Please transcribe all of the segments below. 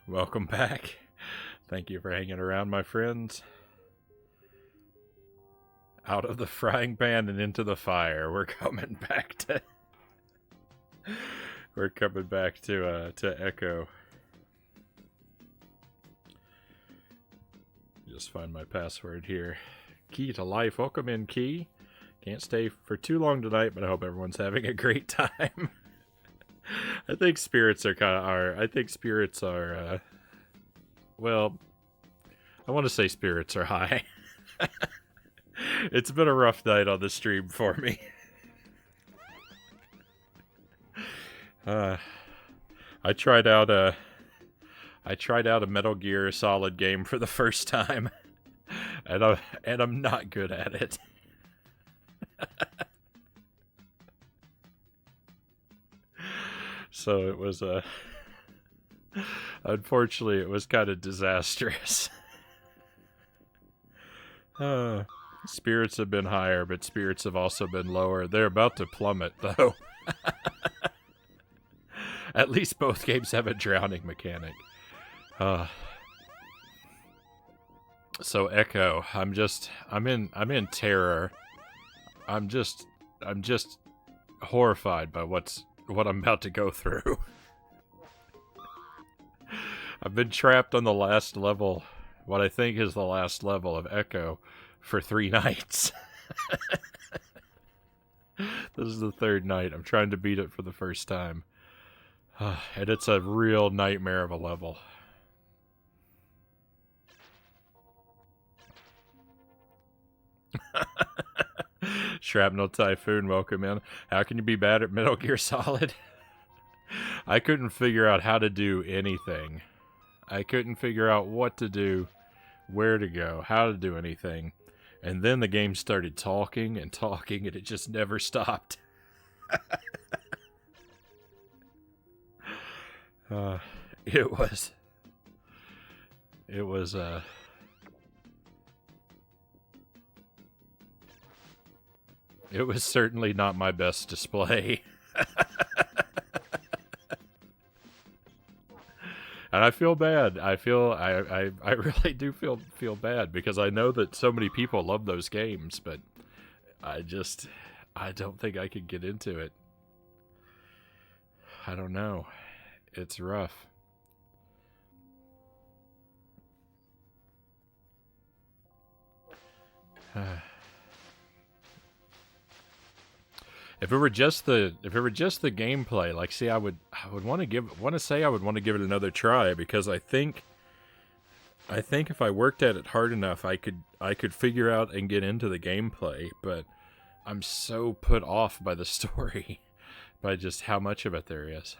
Welcome back. Thank you for hanging around, my friends. Out of the frying pan and into the fire. We're coming back to Echo. Just find my password here. Key to life. Welcome in, Key. Can't stay for too long tonight, but I hope everyone's having a great time. I think spirits are well, I want to say spirits are high. It's been a rough night on the stream for me. I tried out a Metal Gear Solid game for the first time, and I'm not good at it. So it was unfortunately it was kind of disastrous. Spirits have been higher, but spirits have also been lower. They're about to plummet, though. At least both games have a drowning mechanic. So Echo, I'm in terror. I'm just horrified by what I'm about to go through. I've been trapped on the last level, what I think is the last level of Echo, for 3 nights. This is the 3rd night. I'm trying to beat it for the first time. And it's a real nightmare of a level. Shrapnel Typhoon, welcome in. How can you be bad at Metal Gear Solid? I couldn't figure out how to do anything. I couldn't figure out what to do, where to go, how to do anything. And then the game started talking, and it just never stopped. It was certainly not my best display. And I feel bad. I really do feel bad because I know that so many people love those games, but I don't think I could get into it. I don't know. It's rough. If it were just the gameplay, like, see, I would want to give it another try because I think if I worked at it hard enough, I could figure out and get into the gameplay. But I'm so put off by the story, by just how much of it there is.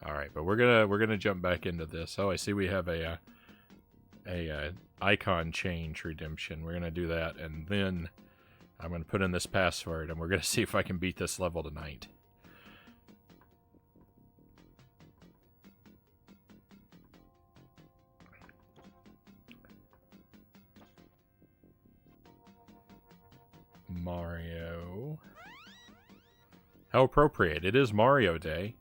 All right, but we're gonna jump back into this. Oh, I see we have a icon change redemption. We're gonna do that, and then I'm gonna put in this password, and we're gonna see if I can beat this level tonight. Mario. How appropriate. It is Mario Day.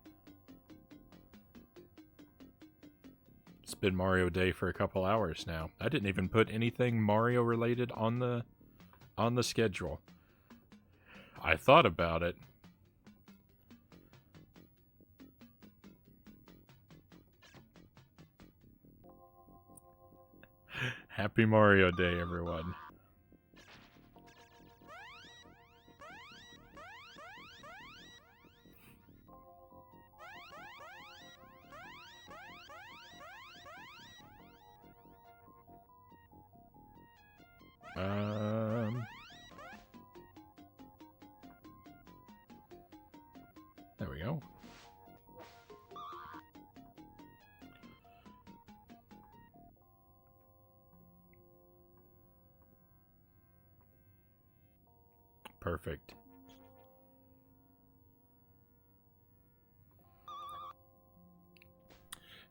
It's been Mario Day for a couple hours now. I didn't even put anything Mario related on the schedule. I thought about it. Happy Mario Day, everyone. There we go. Perfect.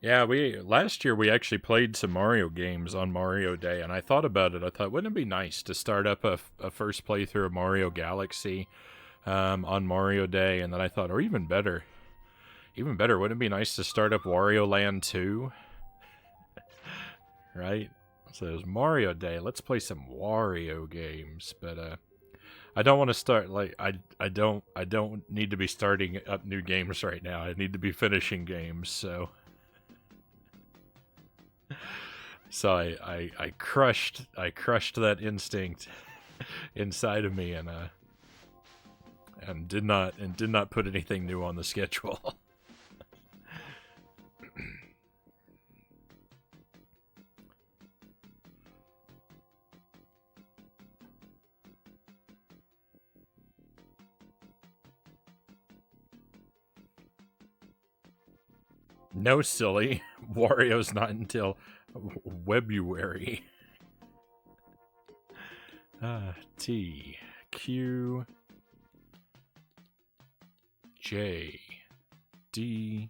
Yeah, last year we actually played some Mario games on Mario Day, and I thought about it. I thought, wouldn't it be nice to start up a first playthrough of Mario Galaxy on Mario Day? And then I thought, or even better, wouldn't it be nice to start up Wario Land 2? Right? So it was Mario Day. Let's play some Wario games, but I don't want to start like I don't need to be starting up new games right now. I need to be finishing games, so I crushed that instinct inside of me and did not put anything new on the schedule. No, silly. Wario's not until Webuary. T Q J D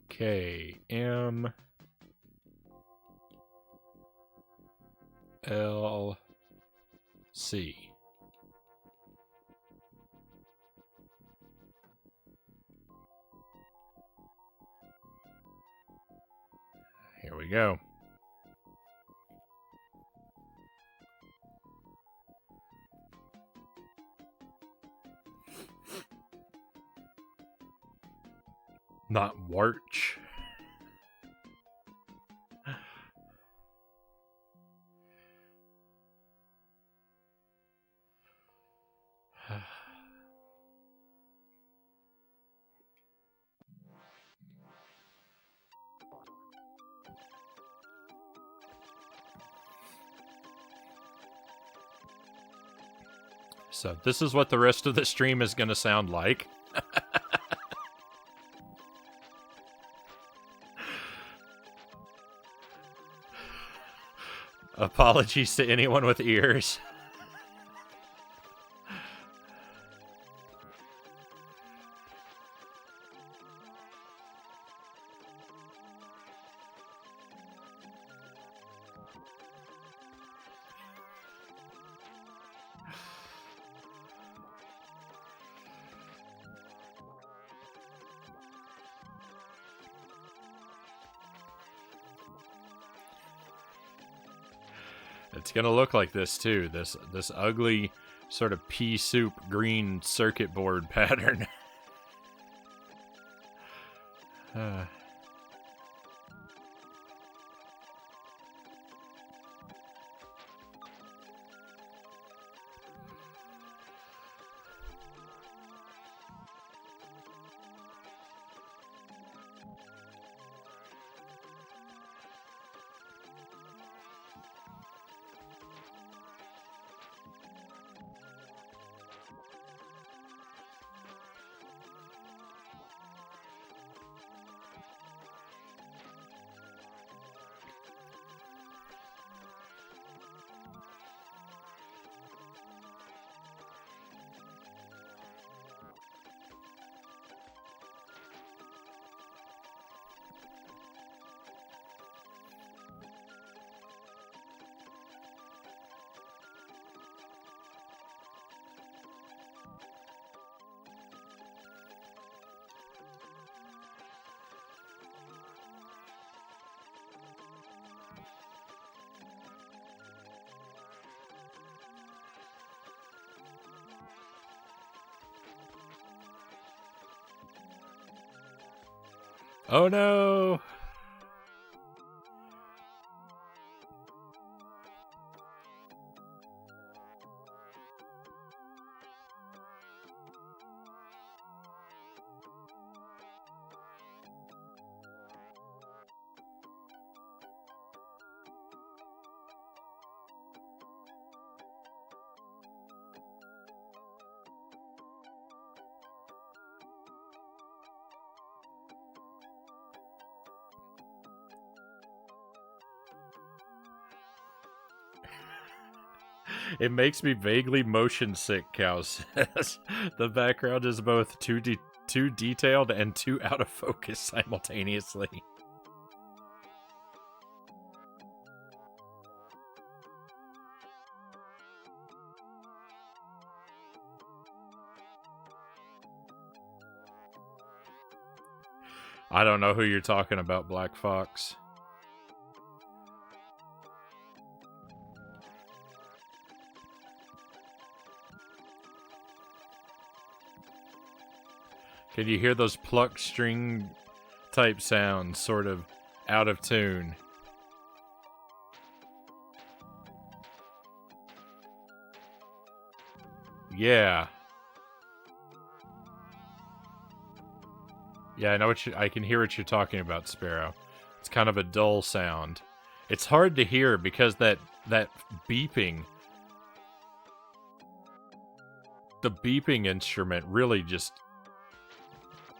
K M L C. Here we go. Not Warch. So this is what the rest of the stream is going to sound like. Apologies to anyone with ears. It's gonna look like this too. This ugly sort of pea soup green circuit board pattern. Oh no! It makes me vaguely motion sick, Cow says. The background is both too detailed and too out of focus simultaneously. I don't know who you're talking about, Black Fox. Can you hear those plucked string type sounds sort of out of tune? Yeah. Yeah, I know I can hear what you're talking about, Sparrow. It's kind of a dull sound. It's hard to hear because that beeping, the beeping instrument really just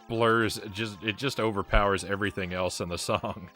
blurs, it just overpowers everything else in the song.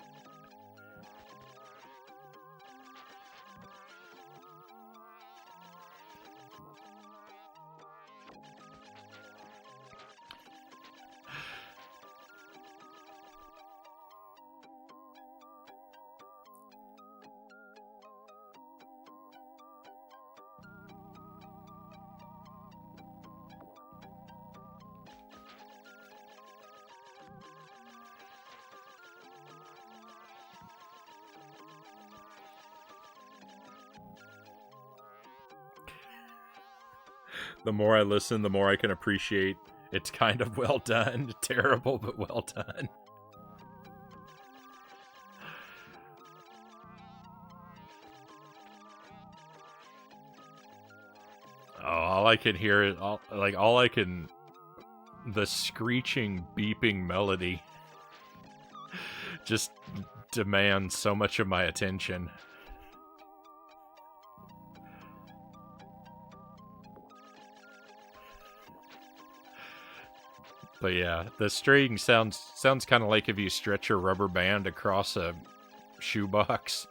The more I listen, the more I can appreciate it's kind of well done. Terrible, but well done. Oh, all I can hear is the screeching, beeping melody just demands so much of my attention. But yeah, the string sounds kind of like if you stretch a rubber band across a shoebox.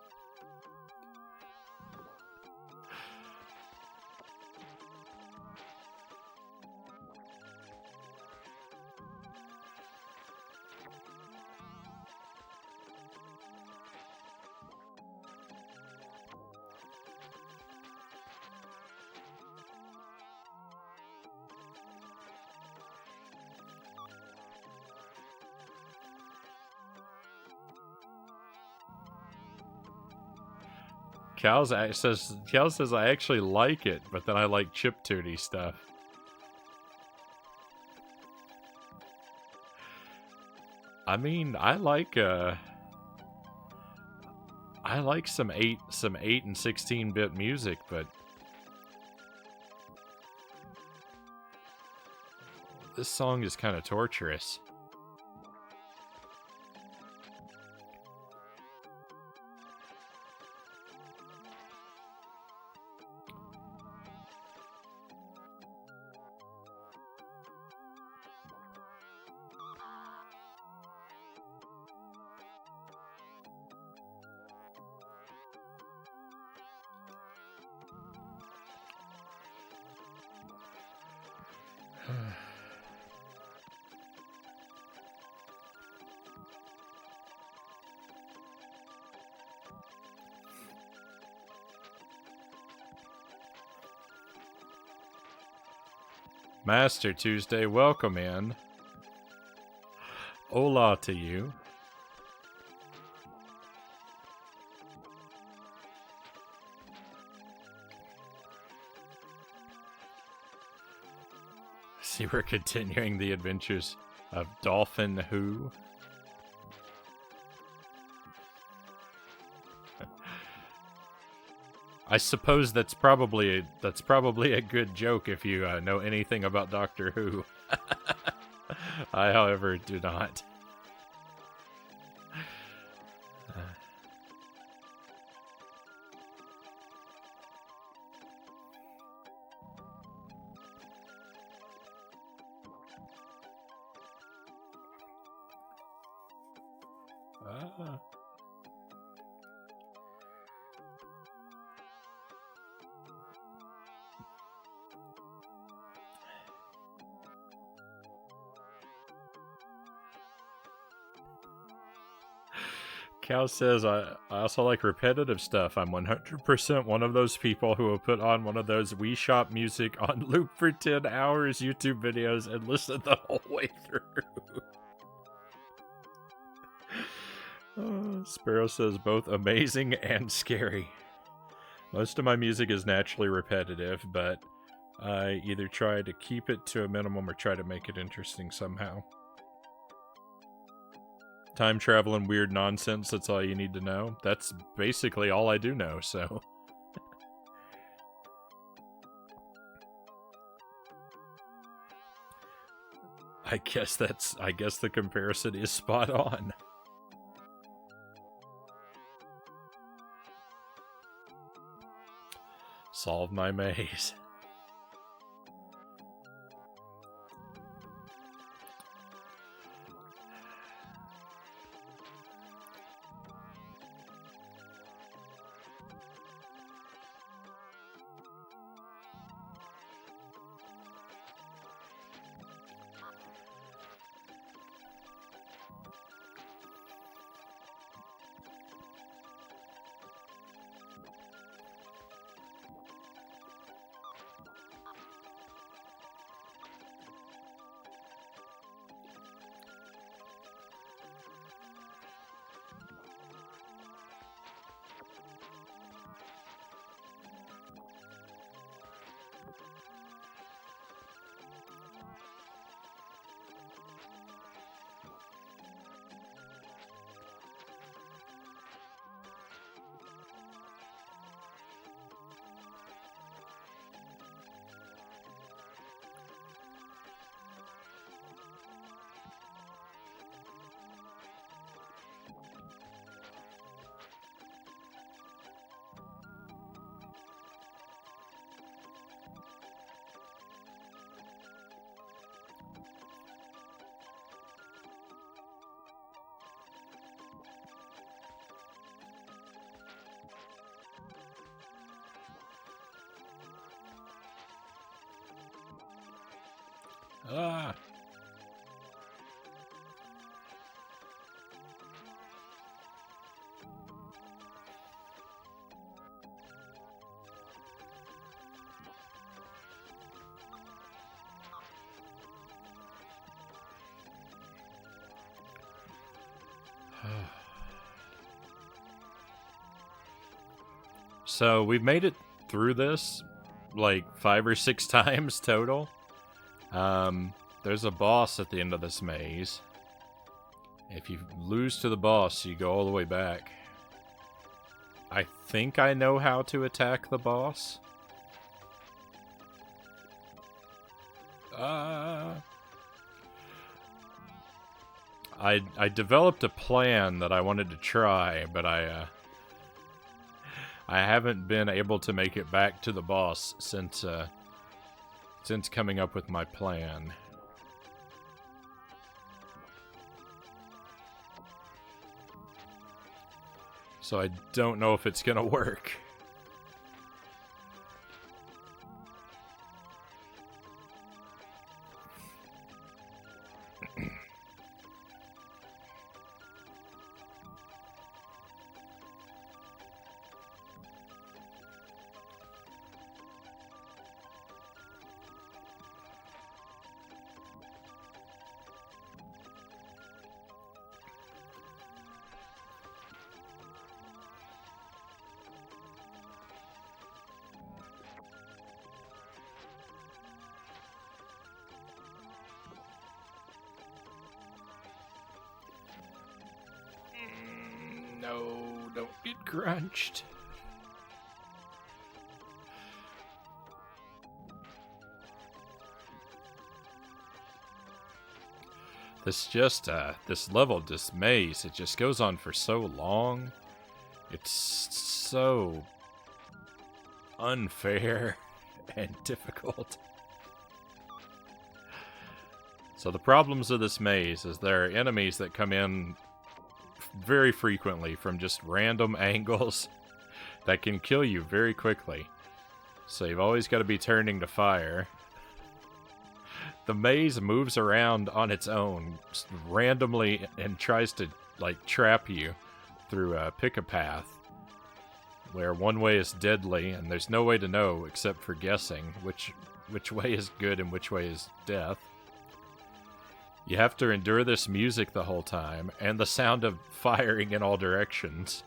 Cal says I actually like it, but then I like chiptune stuff. I mean, I like some 8 and 16-bit music, but this song is kind of torturous. Master Tuesday, welcome in. Hola to you. See, we're continuing the adventures of Dolphin Who. I suppose that's probably a good joke if you know anything about Doctor Who. I, however, do not. Cal says, I also like repetitive stuff. I'm 100% one of those people who will put on one of those Wii Shop music on loop for 10 hours YouTube videos and listen the whole way through. Sparrow says, both amazing and scary. Most of my music is naturally repetitive, but I either try to keep it to a minimum or try to make it interesting somehow. Time travel and weird nonsense, that's all you need to know. That's basically all I do know, so. I guess the comparison is spot on. Solve my maze. Ah. So we've made it through this like 5 or 6 times total. There's a boss at the end of this maze. If you lose to the boss, you go all the way back. I think I know how to attack the boss. I developed a plan that I wanted to try, but I haven't been able to make it back to the boss since coming up with my plan. So I don't know if it's gonna work. No, don't get crunched. This level, this maze, it just goes on for so long. It's so unfair and difficult. So the problems of this maze is there are enemies that come in very frequently from just random angles that can kill you very quickly. So you've always got to be turning to fire. The maze moves around on its own randomly and tries to like trap you through Pick a Path, where one way is deadly, and there's no way to know except for guessing which way is good and which way is death. You have to endure this music the whole time, and the sound of firing in all directions.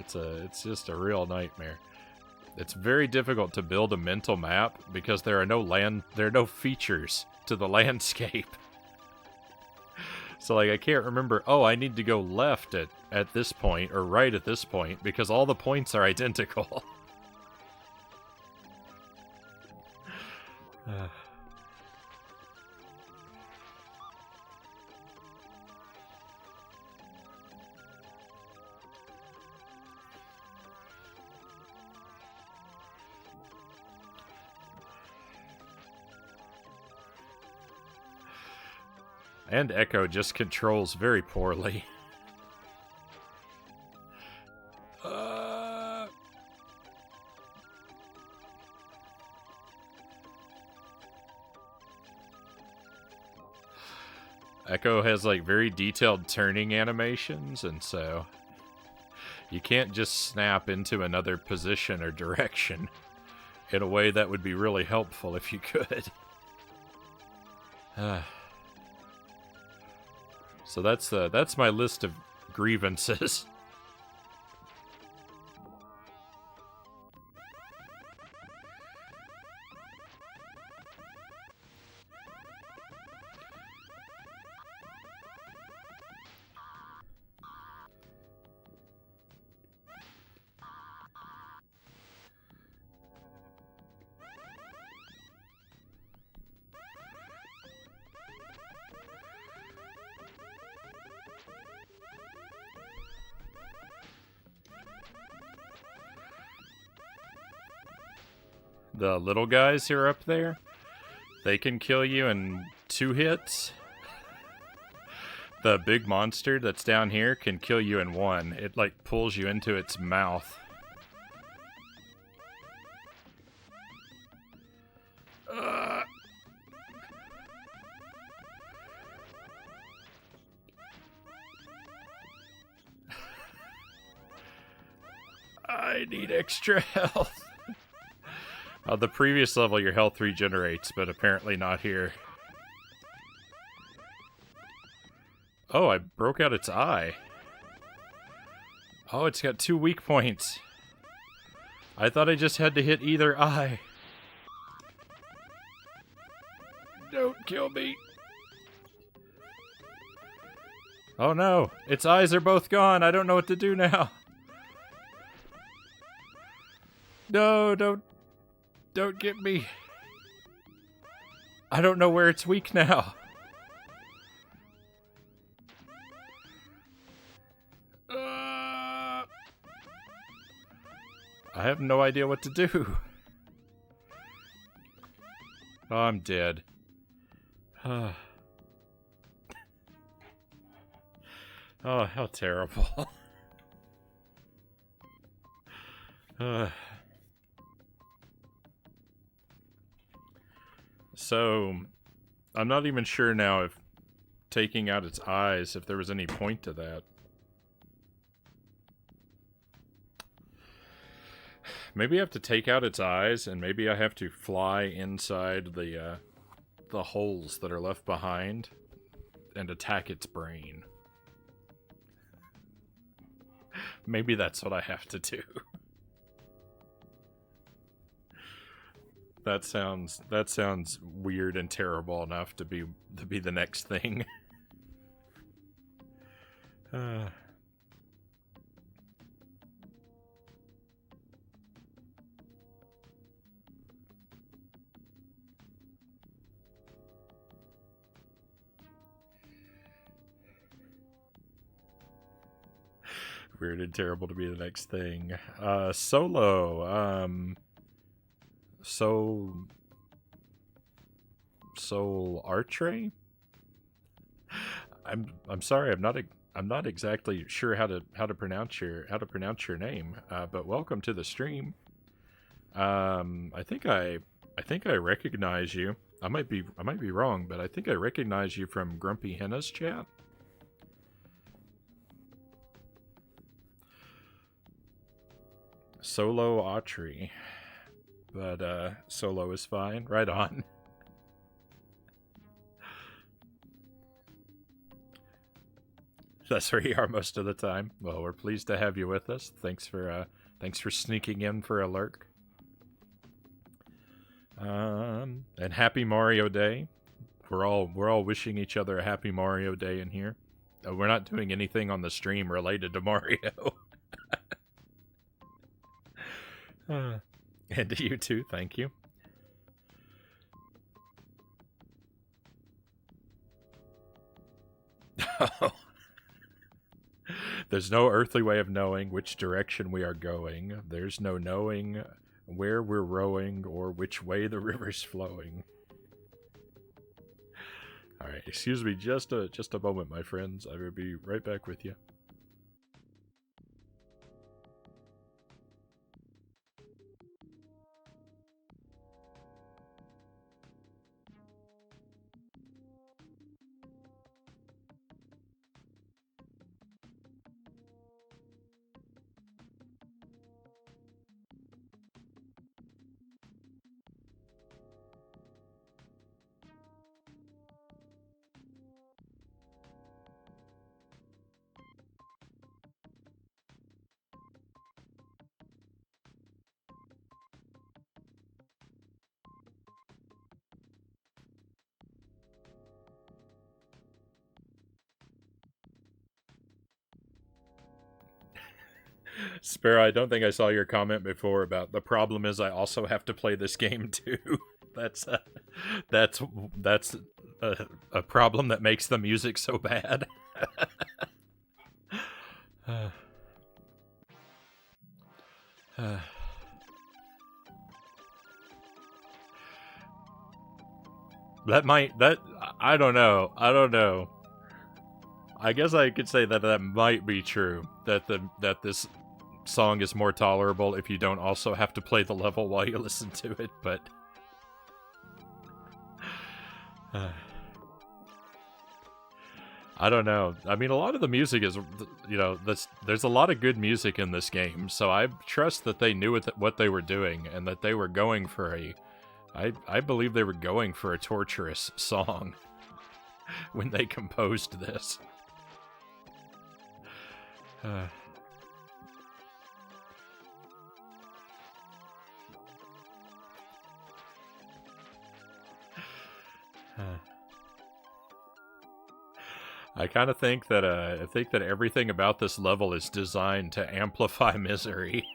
It's just a real nightmare. It's very difficult to build a mental map because there are no features to the landscape. So like I can't remember, oh, I need to go left at this point or right at this point because all the points are identical. And Echo just controls very poorly. Echo has like very detailed turning animations, and so you can't just snap into another position or direction in a way that would be really helpful if you could. So that's my list of grievances. The little guys who are up there, they can kill you in 2 hits. The big monster that's down here can kill you in 1. It like pulls you into its mouth. I need extra health. The previous level, your health regenerates, but apparently not here. Oh, I broke out its eye. Oh, it's got 2 weak points. I thought I just had to hit either eye. Don't kill me. Oh no, its eyes are both gone. I don't know what to do now. No, don't get me. I don't know where it's weak now. I have no idea what to do. Oh, I'm dead. Oh, how terrible. So, I'm not even sure now if taking out its eyes, if there was any point to that. Maybe I have to take out its eyes, and maybe I have to fly inside the holes that are left behind and attack its brain. Maybe that's what I have to do. That sounds weird and terrible enough to be the next thing. Weird and terrible to be the next thing. Solo. Soul Artre? I'm sorry, I'm not exactly sure how to pronounce your name. But welcome to the stream. I think I recognize you. I might be wrong, but I think I recognize you from Grumpy Henna's chat. Solo Autry. But Solo is fine. Right on. That's where you are most of the time. Well, we're pleased to have you with us. Thanks for sneaking in for a lurk. And happy Mario Day. We're all wishing each other a happy Mario Day in here. We're not doing anything on the stream related to Mario. And to you too, thank you. There's no earthly way of knowing which direction we are going. There's no knowing where we're rowing or which way the river's flowing. All right, excuse me just a moment, my friends. I will be right back with you. Sparrow, I don't think I saw your comment before about the problem is I also have to play this game too. that's that's that's a problem that makes the music so bad. That I don't know. I guess I could say that might be true. That this song is more tolerable if you don't also have to play the level while you listen to it, but I don't know. I mean, a lot of the music is, there's a lot of good music in this game, so I trust that they knew what they were doing and that they were going for I believe they were going for a torturous song when they composed this. I kind of think that everything about this level is designed to amplify misery.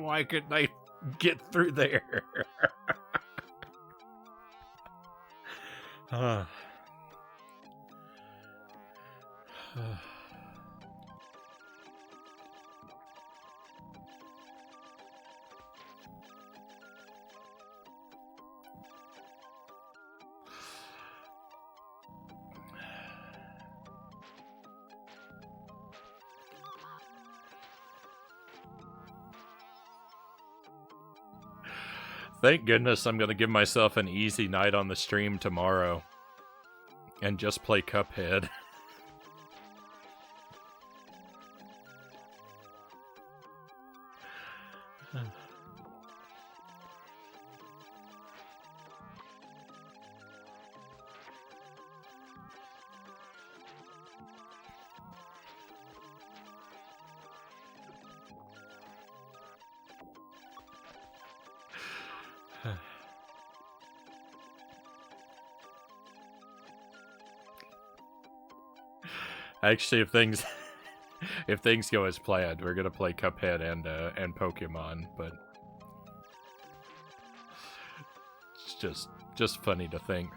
Why couldn't I get through there? Thank goodness I'm gonna give myself an easy night on the stream tomorrow and just play Cuphead. Actually, if things go as planned, we're gonna play Cuphead and Pokemon. But just funny to think.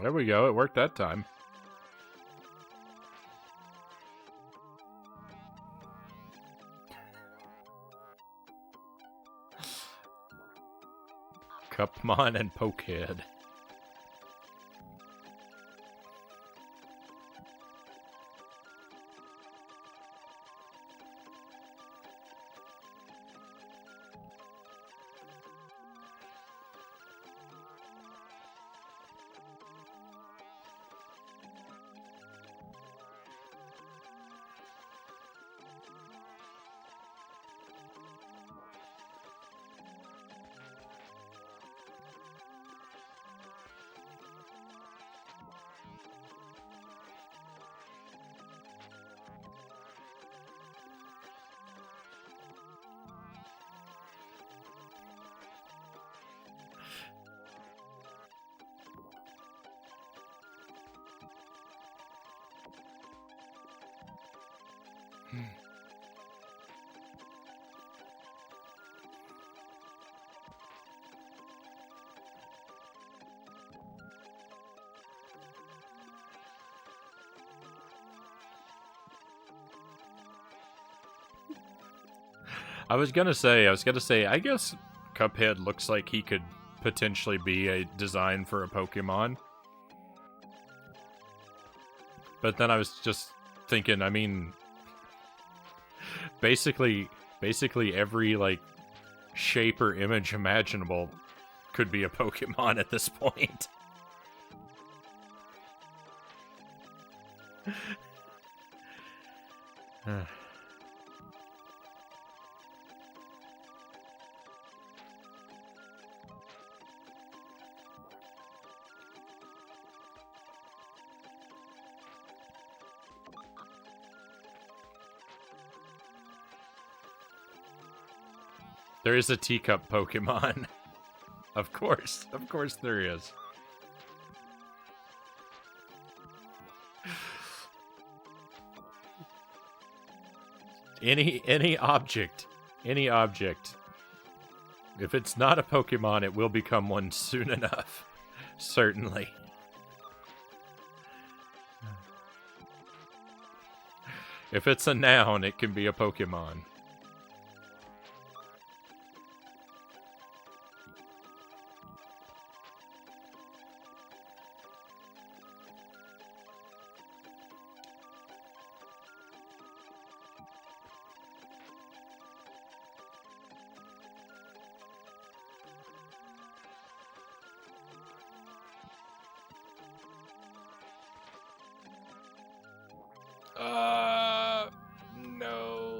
There we go. It worked that time. Cupmon and Pokehead. I was gonna say, I guess Cuphead looks like he could potentially be a design for a Pokemon. But then I was just thinking, I mean, basically every, like, shape or image imaginable could be a Pokemon at this point. There is a teacup Pokemon. Of course there is. Any object. If it's not a Pokemon, it will become one soon enough. Certainly. If it's a noun, it can be a Pokemon. No.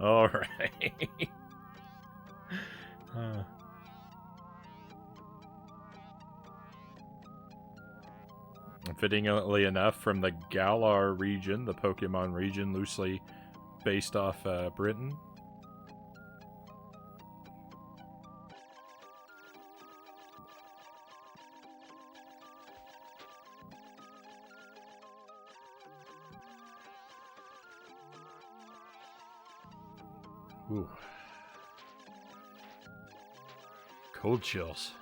All right. Fittingly enough, from the Galar region, the Pokemon region loosely based off Britain. Ooh. Cold chills.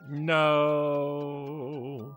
No.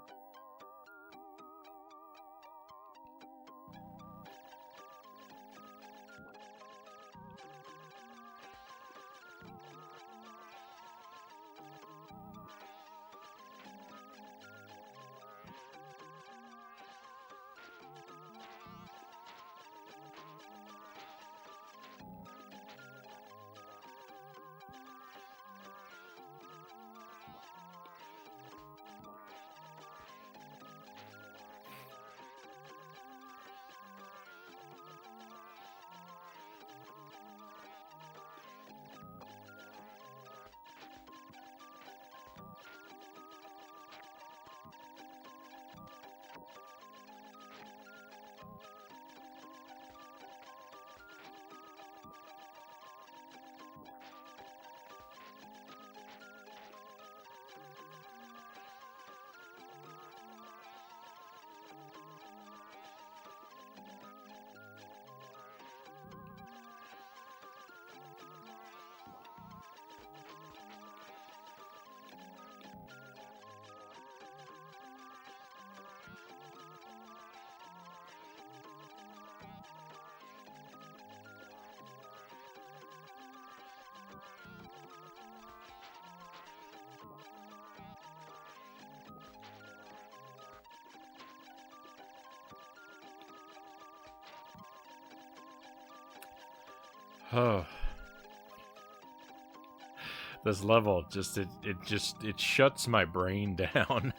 Oh, this level just it shuts my brain down.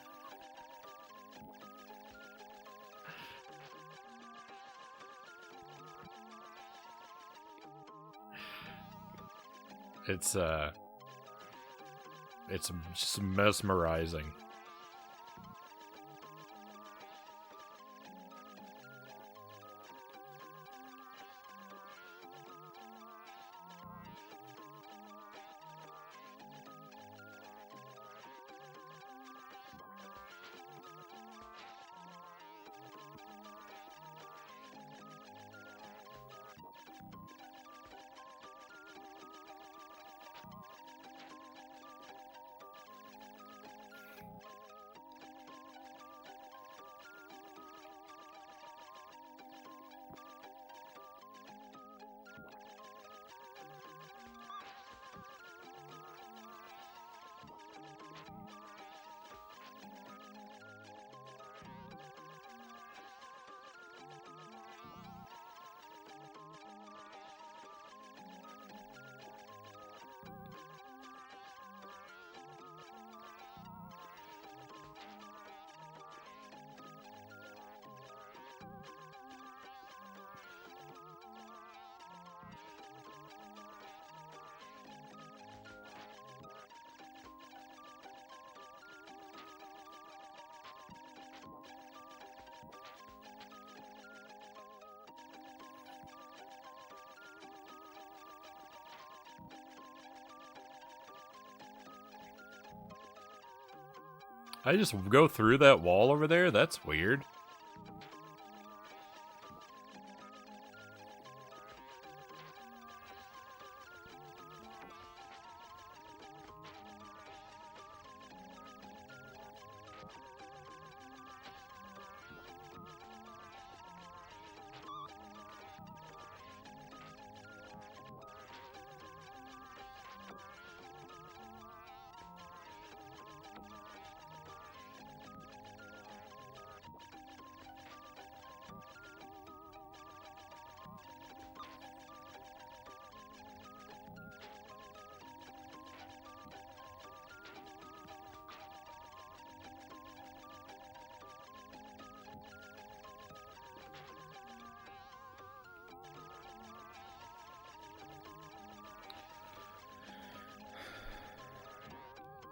It's just mesmerizing. I just go through that wall over there? That's weird.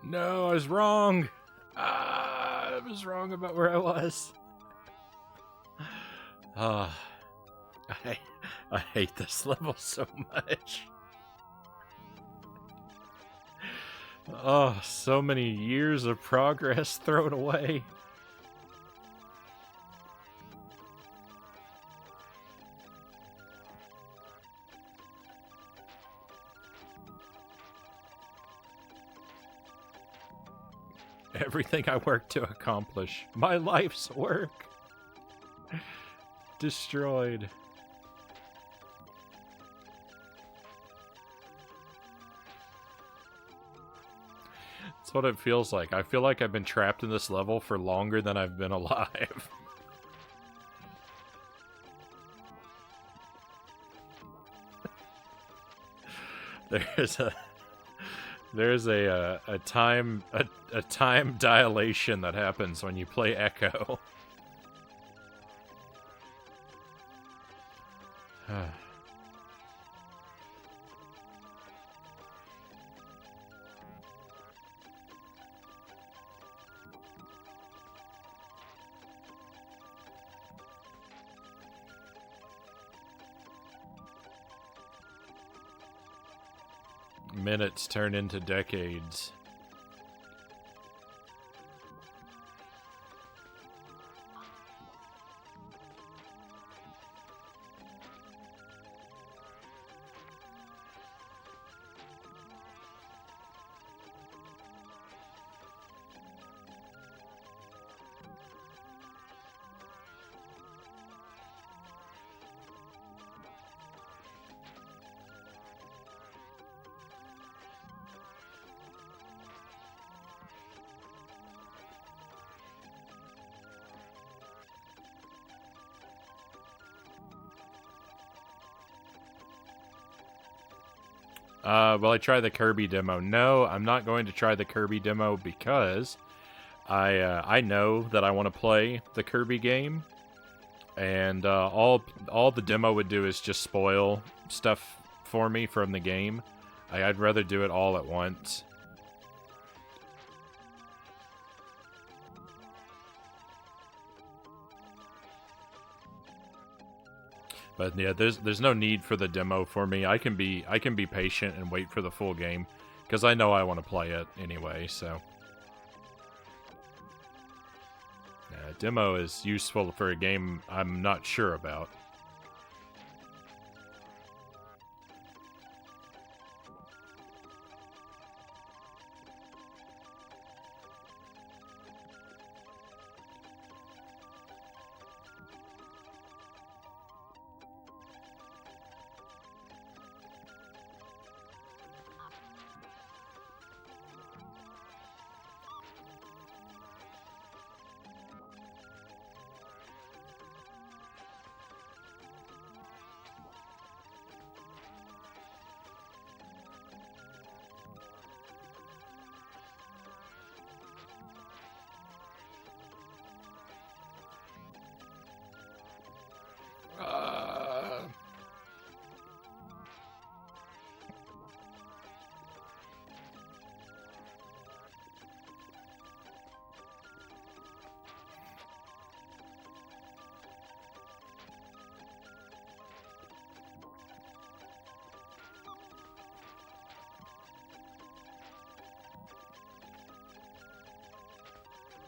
No, I was wrong. I was wrong about where I was. I hate this level so much. Oh, so many years of progress thrown away. Everything I worked to accomplish. My life's work. Destroyed. That's what it feels like. I feel like I've been trapped in this level for longer than I've been alive. There's a time dilation that happens when you play Echo. Minutes turn into decades. Will I try the Kirby demo? No, I'm not going to try the Kirby demo because I know that I want to play the Kirby game, and all the demo would do is just spoil stuff for me from the game. I'd rather do it all at once. But yeah, there's no need for the demo for me. I can be patient and wait for the full game because I know I want to play it anyway. So yeah, demo is useful for a game I'm not sure about.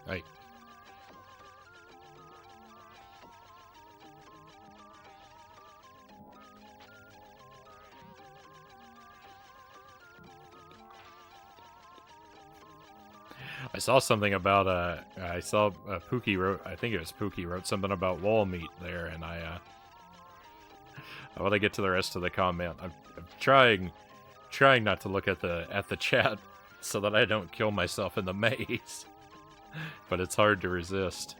Right. I saw something about I saw Pookie wrote, I think it was Pookie wrote something about wall meat there, and I want to get to the rest of the comment. I'm trying not to look at the chat so that I don't kill myself in the maze, but it's hard to resist.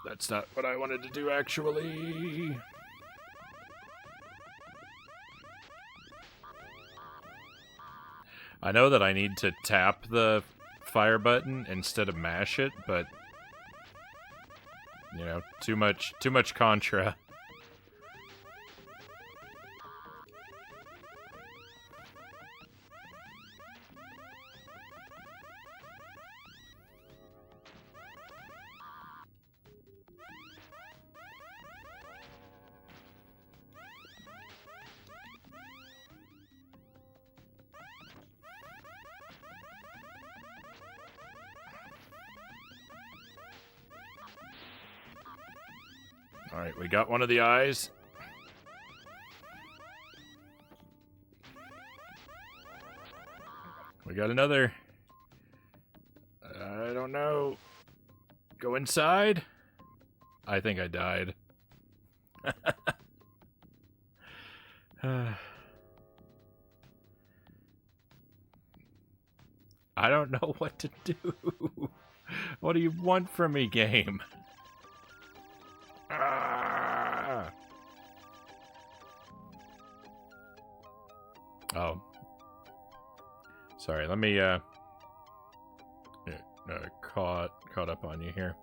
That's not what I wanted to do, actually. I know that I need to tap the fire button instead of mash it, but you know, too much contra. Alright, we got one of the eyes. We got another. I don't know. Go inside? I think I died. I don't know what to do. What do you want from me, game? Ah! Oh. Sorry, let me, caught up on you here.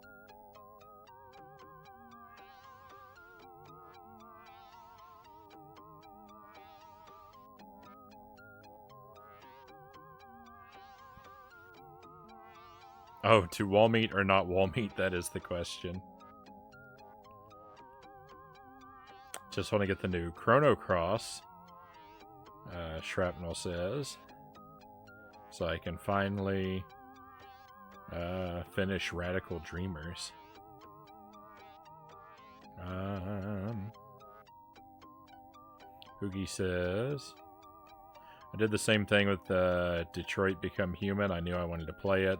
Oh, to wall meat or not wall meat, that is the question. Just want to get the new Chrono Cross, Shrapnel says. So I can finally finish Radical Dreamers. Hoogie says, I did the same thing with Detroit Become Human. I knew I wanted to play it,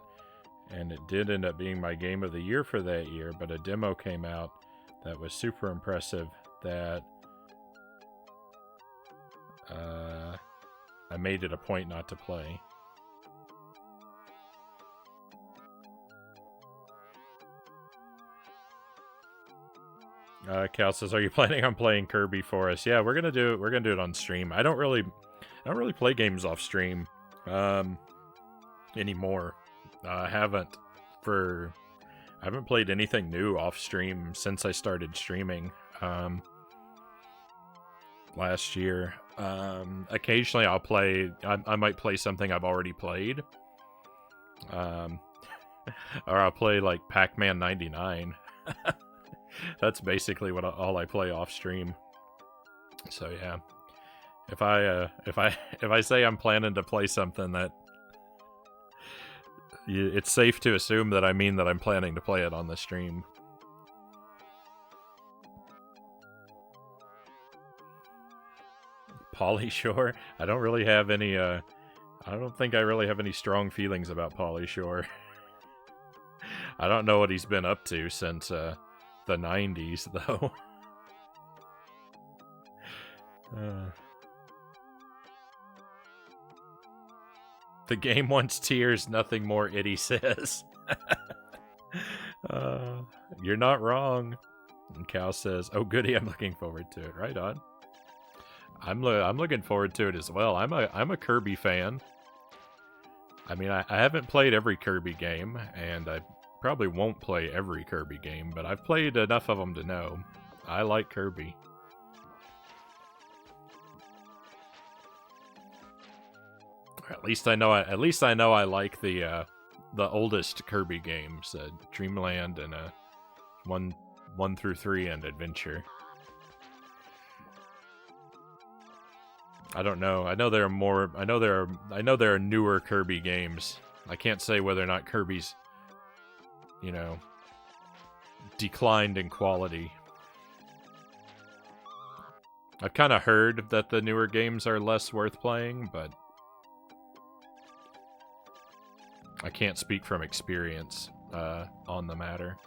and it did end up being my game of the year for that year, but a demo came out that was super impressive that I made it a point not to play. Cal says, "Are you planning on playing Kirby for us?" Yeah, we're gonna do it on stream. I don't really play games off stream anymore. I haven't played anything new off stream since I started streaming last year. Occasionally I'll play. I might play something I've already played, or I'll play like Pac-Man 99. That's basically all I play off stream. So yeah, if I say I'm planning to play something, that it's safe to assume that I mean that I'm planning to play it on the stream. Polyshore? I don't really have any, I don't think I really have any strong feelings about Polyshore. I don't know what he's been up to since, the 90s, though. The game wants tears, nothing more, Itty says. You're not wrong. And Cal says, "Oh goody, I'm looking forward to it." Right on. I'm looking forward to it as well. I'm a Kirby fan. I mean, I haven't played every Kirby game, and I probably won't play every Kirby game, but I've played enough of them to know. I like Kirby. At least I know I like the oldest Kirby games, Dreamland and 1 through 3 and Adventure. I don't know. I know there are more. I know there are newer Kirby games. I can't say whether or not Kirby's, declined in quality. I've kind of heard that the newer games are less worth playing, but I can't speak from experience on the matter.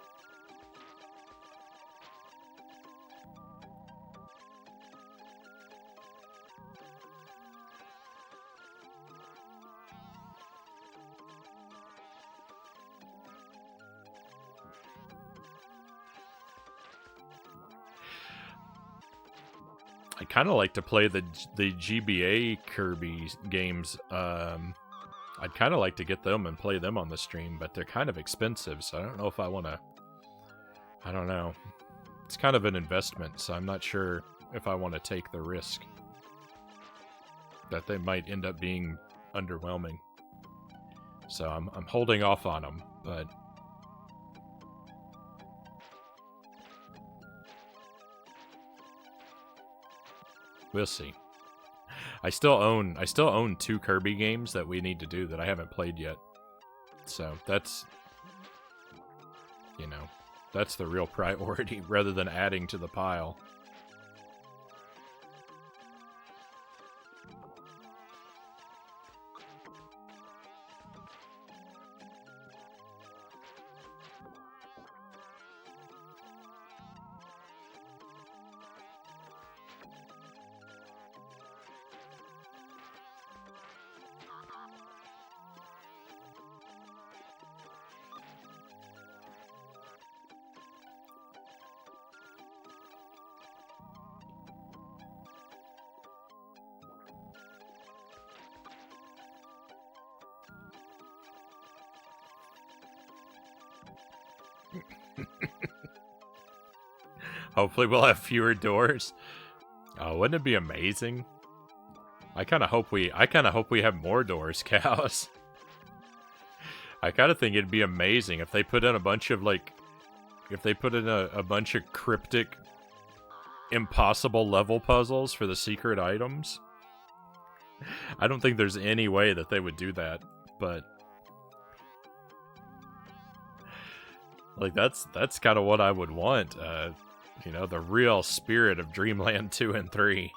I kind of like to play the GBA Kirby games. I'd kind of like to get them and play them on the stream, but they're kind of expensive, so I don't know if I want to... I don't know. It's kind of an investment, so I'm not sure if I want to take the risk that they might end up being underwhelming. So I'm holding off on them, but... we'll see. I still own 2 Kirby games that we need to do that I haven't played yet. So that's, that's the real priority rather than adding to the pile. Hopefully we'll have fewer doors. Oh, wouldn't it be amazing? I kind of hope we have more doors, cows. I kind of think it'd be amazing if they put in a bunch of a bunch of cryptic, impossible level puzzles for the secret items. I don't think there's any way that they would do that, but like that's kind of what I would want. You know, the real spirit of Dreamland 2 and 3.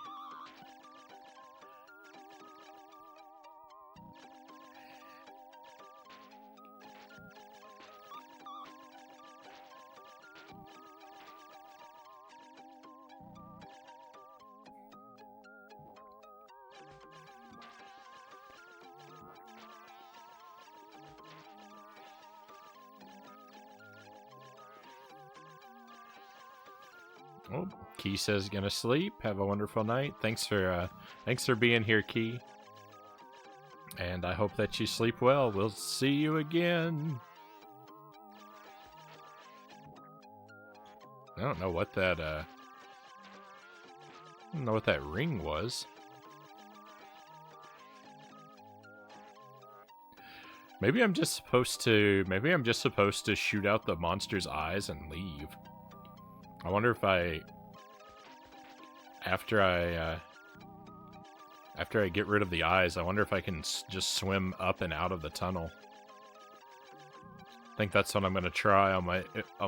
Oh, Key says gonna sleep. Have a wonderful night. Thanks for being here, Key. And I hope that you sleep well. We'll see you again. I don't know what that ring was. Maybe I'm just supposed to shoot out the monster's eyes and leave. I wonder if after I get rid of the eyes, I wonder if I can just swim up and out of the tunnel. I think that's what I'm gonna try on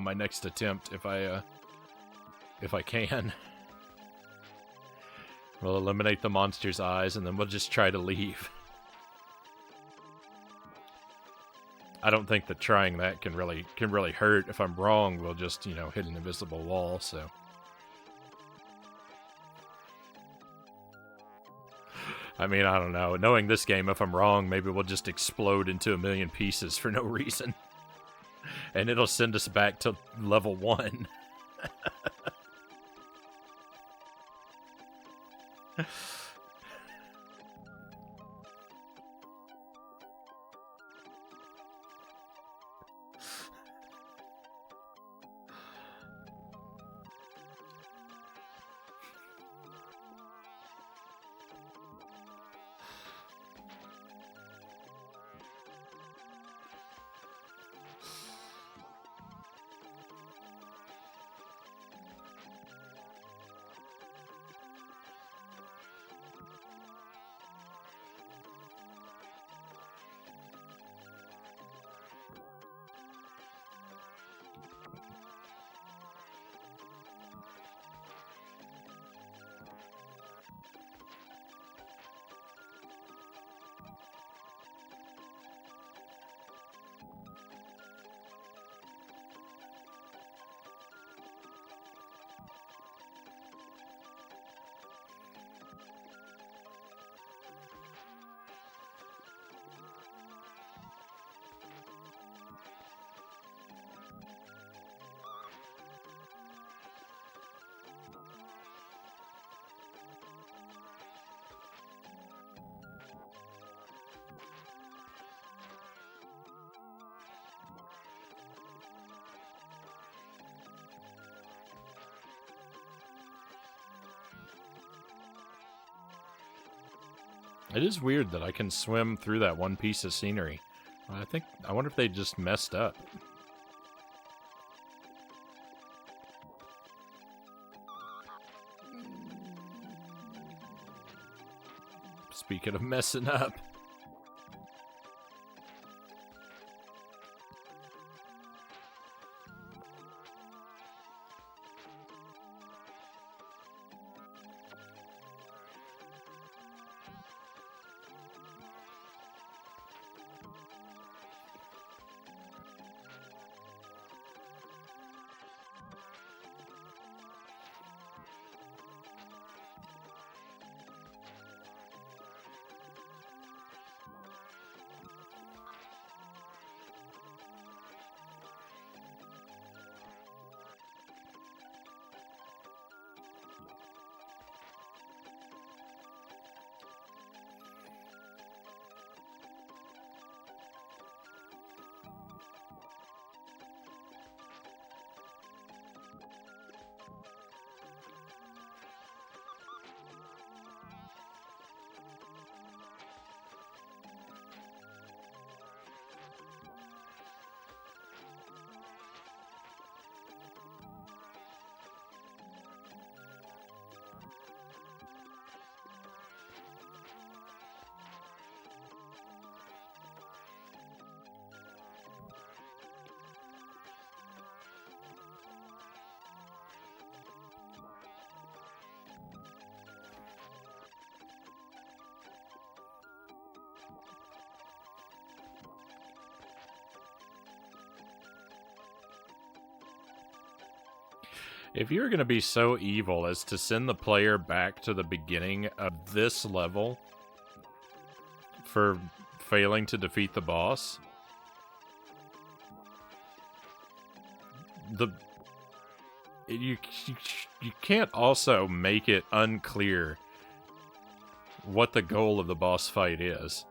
my next attempt if I can. We'll eliminate the monster's eyes and then we'll just try to leave. I don't think that trying that can really hurt. If I'm wrong, we'll just, hit an invisible wall, so. I mean, I don't know. Knowing this game, if I'm wrong, maybe we'll just explode into a million pieces for no reason. And it'll send us back to level 1. It is weird that I can swim through that one piece of scenery. I wonder if they just messed up. Speaking of messing up. If you're going to be so evil as to send the player back to the beginning of this level for failing to defeat the boss, you can't also make it unclear what the goal of the boss fight is.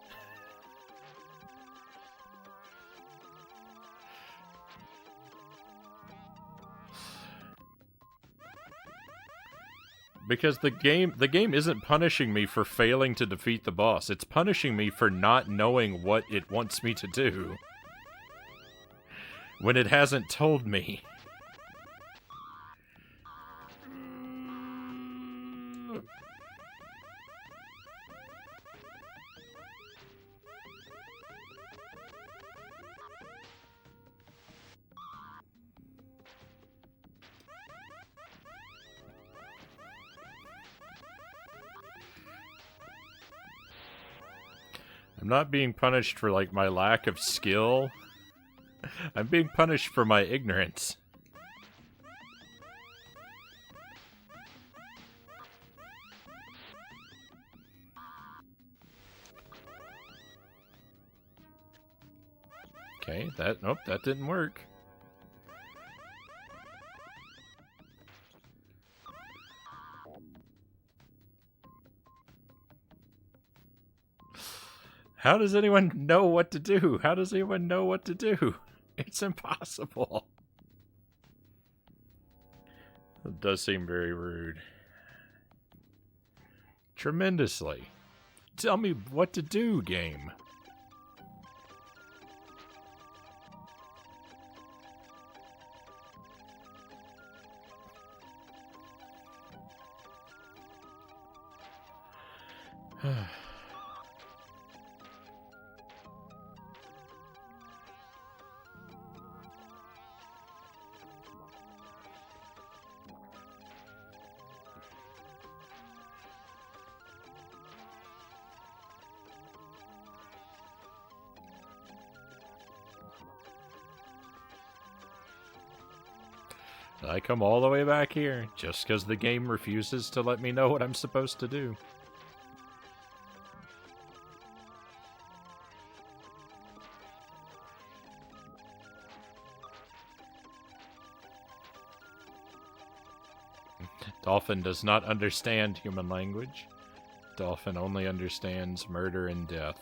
Because the game isn't punishing me for failing to defeat the boss. It's punishing me for not knowing what it wants me to do when it hasn't told me. I'm not being punished for, like, my lack of skill. I'm being punished for my ignorance. Okay, nope, that didn't work. How does anyone know what to do? How does anyone know what to do? It's impossible. It does seem very rude. Tremendously. Tell me what to do, game. I come all the way back here just because the game refuses to let me know what I'm supposed to do. Dolphin does not understand human language. Dolphin only understands murder and death.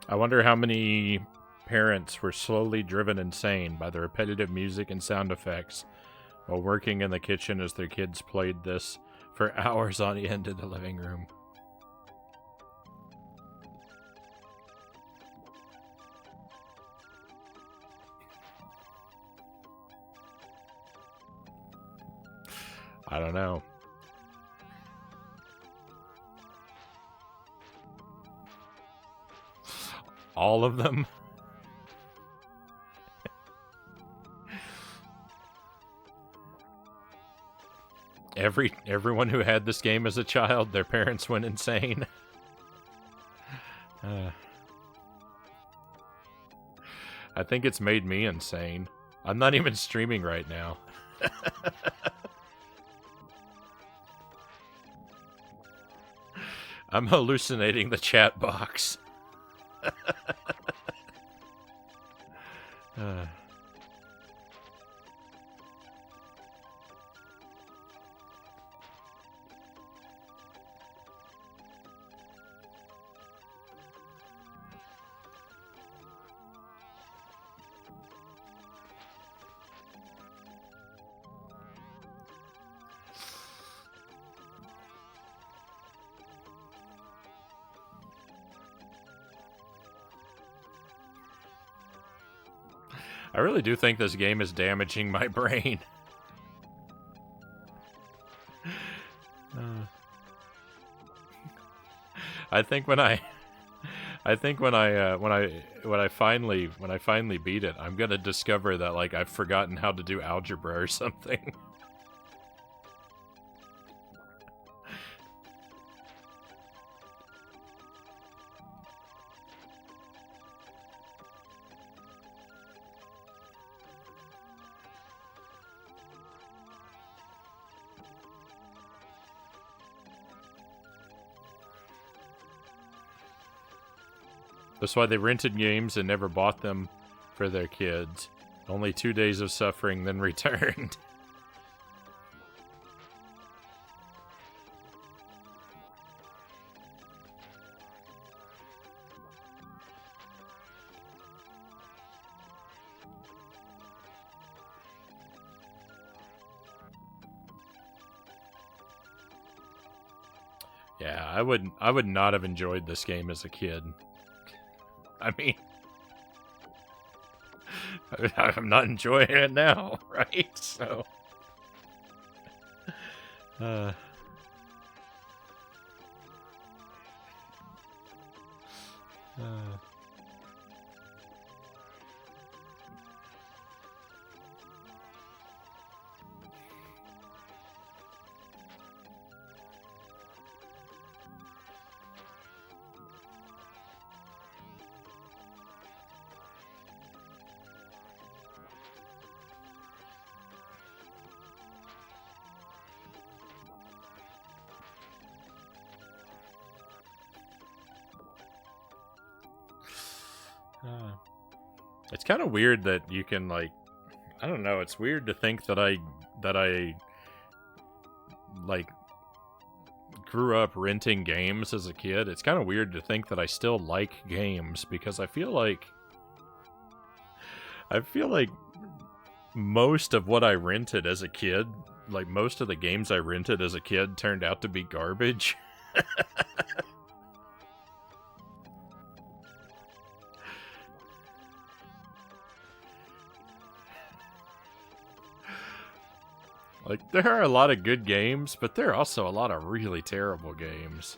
I wonder how many parents were slowly driven insane by the repetitive music and sound effects while working in the kitchen as their kids played this for hours on end in the living room. I don't know. All of them? Everyone who had this game as a child, their parents went insane. I think it's made me insane. I'm not even streaming right now. I'm hallucinating the chat box. I really do think this game is damaging my brain. I think when I finally beat it, I'm gonna discover that like I've forgotten how to do algebra or something. That's why they rented games and never bought them for their kids. Only 2 days of suffering, then returned. Yeah, I would not have enjoyed this game as a kid. I mean, I'm not enjoying it now, right? So, uh, it's kind of weird that you can like, I don't know. It's weird to think that I like grew up renting games as a kid. It's kind of weird to think that I still like games because I feel like most of what I rented as a kid, like most of the games I rented as a kid turned out to be garbage. Like, there are a lot of good games, but there are also a lot of really terrible games.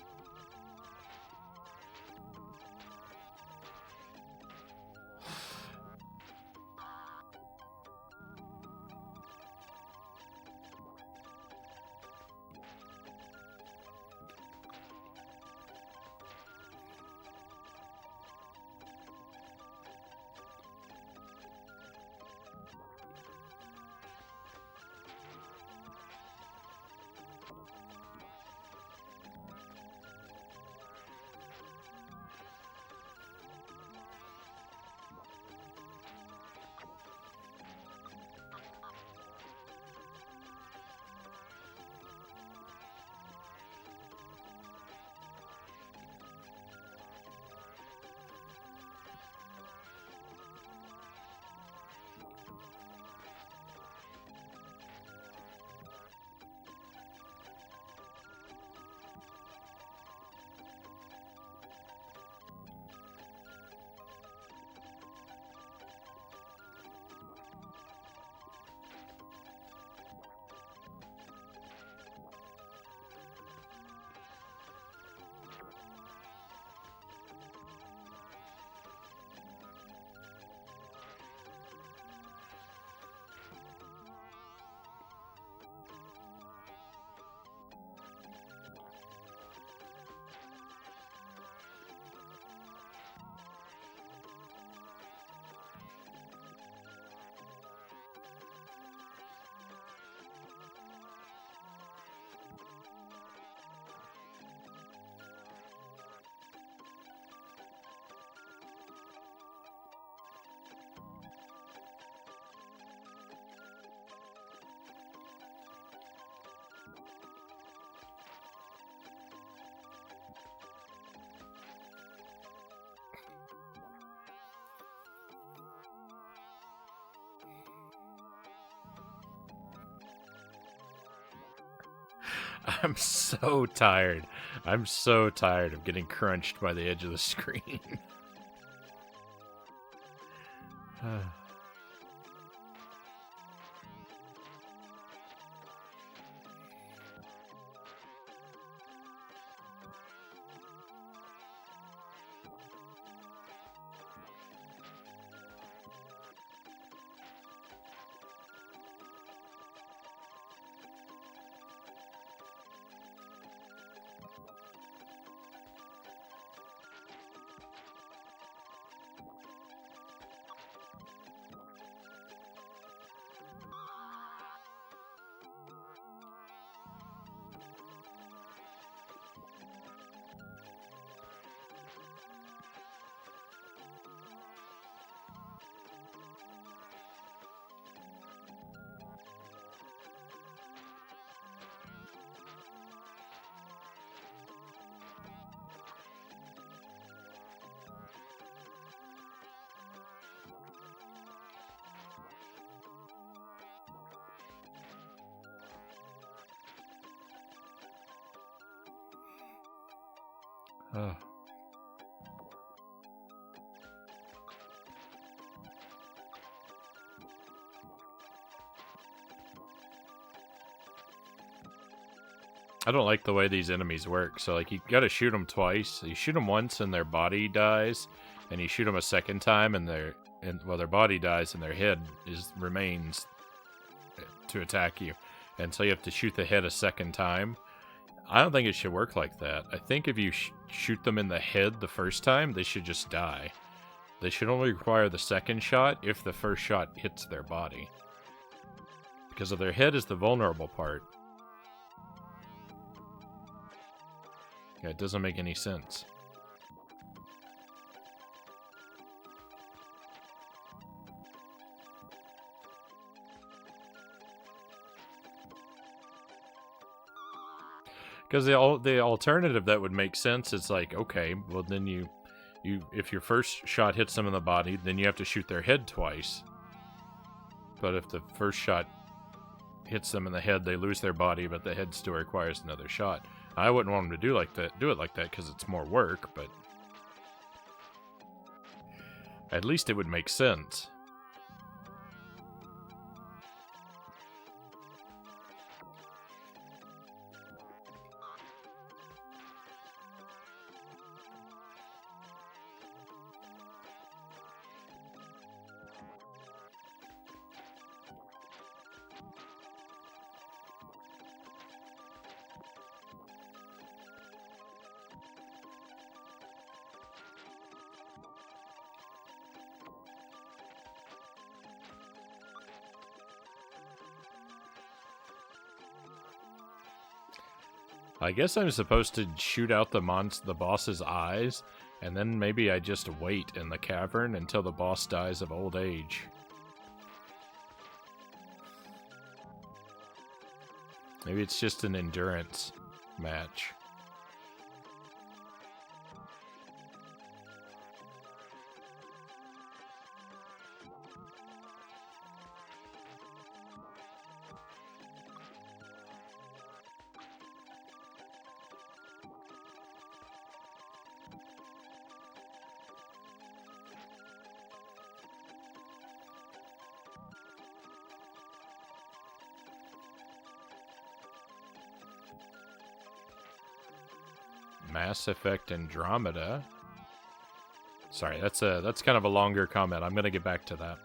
I'm so tired. I'm so tired of getting crunched by the edge of the screen. Oh. I don't like the way these enemies work. So, like, you gotta shoot them twice. You shoot them once and their body dies, and you shoot them a second time and their body dies and their head remains to attack you. And so you have to shoot the head a second time. I don't think it should work like that. I think if you shoot them in the head the first time, they should just die. They should only require the second shot if the first shot hits their body. Because if their head is the vulnerable part, yeah, it doesn't make any sense. Because the alternative that would make sense is like, okay, well then you if your first shot hits them in the body, then you have to shoot their head twice. But if the first shot hits them in the head, they lose their body, but the head still requires another shot. I wouldn't want them to do it like that because it's more work, but at least it would make sense. I guess I'm supposed to shoot out the boss's eyes, and then maybe I just wait in the cavern until the boss dies of old age. Maybe it's just an endurance match. Mass Effect Andromeda. Sorry, that's kind of a longer comment. I'm gonna get back to that.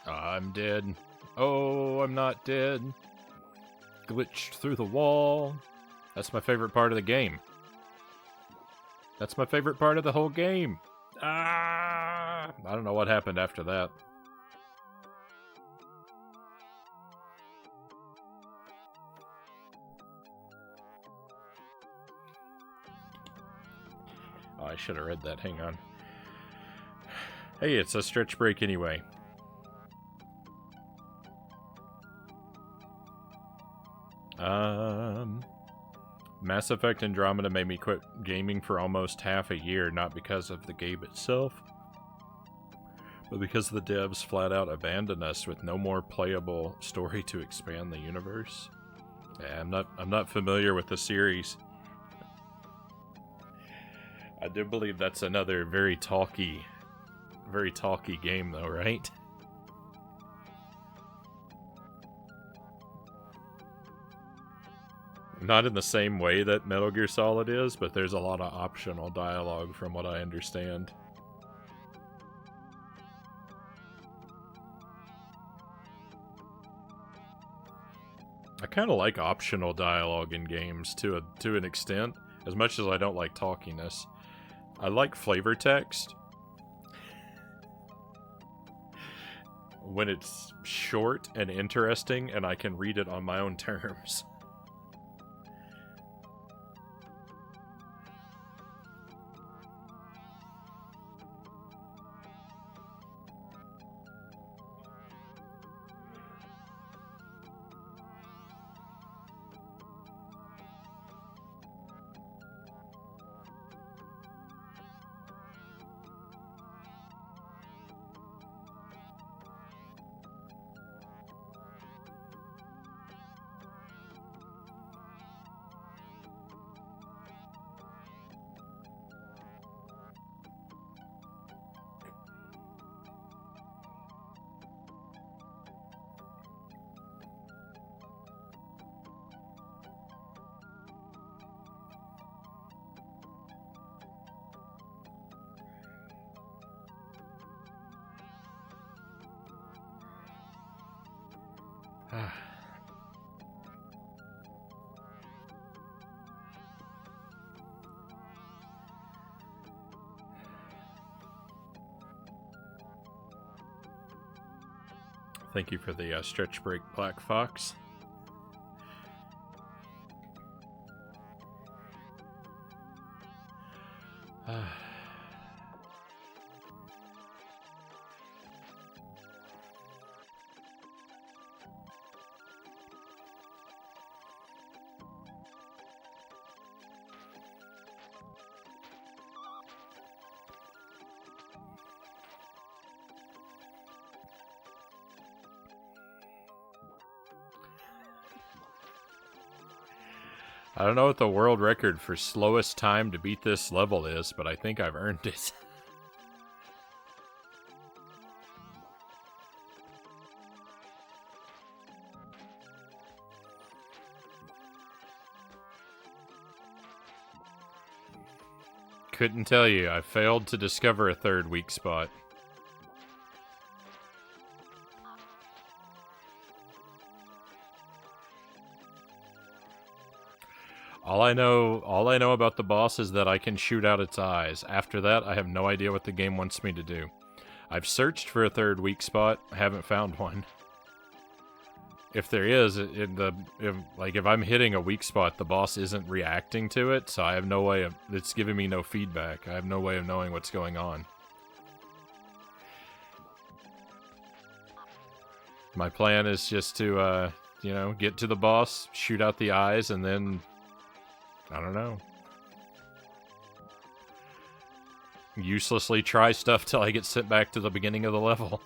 I'm dead. Oh, I'm not dead. Glitched through the wall. That's my favorite part of the game. That's my favorite part of the whole game. I don't know what happened after that. Oh, I should have read that. Hang on. Hey, it's a stretch break anyway. Mass Effect Andromeda made me quit gaming for almost half a year, not because of the game itself, but because the devs flat out abandoned us with no more playable story to expand the universe. Yeah, I'm not familiar with the series. I do believe that's another very talky game though, right? Not in the same way that Metal Gear Solid is, but there's a lot of optional dialogue from what I understand. I kind of like optional dialogue in games to an extent, as much as I don't like talkiness. I like flavor text when it's short and interesting and I can read it on my own terms. Thank you for the stretch break, Black Fox. I don't know what the world record for slowest time to beat this level is, but I think I've earned it. Couldn't tell you. I failed to discover a third weak spot. All I know about the boss is that I can shoot out its eyes. After that, I have no idea what the game wants me to do. I've searched for a third weak spot, haven't found one. If there is, if I'm hitting a weak spot, the boss isn't reacting to it, so I have no way of... It's giving me no feedback. I have no way of knowing what's going on. My plan is just to, get to the boss, shoot out the eyes, and then... I don't know. Uselessly try stuff till I get sent back to the beginning of the level.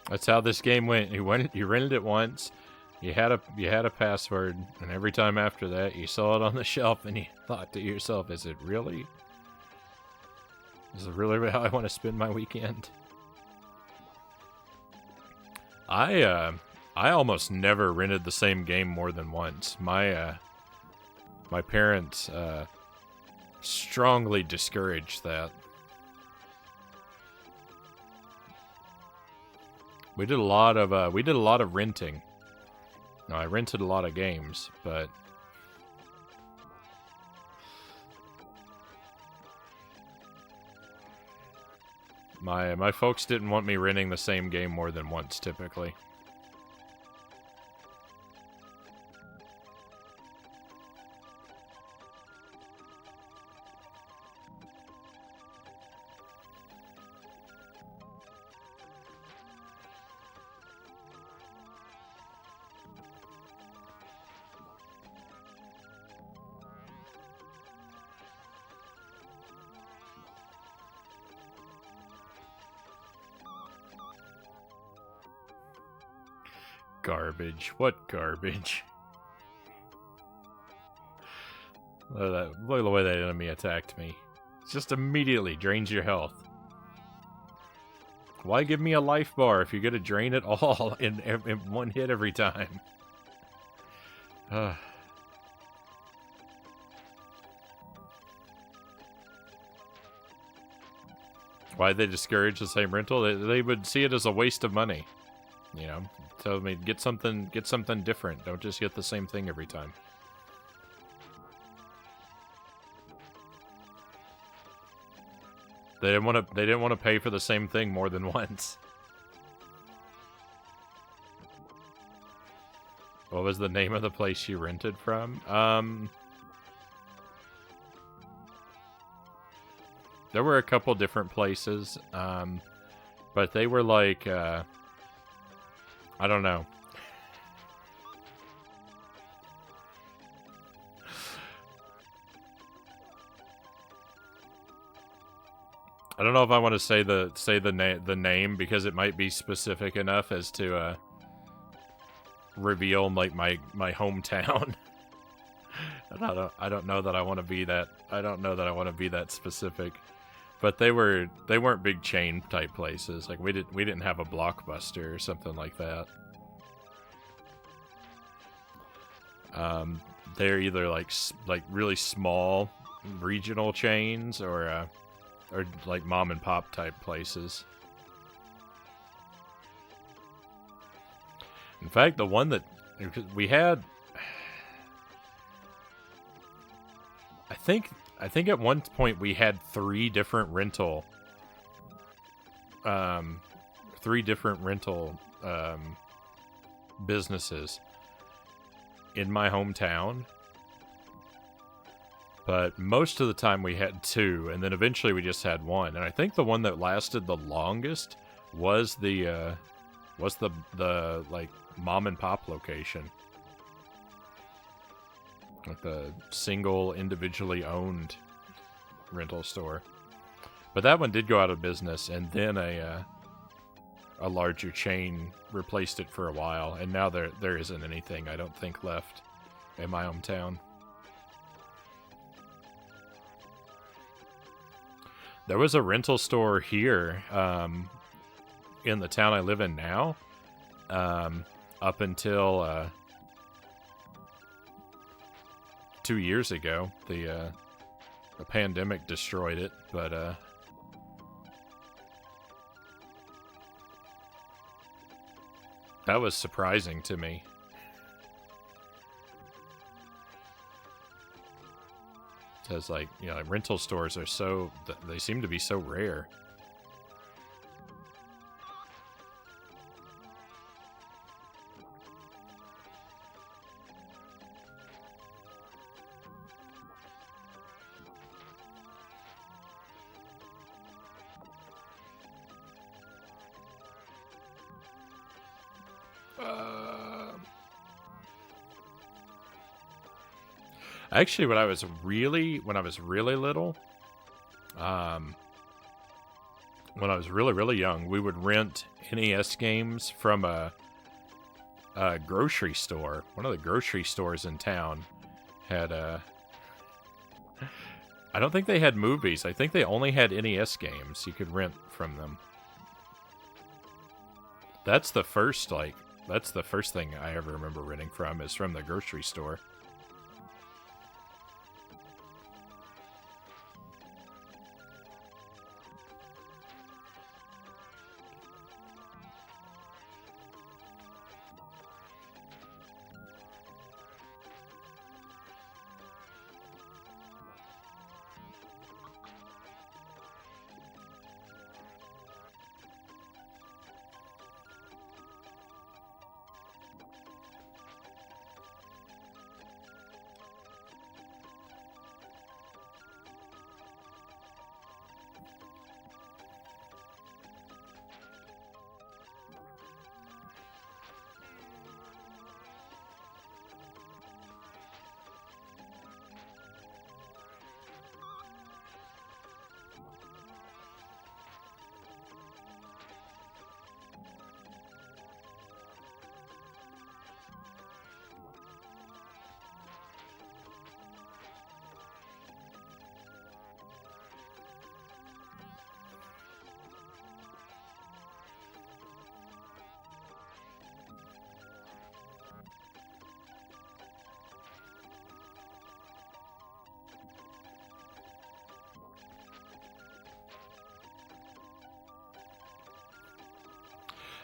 That's how this game went. You rented it once. You had a password, and every time after that, you saw it on the shelf, and you thought to yourself, "Is it really? Is it really how I want to spend my weekend?" I almost never rented the same game more than once. My parents strongly discouraged that. We did a lot of renting. Now, I rented a lot of games, but my folks didn't want me renting the same game more than once, typically. Garbage. What garbage? Look at the way that enemy attacked me. It just immediately drains your health. Why give me a life bar if you're gonna drain it all in one hit every time? Why they discourage the same rental? They would see it as a waste of money. You know, tell me get something different. Don't just get the same thing every time. They didn't want to pay for the same thing more than once. What was the name of the place you rented from? There were a couple different places, but they were like, I don't know. I don't know if I want to say the name because it might be specific enough as to reveal like my hometown. I don't know that I want to be that. I don't know that I want to be that specific. But they weren't big chain type places. Like we didn't have a Blockbuster or something like that. They're either like really small regional chains or like mom and pop type places. In fact, the one that we had, I think at one point we had three different rental businesses in my hometown. But most of the time we had two, and then eventually we just had one. And I think the one that lasted the longest was the like mom and pop location. Like the single individually owned rental store. But that one did go out of business, and then a larger chain replaced it for a while, and now there isn't anything, I don't think, left in my hometown. There was a rental store here in the town I live in now, up until 2 years ago. The pandemic destroyed it, but that was surprising to me. Because, like, you know, like rental stores are they seem to be so rare. Actually, when I was really little, when I was really, really young, we would rent NES games from a grocery store. One of the grocery stores in town had I don't think they had movies. I think they only had NES games you could rent from them. That's the first thing I ever remember renting from, is from the grocery store.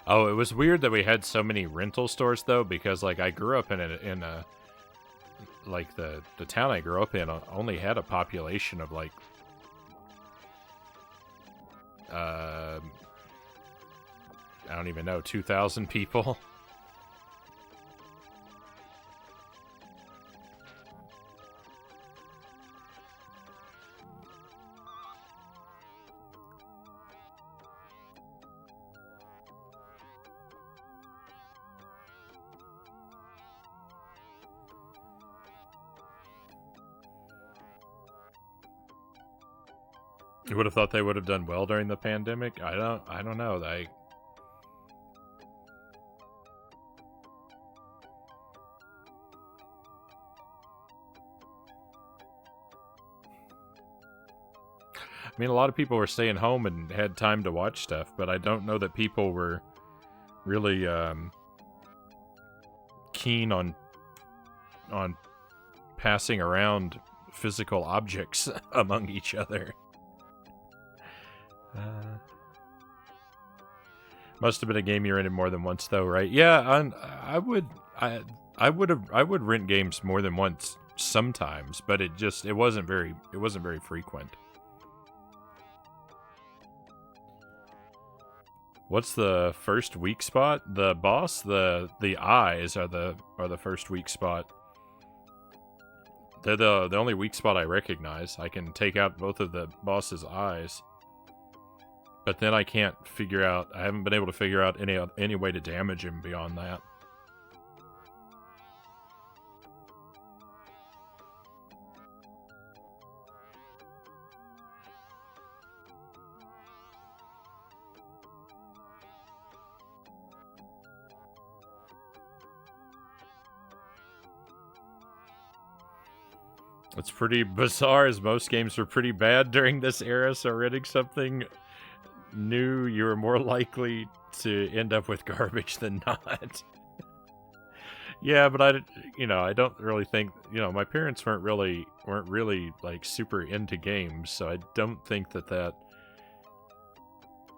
Oh, it was weird that we had so many rental stores though, because like I grew up in a like the town I grew up in only had a population of like I don't even know, 2,000 people. You would have thought they would have done well during the pandemic. I don't know. I mean, a lot of people were staying home and had time to watch stuff, but I don't know that people were really keen on passing around physical objects among each other. Must have been a game you rented more than once, though, right? Yeah, I would rent games more than once sometimes, but it wasn't very frequent. What's the first weak spot? The boss, the eyes are the first weak spot. They're the only weak spot I recognize. I can take out both of the boss's eyes. But then I can't figure out, I haven't been able to figure out any way to damage him beyond that. It's pretty bizarre, as most games were pretty bad during this era, so renting something new, you were more likely to end up with garbage than not. Yeah, but I don't really think, my parents weren't really like super into games, so I don't think that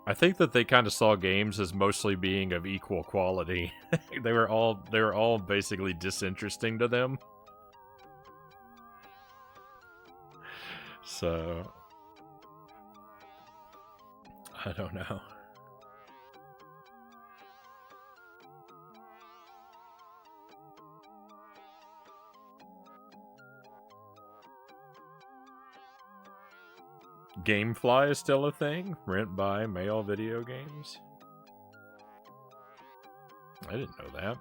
I think that they kind of saw games as mostly being of equal quality. they were all basically disinteresting to them. So I don't know. Gamefly is still a thing? Rent, buy, mail video games? I didn't know that.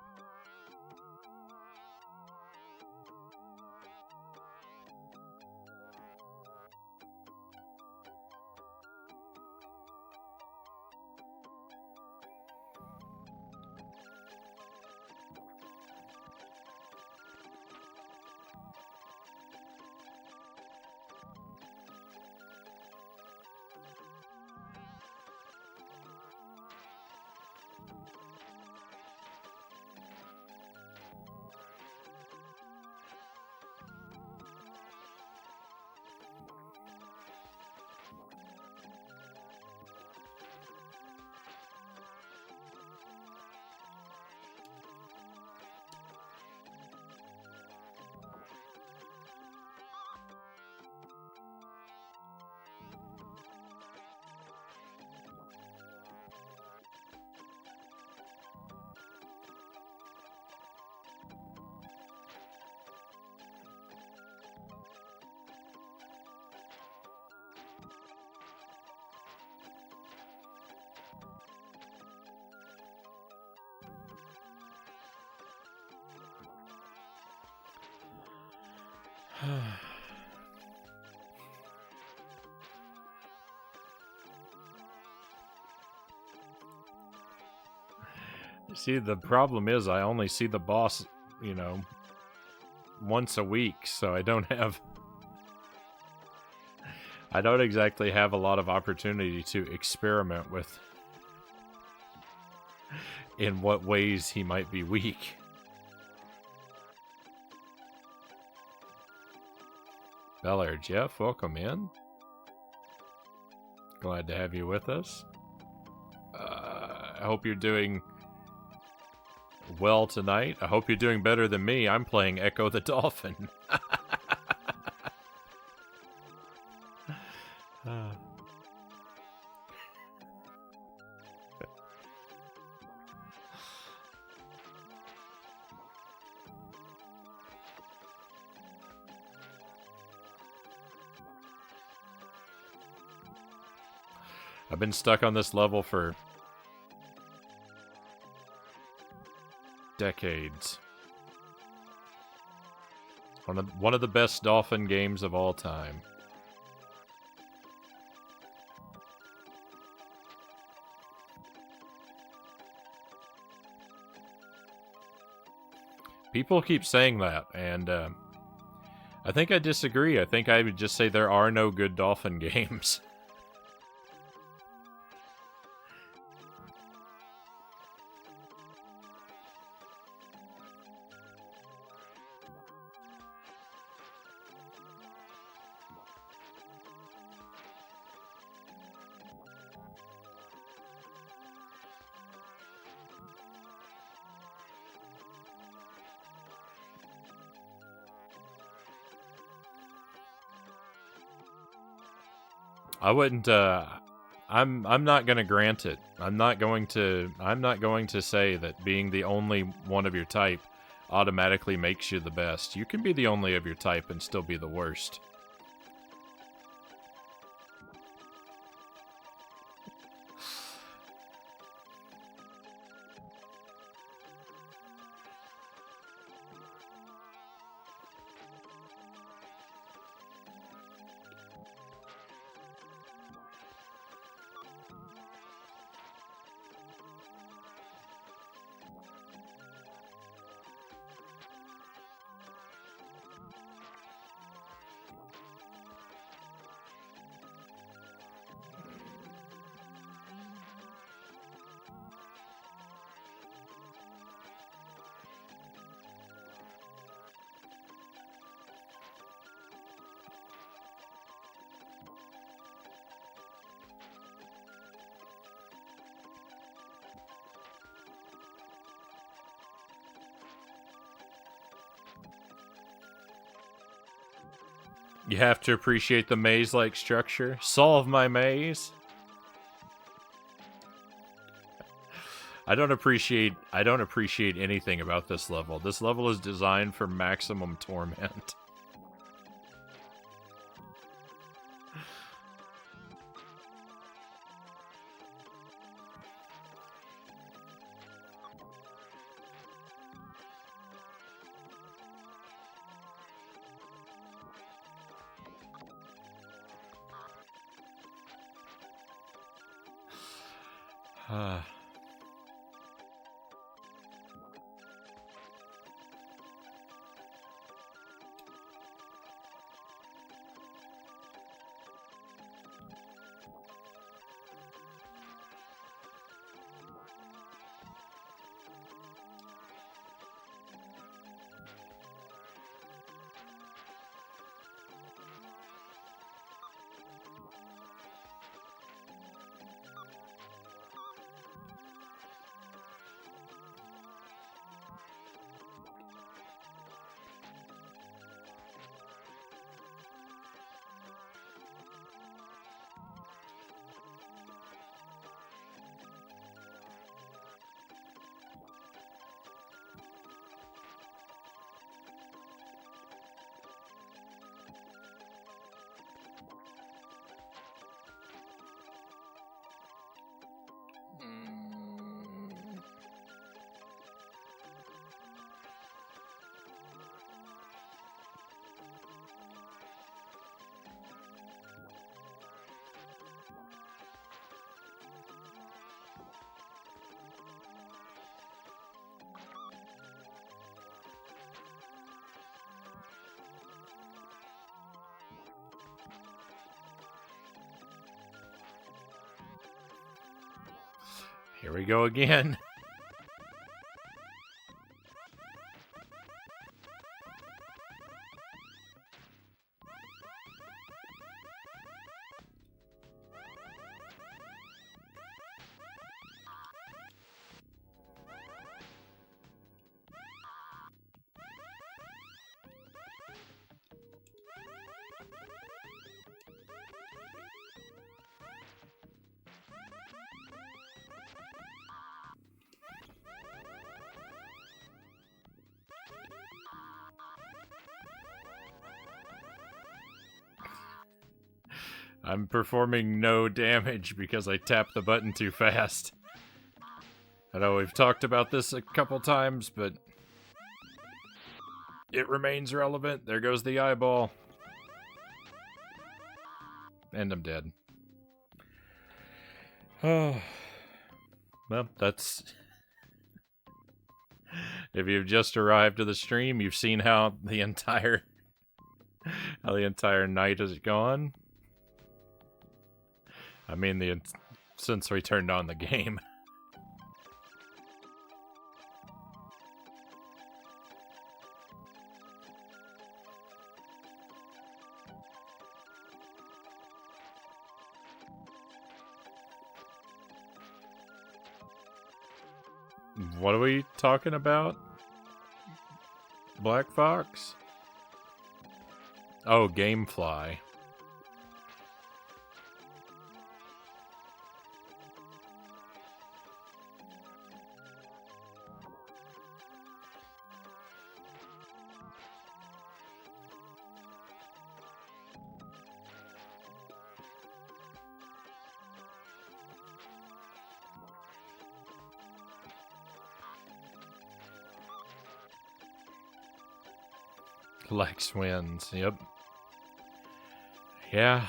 See, the problem is I only see the boss, once a week, so I don't exactly have a lot of opportunity to experiment with in what ways he might be weak. Bel Air Jeff, welcome in. Glad to have you with us. I hope you're doing well tonight. I hope you're doing better than me. I'm playing Ecco the Dolphin. I've been stuck on this level for decades. One of the best dolphin games of all time. People keep saying that, and I think I disagree. I think I would just say there are no good dolphin games. I wouldn't. I'm not going to grant it. I'm not going to say that being the only one of your type automatically makes you the best. You can be the only of your type and still be the worst. You have to appreciate the maze-like structure. Solve my maze. I don't appreciate anything about this level. This level is designed for maximum torment. Here we go again. I'm performing no damage because I tapped the button too fast. I know we've talked about this a couple times, but it remains relevant. There goes the eyeball. And I'm dead. Oh. Well, that's... If you've just arrived to the stream, you've seen how the entire night has gone. I mean, since we turned on the game. What are we talking about? Black Fox? Oh, Gamefly. Lex wins, yep. Yeah.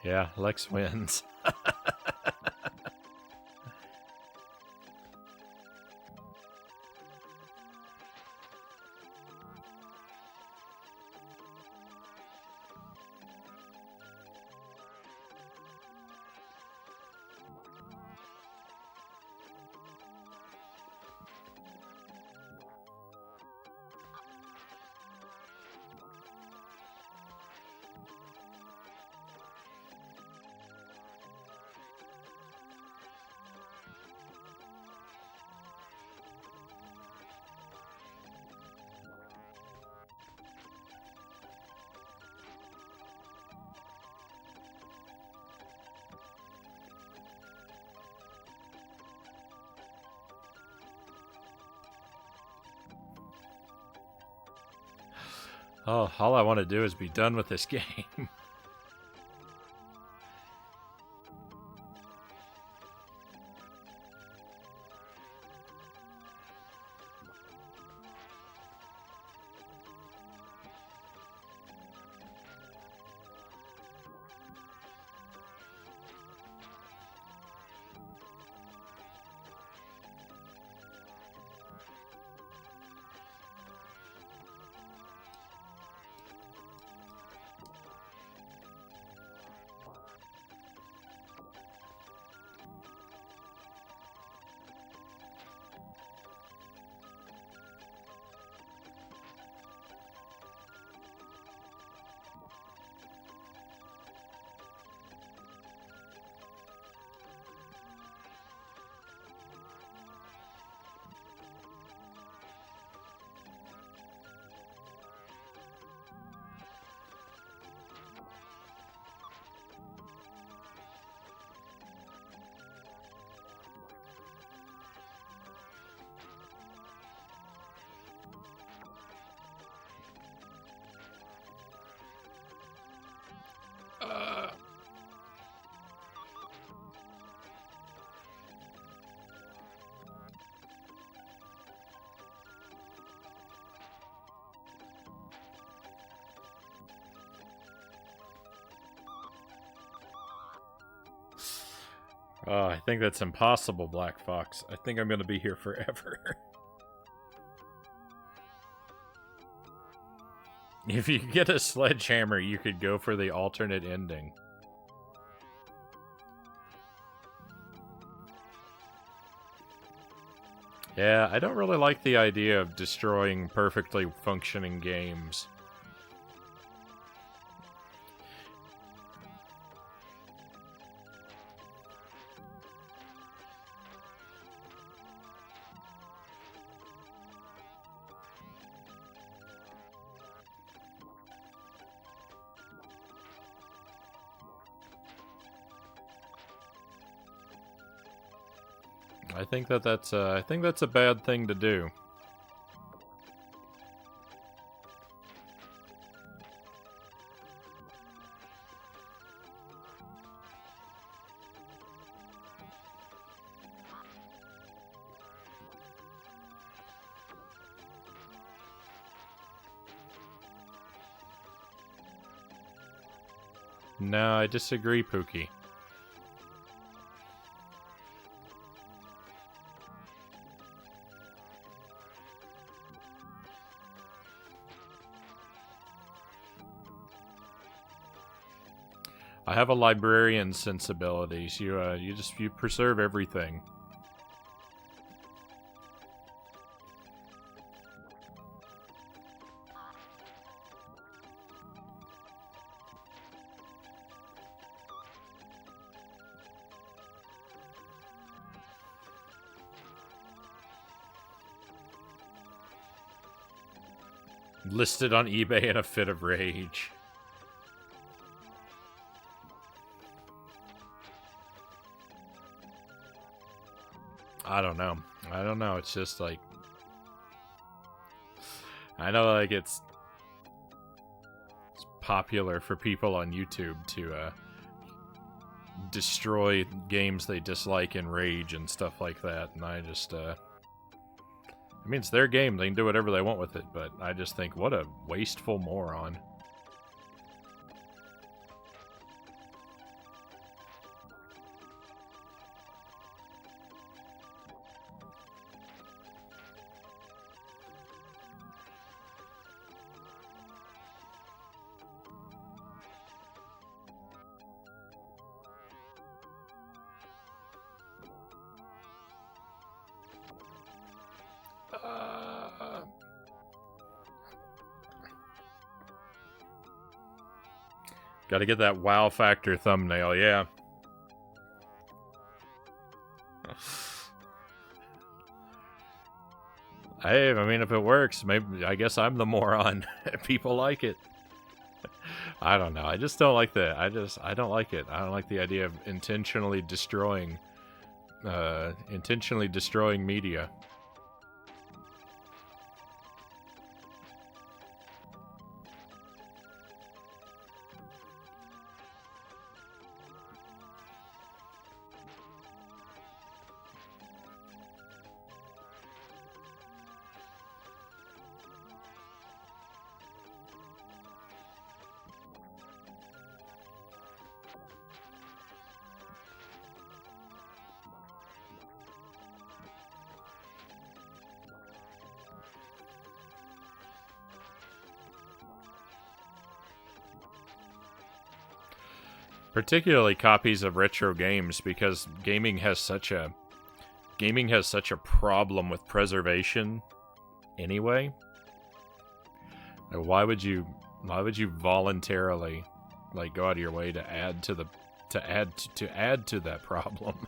Yeah, Lex wins. Oh, all I want to do is be done with this game. Oh, I think that's impossible, Black Fox. I think I'm going to be here forever. If you get a sledgehammer, you could go for the alternate ending. Yeah, I don't really like the idea of destroying perfectly functioning games. I think that's a bad thing to do. No, I disagree, Pookie. I have a librarian sensibilities. You preserve everything. Listed on eBay in a fit of rage. I don't know. I don't know. It's just like... I know, like, it's popular for people on YouTube to destroy games they dislike in rage and stuff like that, and I just... I mean, it's their game. They can do whatever they want with it, but I just think, what a wasteful moron. Gotta get that wow factor thumbnail, yeah. Hey, I mean, if it works, maybe I guess I'm the moron. People like it. I don't know. I just don't like that. I don't like it. I don't like the idea of intentionally destroying media. Particularly copies of retro games, because gaming has such a problem with preservation anyway. Why would you voluntarily like go out of your way to add to that problem?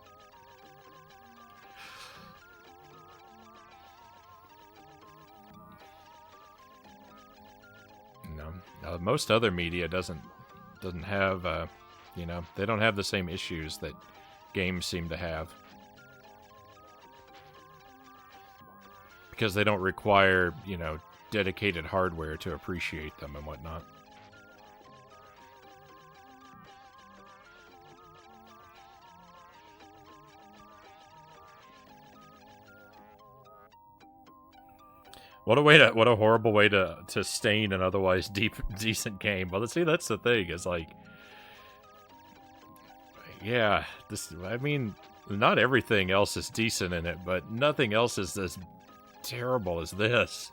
No, most other media doesn't have you know, they don't have the same issues that games seem to have. Because they don't require, you know, dedicated hardware to appreciate them and whatnot. What a horrible way to stain an otherwise decent game. Well, see, that's the thing, is like, yeah, I mean, not everything else is decent in it, but nothing else is as terrible as this.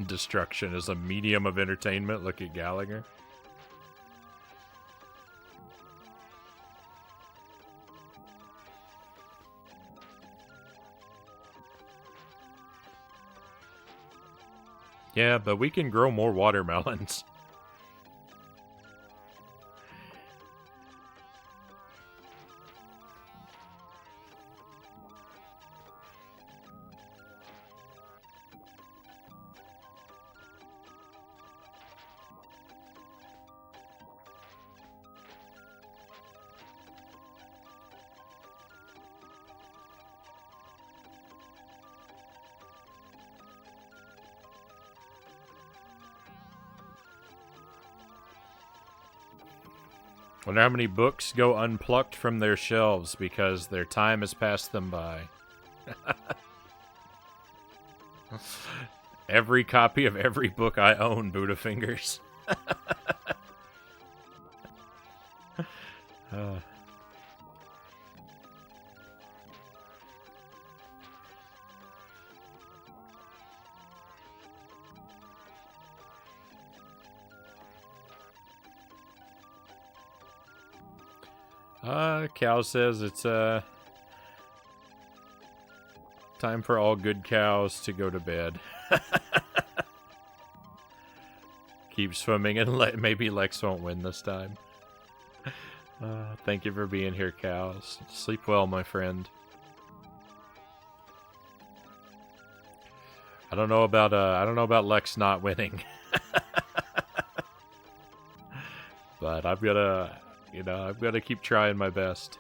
Destruction is a medium of entertainment. Look at Gallagher. Yeah, but we can grow more watermelons. Wonder how many books go unplucked from their shelves because their time has passed them by. Every copy of every book I own, Buddha Fingers. Cow says it's time for all good cows to go to bed. Keep swimming and maybe Lex won't win this time. Thank you for being here, cows. Sleep well, my friend. I don't know about Lex not winning. But I've gotta keep trying my best.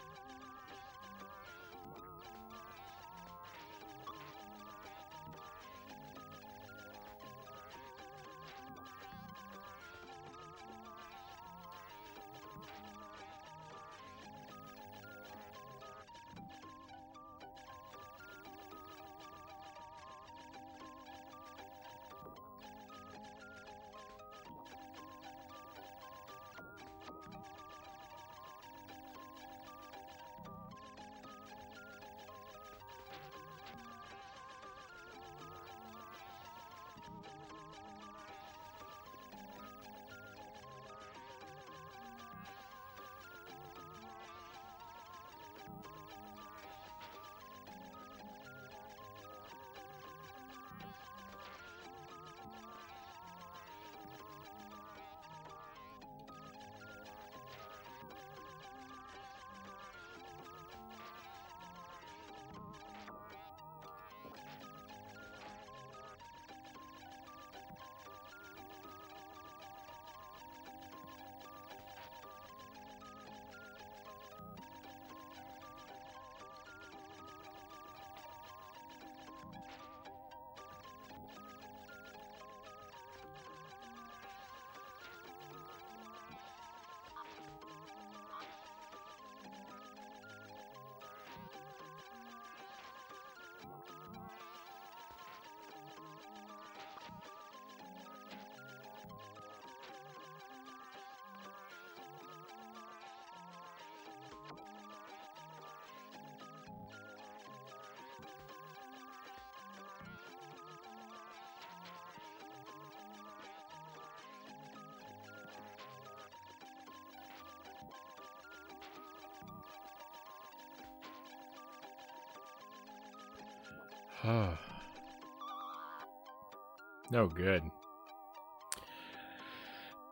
No good.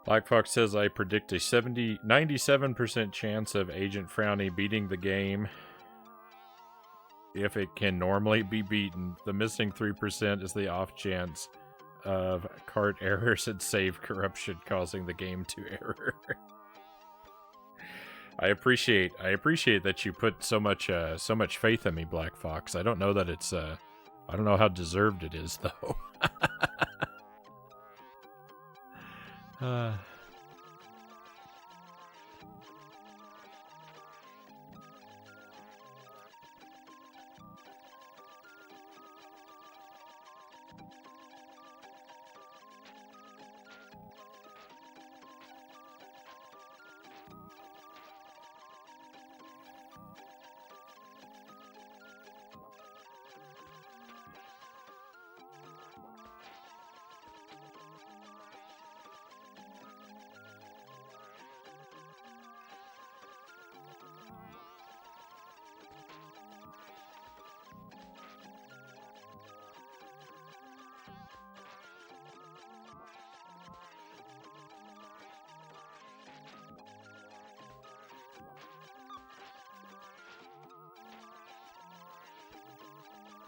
Black Fox says I predict a 97% chance of Agent Frownie beating the game if it can normally be beaten. The missing 3% is the off chance of cart errors and save corruption causing the game to error. I appreciate that you put so much faith in me, Black Fox. I don't know that it's I don't know how deserved it is though.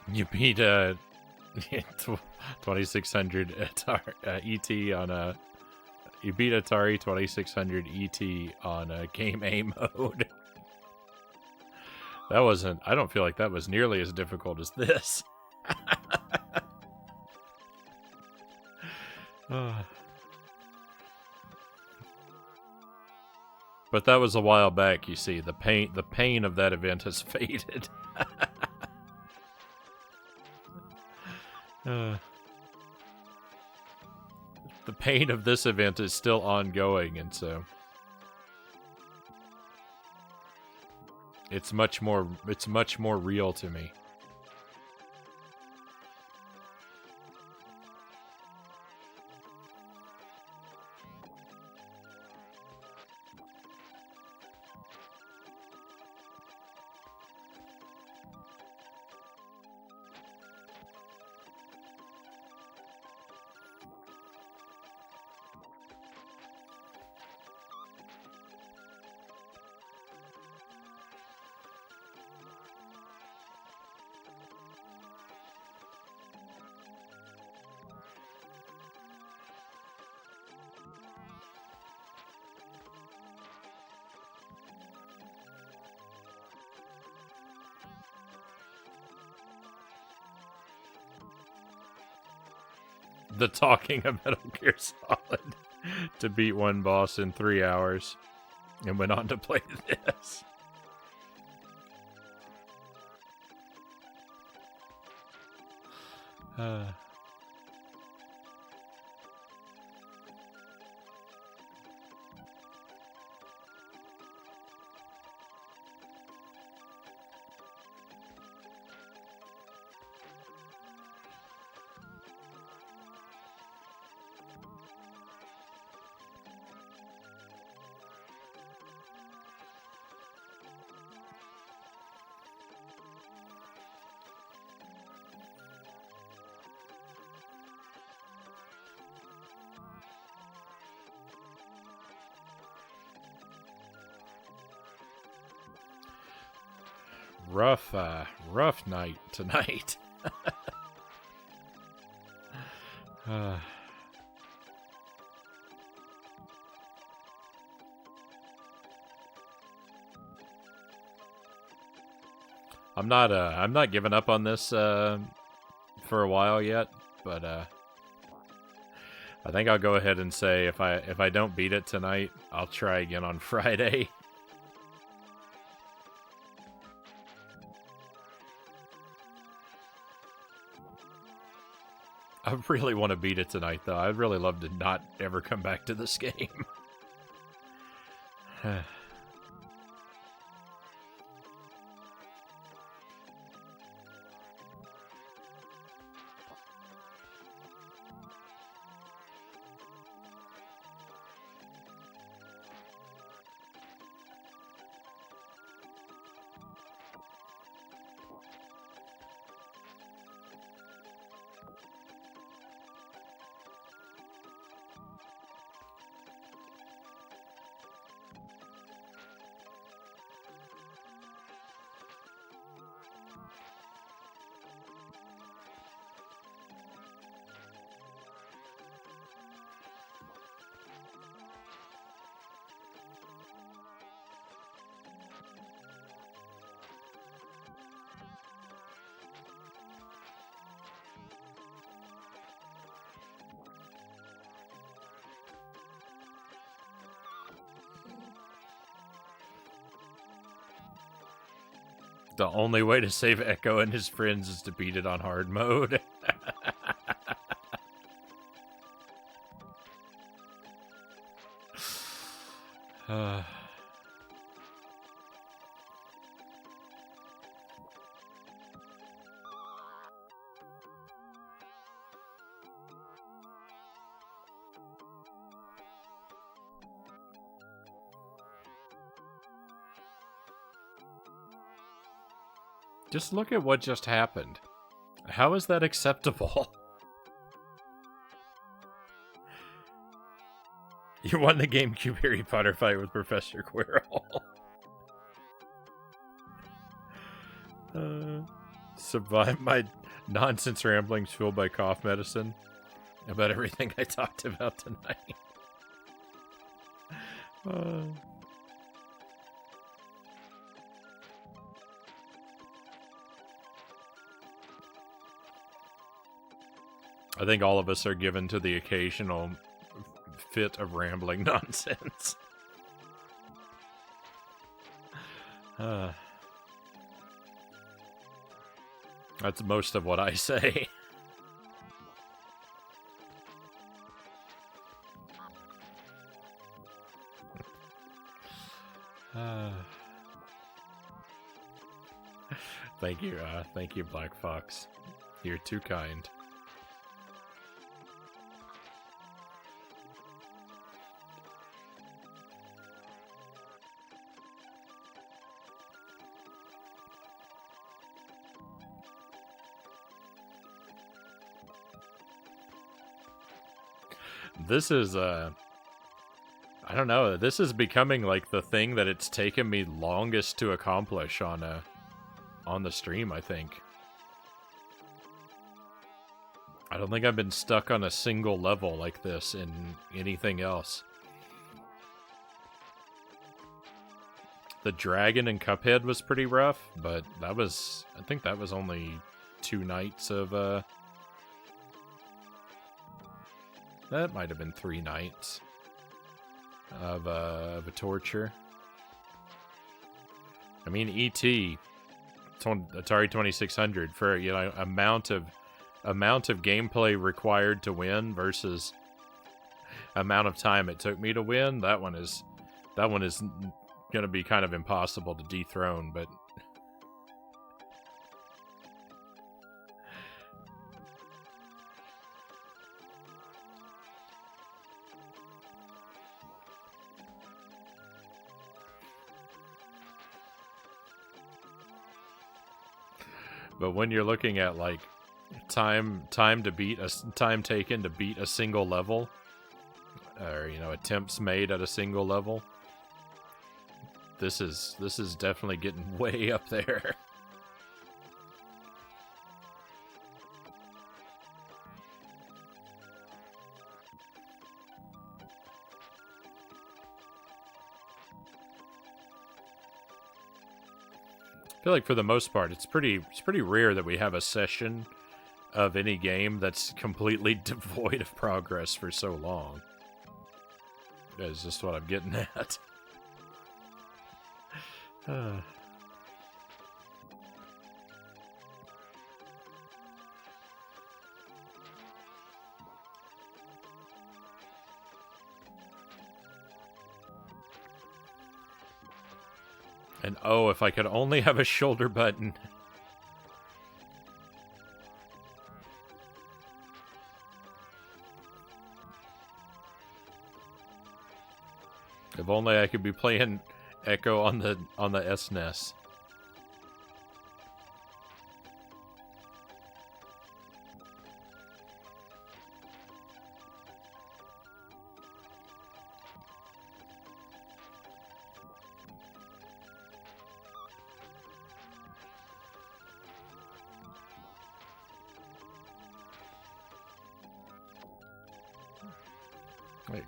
You beat 2600 ET on a. You beat Atari 2600 ET on a game A mode. That wasn't. I don't feel like that was nearly as difficult as this. But that was a while back. You see, the pain of that event has faded. The pain of this event is still ongoing, and so it's much more real to me. The talking of Metal Gear Solid to beat one boss in 3 hours and went on to play this. Rough night tonight. I'm not giving up on this for a while yet, but I think I'll go ahead and say if I don't beat it tonight, I'll try again on Friday. I really want to beat it tonight, though. I'd really love to not ever come back to this game. The only way to save Echo and his friends is to beat it on hard mode. Just look at what just happened. How is that acceptable? You won the GameCube Harry Potter fight with Professor Quirrell. Survive my nonsense ramblings fueled by cough medicine about everything I talked about tonight. I think all of us are given to the occasional fit of rambling nonsense. That's most of what I say. Thank you, Black Fox. You're too kind. This is, I don't know, this is becoming like the thing that it's taken me longest to accomplish on the stream, I think. I don't think I've been stuck on a single level like this in anything else. The dragon in Cuphead was pretty rough, but I think that was only 2 nights of, that might have been 3 nights of a torture. I mean, E.T., Atari 2600, for, you know, amount of gameplay required to win versus amount of time it took me to win. That one is going to be kind of impossible to dethrone, but when you're looking at like time taken to beat a single level, or, you know, attempts made at a single level, this is definitely getting way up there. I feel like for the most part, it's pretty rare that we have a session of any game that's completely devoid of progress for so long. That's just what I'm getting at. And oh, if I could only have a shoulder button. If only I could be playing Echo on the SNES.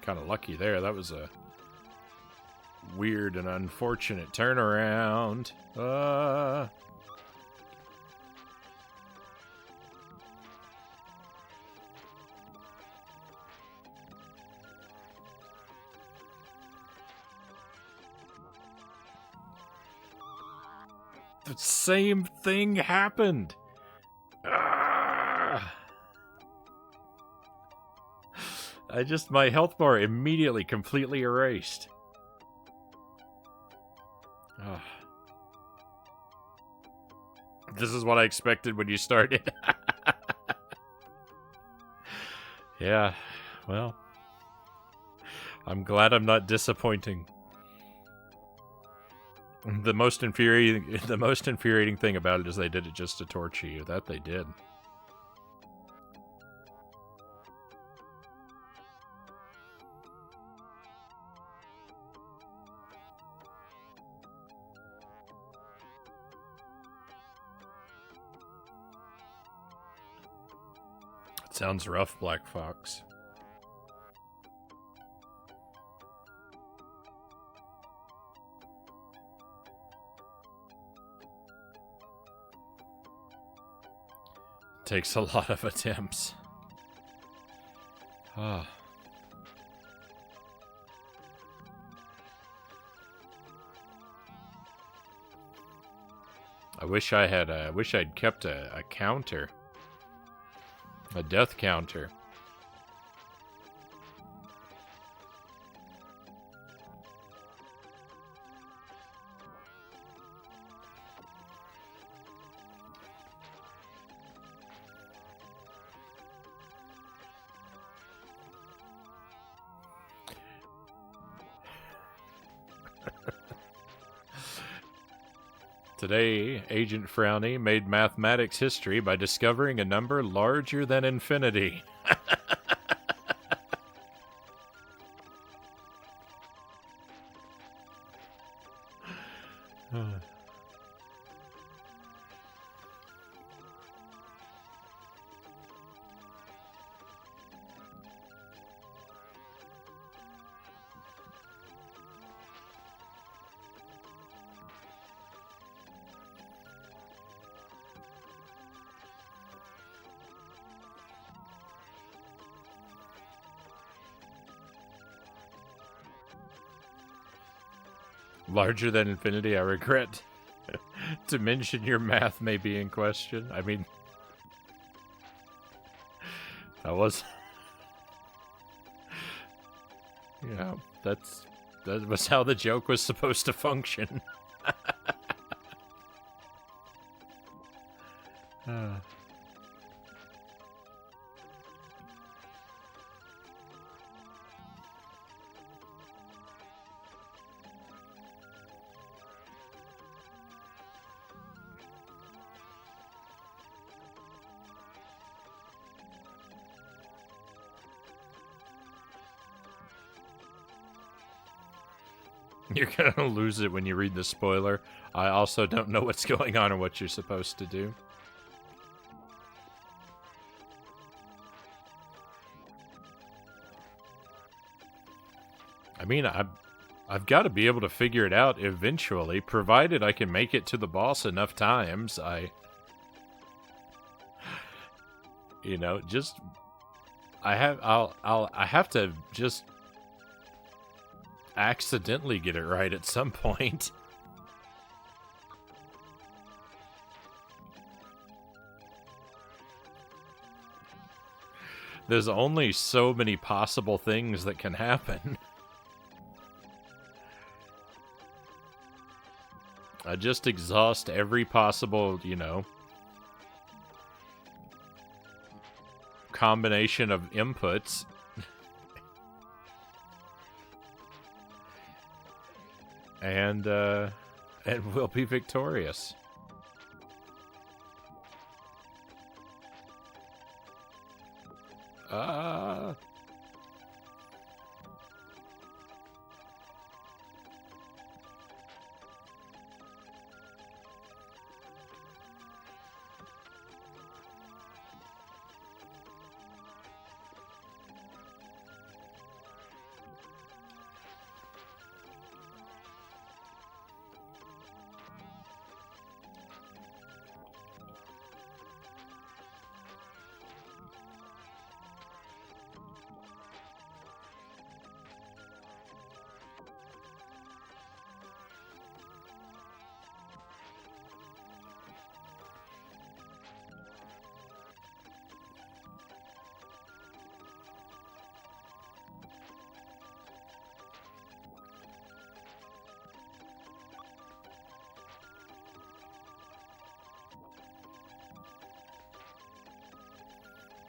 Kind of lucky there. That was a weird and unfortunate turnaround. The same thing happened. My health bar immediately completely erased. This is what I expected when you started. Yeah, well, I'm glad I'm not disappointing. The most infuriating thing about it is they did it just to torture you. That they did. Sounds rough, Black Fox. Takes a lot of attempts. Ah. I wish I'd kept a counter. A death counter. Today, Agent Frownie made mathematics history by discovering a number larger than infinity. Larger than infinity, I regret to mention your math may be in question. I mean, that was... Yeah, that was how the joke was supposed to function. You're gonna lose it when you read the spoiler. I also don't know what's going on or what you're supposed to do. I mean, I've got to be able to figure it out eventually, provided I can make it to the boss enough times. You know, just I have to just accidentally get it right at some point. There's only so many possible things that can happen. I just exhaust every possible, you know, combination of inputs. And we'll be victorious.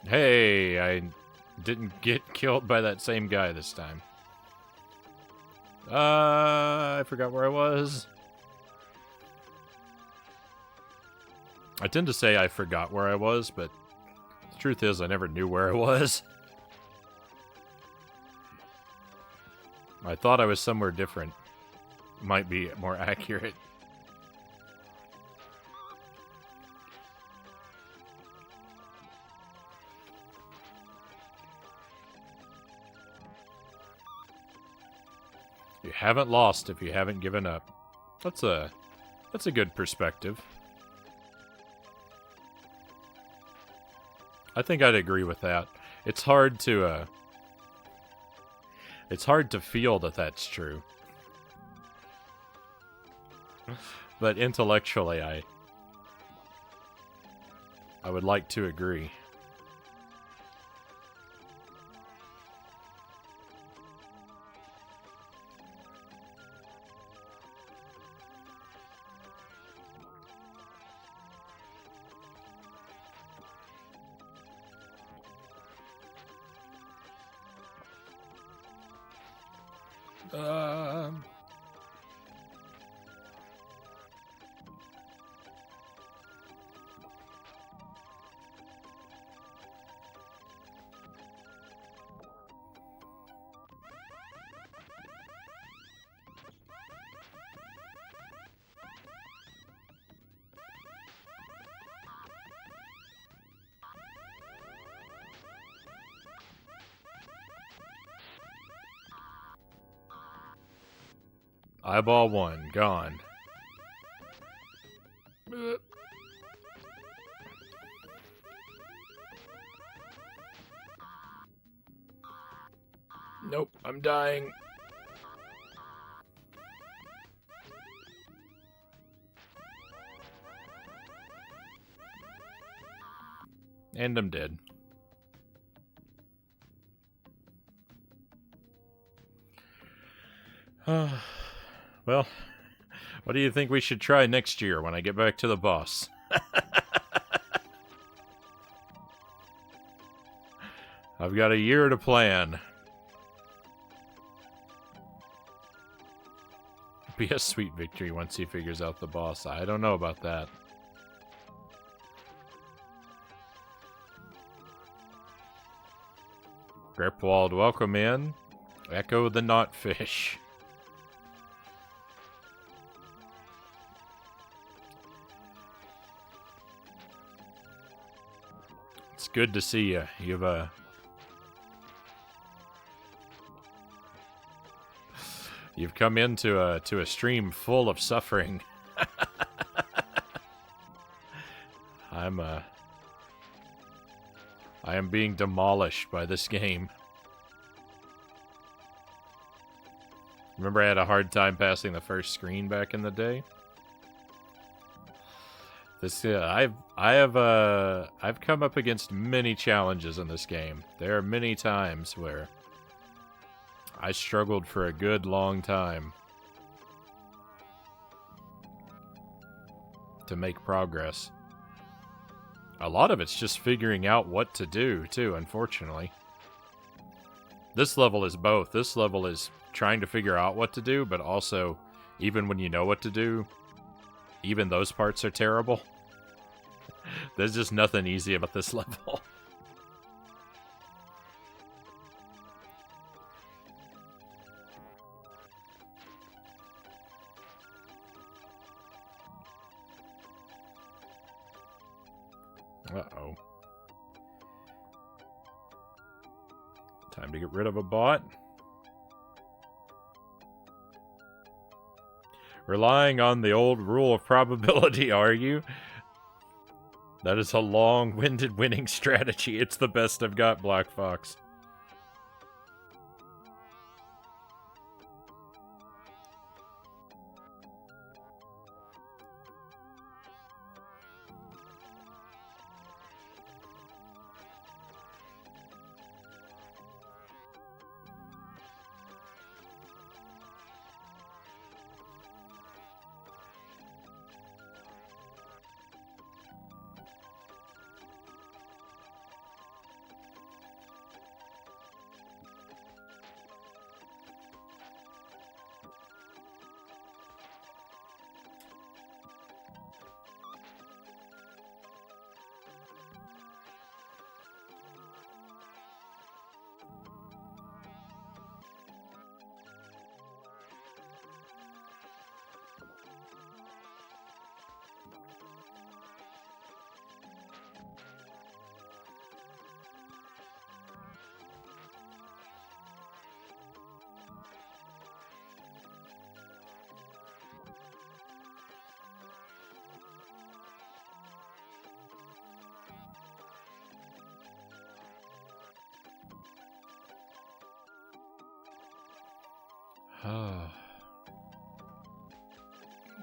Hey, I didn't get killed by that same guy this time. I forgot where I was. I tend to say I forgot where I was, but the truth is I never knew where I was. I thought I was somewhere different. Might be more accurate. haven't lost if you haven't given up. That's a good perspective. I think I'd agree with that. It's hard to feel that that's true. But intellectually, I would like to agree. Eyeball 1, gone. Nope, I'm dying. And I'm dead. Well, what do you think we should try next year when I get back to the boss? I've got a year to plan. Be a sweet victory once he figures out the boss. I don't know about that. Gripwald, welcome in. Echo the Knotfish. It's good to see you. You've come into a stream full of suffering. I am being demolished by this game. Remember I had a hard time passing the first screen back in the day? I've come up against many challenges in this game. There are many times where I struggled for a good long time to make progress. A lot of it's just figuring out what to do, too, unfortunately. This level is both. This level is trying to figure out what to do, but also, even when you know what to do, even those parts are terrible. There's just nothing easy about this level. Uh-oh. Time to get rid of a bot. Relying on the old rule of probability, are you? That is a long-winded winning strategy. It's the best I've got, Black Fox.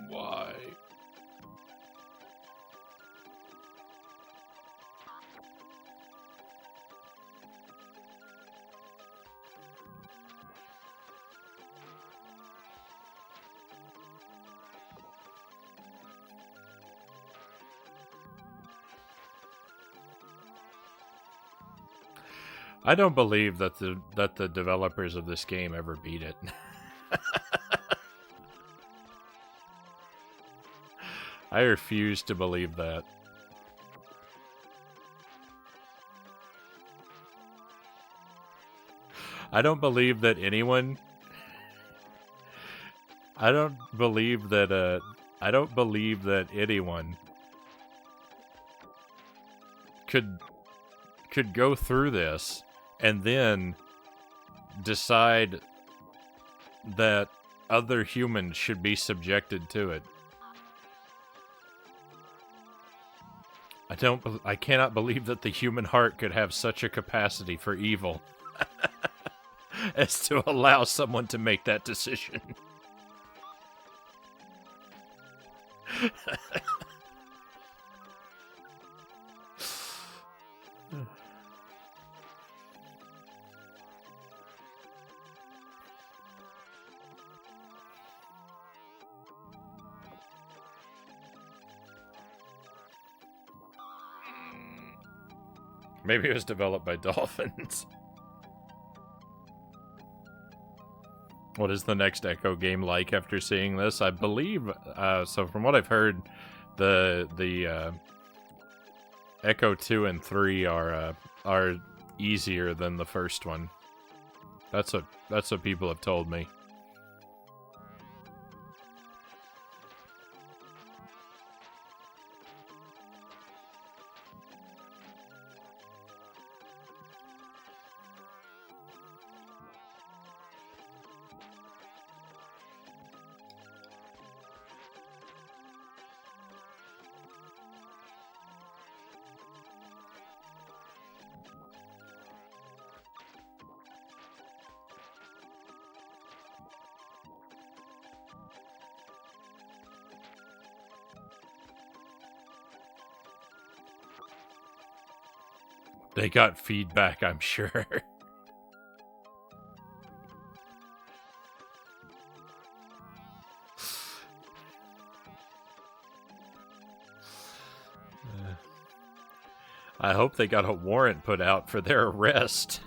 Why? I don't believe that the developers of this game ever beat it. I refuse to believe that. I don't believe that anyone... I don't believe that anyone could go through this and then decide that other humans should be subjected to it. I cannot believe that the human heart could have such a capacity for evil as to allow someone to make that decision. Maybe it was developed by dolphins. What is the next Ecco game like after seeing this? I believe, so from what I've heard, the Ecco 2 and 3 are easier than the first one. That's what people have told me. They got feedback, I'm sure. I hope they got a warrant put out for their arrest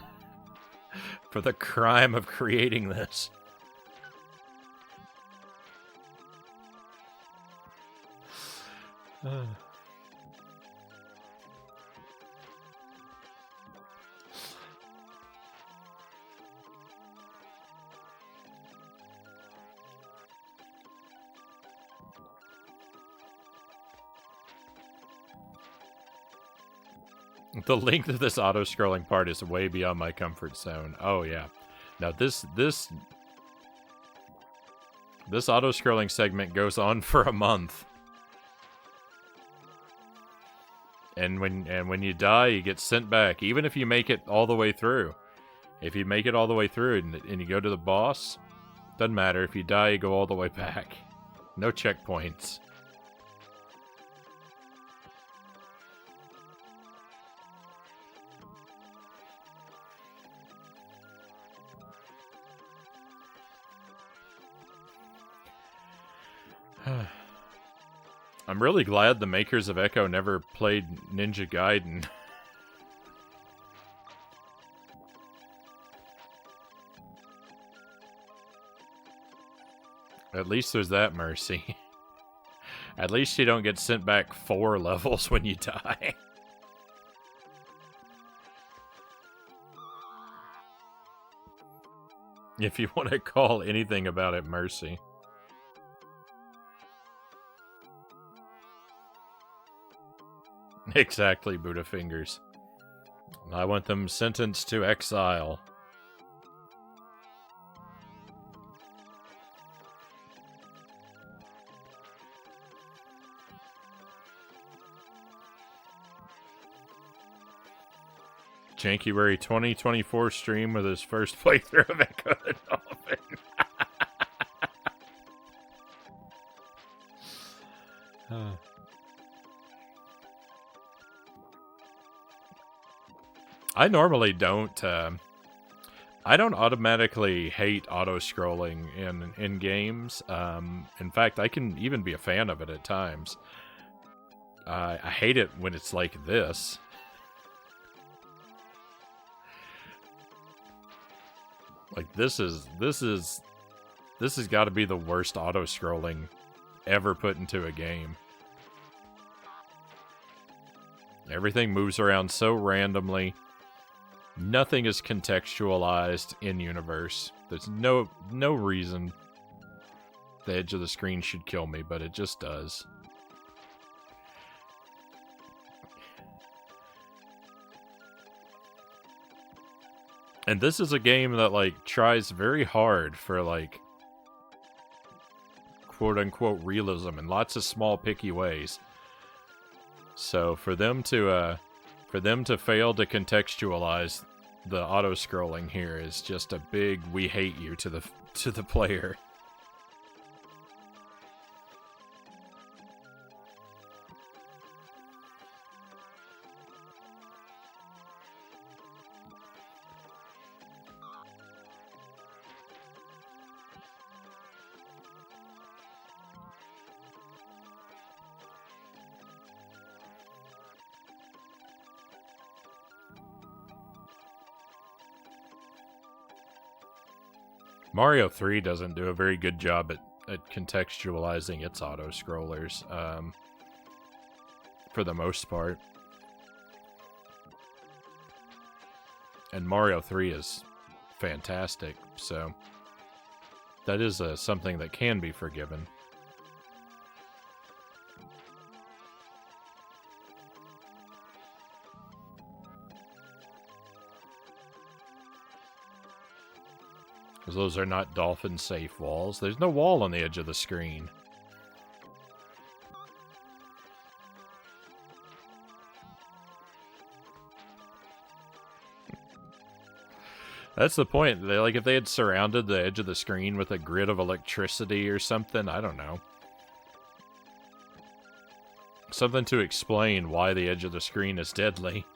for the crime of creating this. The length of this auto-scrolling part is way beyond my comfort zone. Oh, yeah. Now, this auto-scrolling segment goes on for a month. And when you die, you get sent back, even if you make it all the way through. If you make it all the way through and you go to the boss, doesn't matter. If you die, you go all the way back. No checkpoints. I'm really glad the makers of Ecco never played Ninja Gaiden. At least there's that mercy. At least you don't get sent back 4 levels when you die. If you want to call anything about it mercy. Exactly, Buddha Fingers. I want them sentenced to exile. January 2024 stream with his first playthrough of Ecco the Dolphin. I normally don't. I don't automatically hate auto-scrolling in games. In fact, I can even be a fan of it at times. I hate it when it's like this. Like this has got to be the worst auto-scrolling ever put into a game. Everything moves around so randomly. Nothing is contextualized in universe. There's no reason the edge of the screen should kill me, but it just does. And this is a game that, like, tries very hard for, like, quote-unquote realism in lots of small, picky ways. So for them to fail to contextualize the auto-scrolling here is just a big "we hate you" to the player. Mario 3 doesn't do a very good job at contextualizing its auto-scrollers, for the most part. And Mario 3 is fantastic, so that is something that can be forgiven. Because those are not dolphin-safe walls. There's no wall on the edge of the screen. That's the point. Like, if they had surrounded the edge of the screen with a grid of electricity or something, I don't know. Something to explain why the edge of the screen is deadly.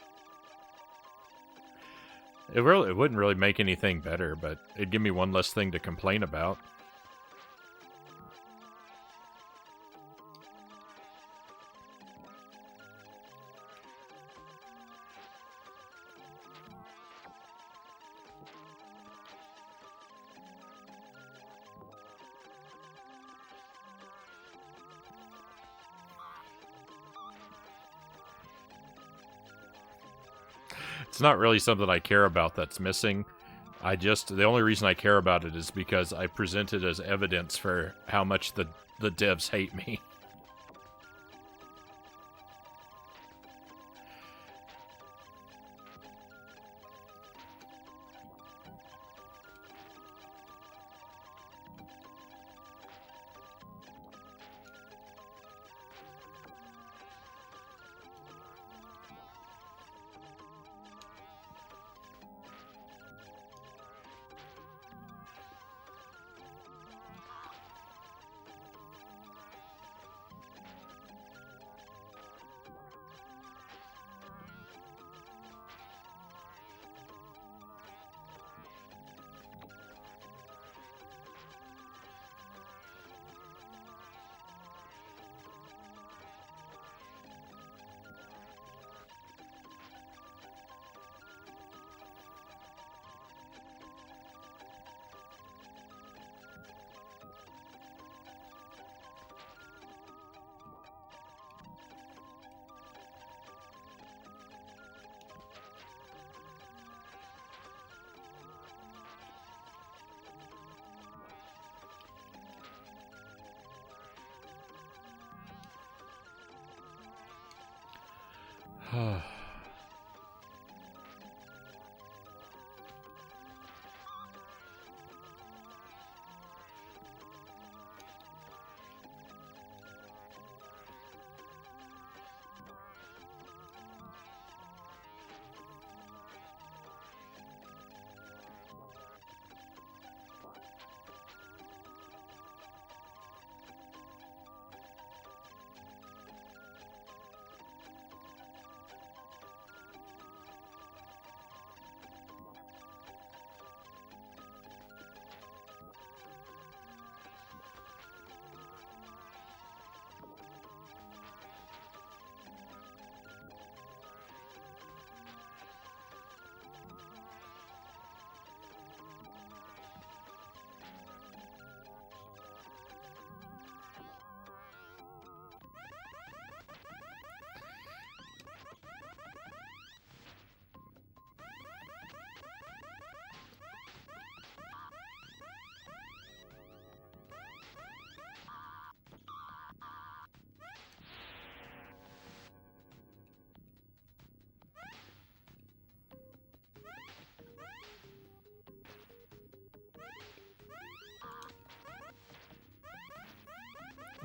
It wouldn't really make anything better, but it'd give me one less thing to complain about. It's not really something I care about that's missing. The only reason I care about it is because I present it as evidence for how much the devs hate me.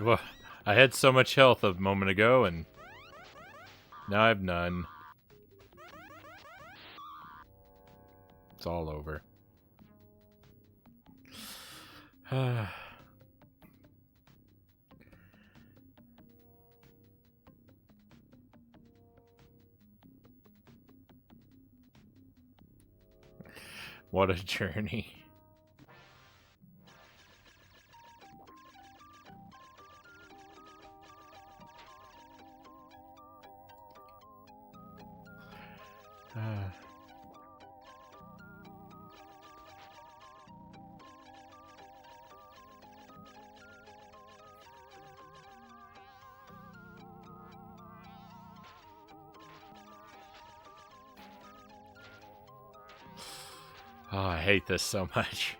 Well, I had so much health a moment ago, and now I have none. It's all over. What a journey. Oh, I hate this so much.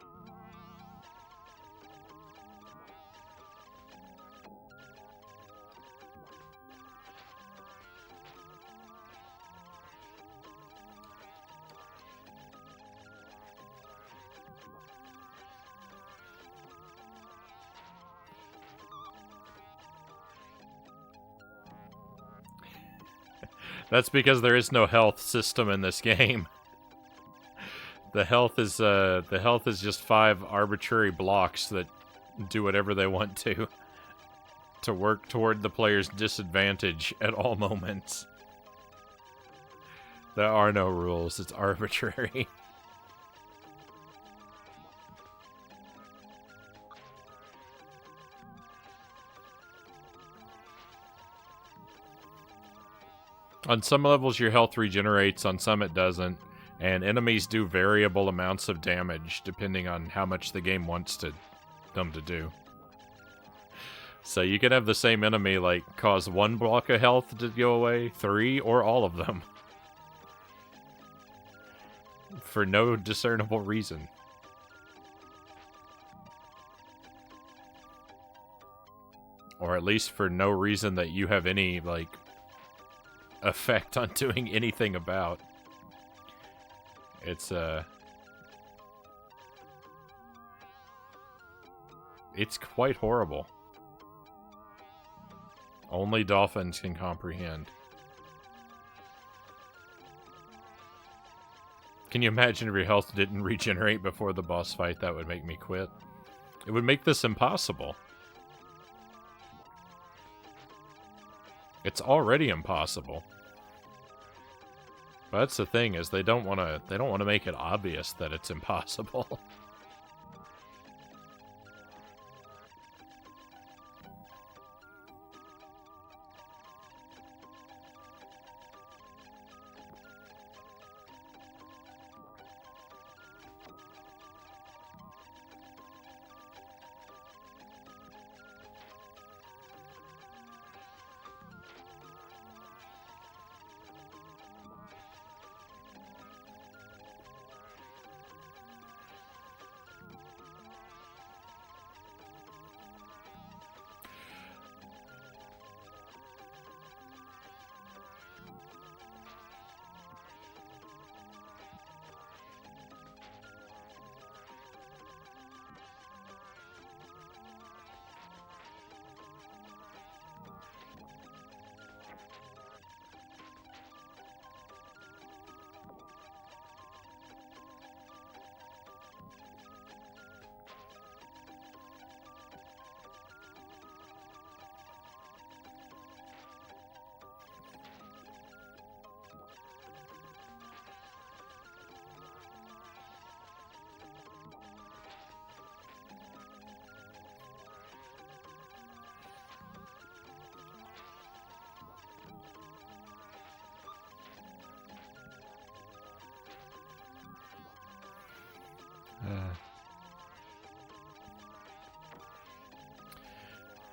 That's because there is no health system in this game. The health is just 5 arbitrary blocks that do whatever they want to work toward the player's disadvantage at all moments. There are no rules, it's arbitrary. On some levels your health regenerates, on some it doesn't, and enemies do variable amounts of damage depending on how much the game wants them to do. So you can have the same enemy like cause 1 block of health to go away, 3, or all of them. For no discernible reason. Or at least for no reason that you have any, like, effect on doing anything about. It's quite horrible. Only dolphins can comprehend. Can you imagine if your health didn't regenerate before the boss fight? That would make me quit. It would make this impossible. It's already impossible. But that's the thing, is they don't want to make it obvious that it's impossible.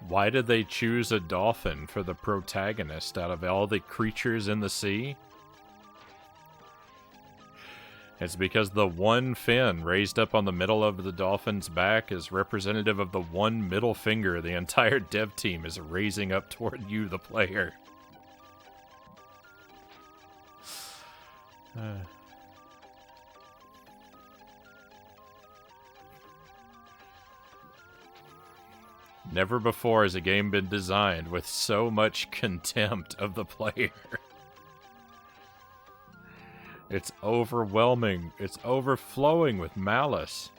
Why did they choose a dolphin for the protagonist out of all the creatures in the sea? It's because the one fin raised up on the middle of the dolphin's back is representative of the one middle finger the entire dev team is raising up toward you, the player. Never before has a game been designed with so much contempt of the player. It's overwhelming. It's overflowing with malice.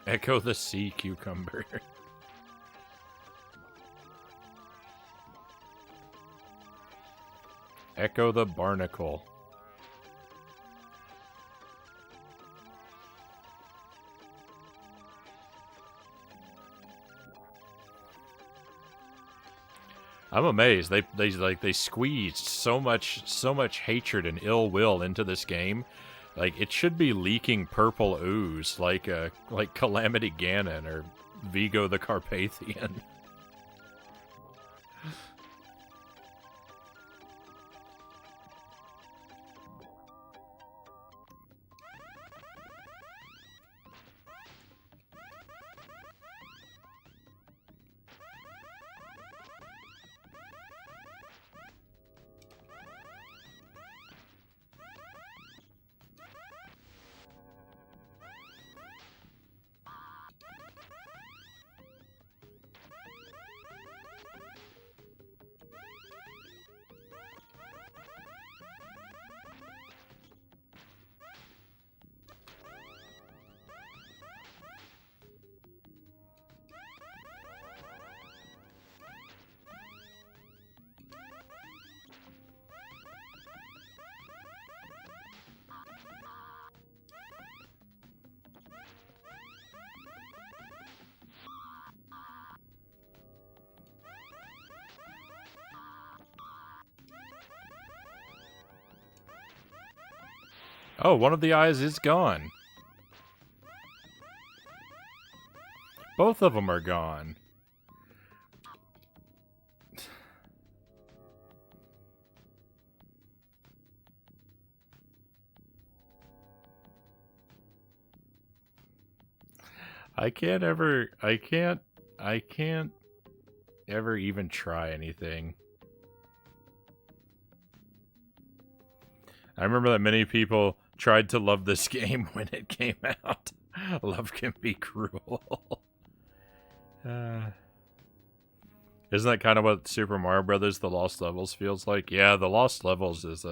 Echo the sea cucumber. Echo the barnacle. I'm amazed. They squeezed so much hatred and ill will into this game. Like, it should be leaking purple ooze like Calamity Ganon or Vigo the Carpathian. Oh, one of the eyes is gone. Both of them are gone. I can't ever even try anything. I remember that many people tried to love this game when it came out. Love can be cruel. Isn't that kind of what Super Mario Brothers: The Lost Levels feels like? Yeah, The Lost Levels is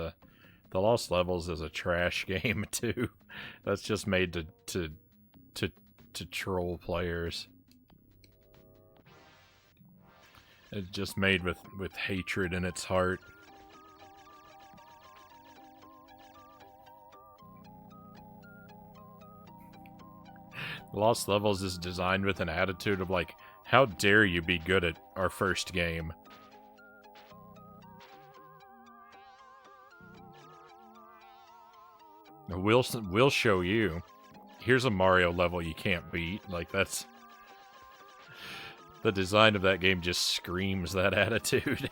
a trash game too. That's just made to troll players. It's just made with hatred in its heart. Lost Levels is designed with an attitude of like, how dare you be good at our first game? We'll show you. Here's a Mario level you can't beat. Like, that's... The design of that game just screams that attitude.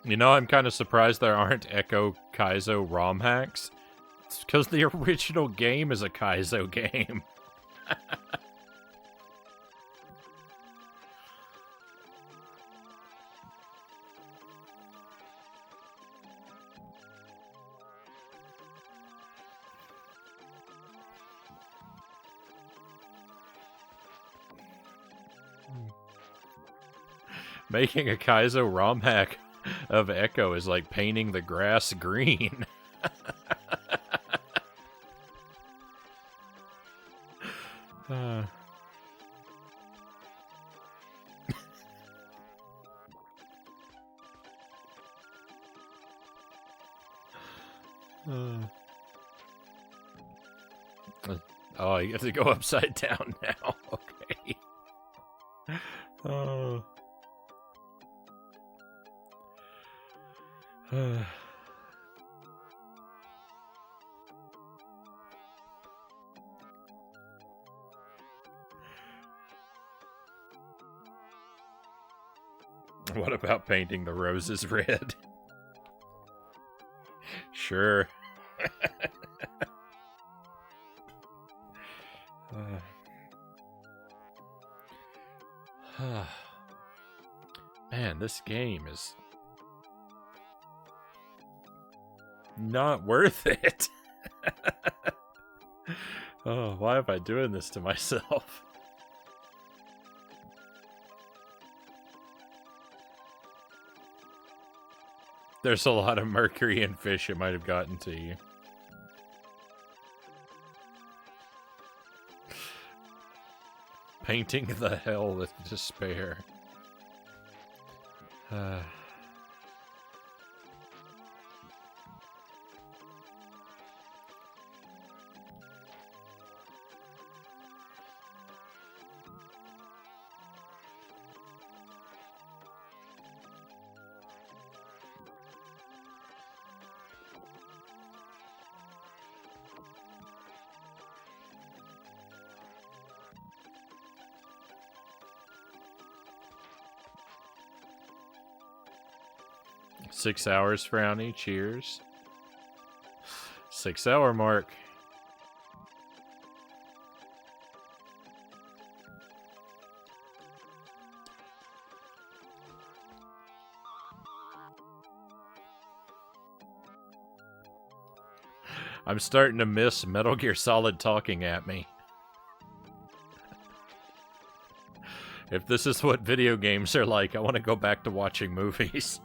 You know, I'm kind of surprised there aren't Echo Kaizo ROM hacks. It's because the original game is a Kaizo game. Making a Kaizo ROM hack of Echo is like painting the grass green. Oh, you have to go upside down now. Okay. Oh. What about painting the roses red? Sure. Man, this game is not worth it. Oh, why am I doing this to myself? There's a lot of mercury in fish. It might have gotten to you. Painting the hell with despair. 6 hours, Frownie. Cheers. 6 hour mark. I'm starting to miss Metal Gear Solid talking at me. If this is what video games are like, I want to go back to watching movies.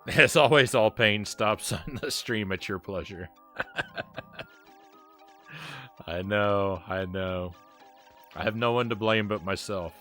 As always, all pain stops on the stream at your pleasure. I know, I know. I have no one to blame but myself.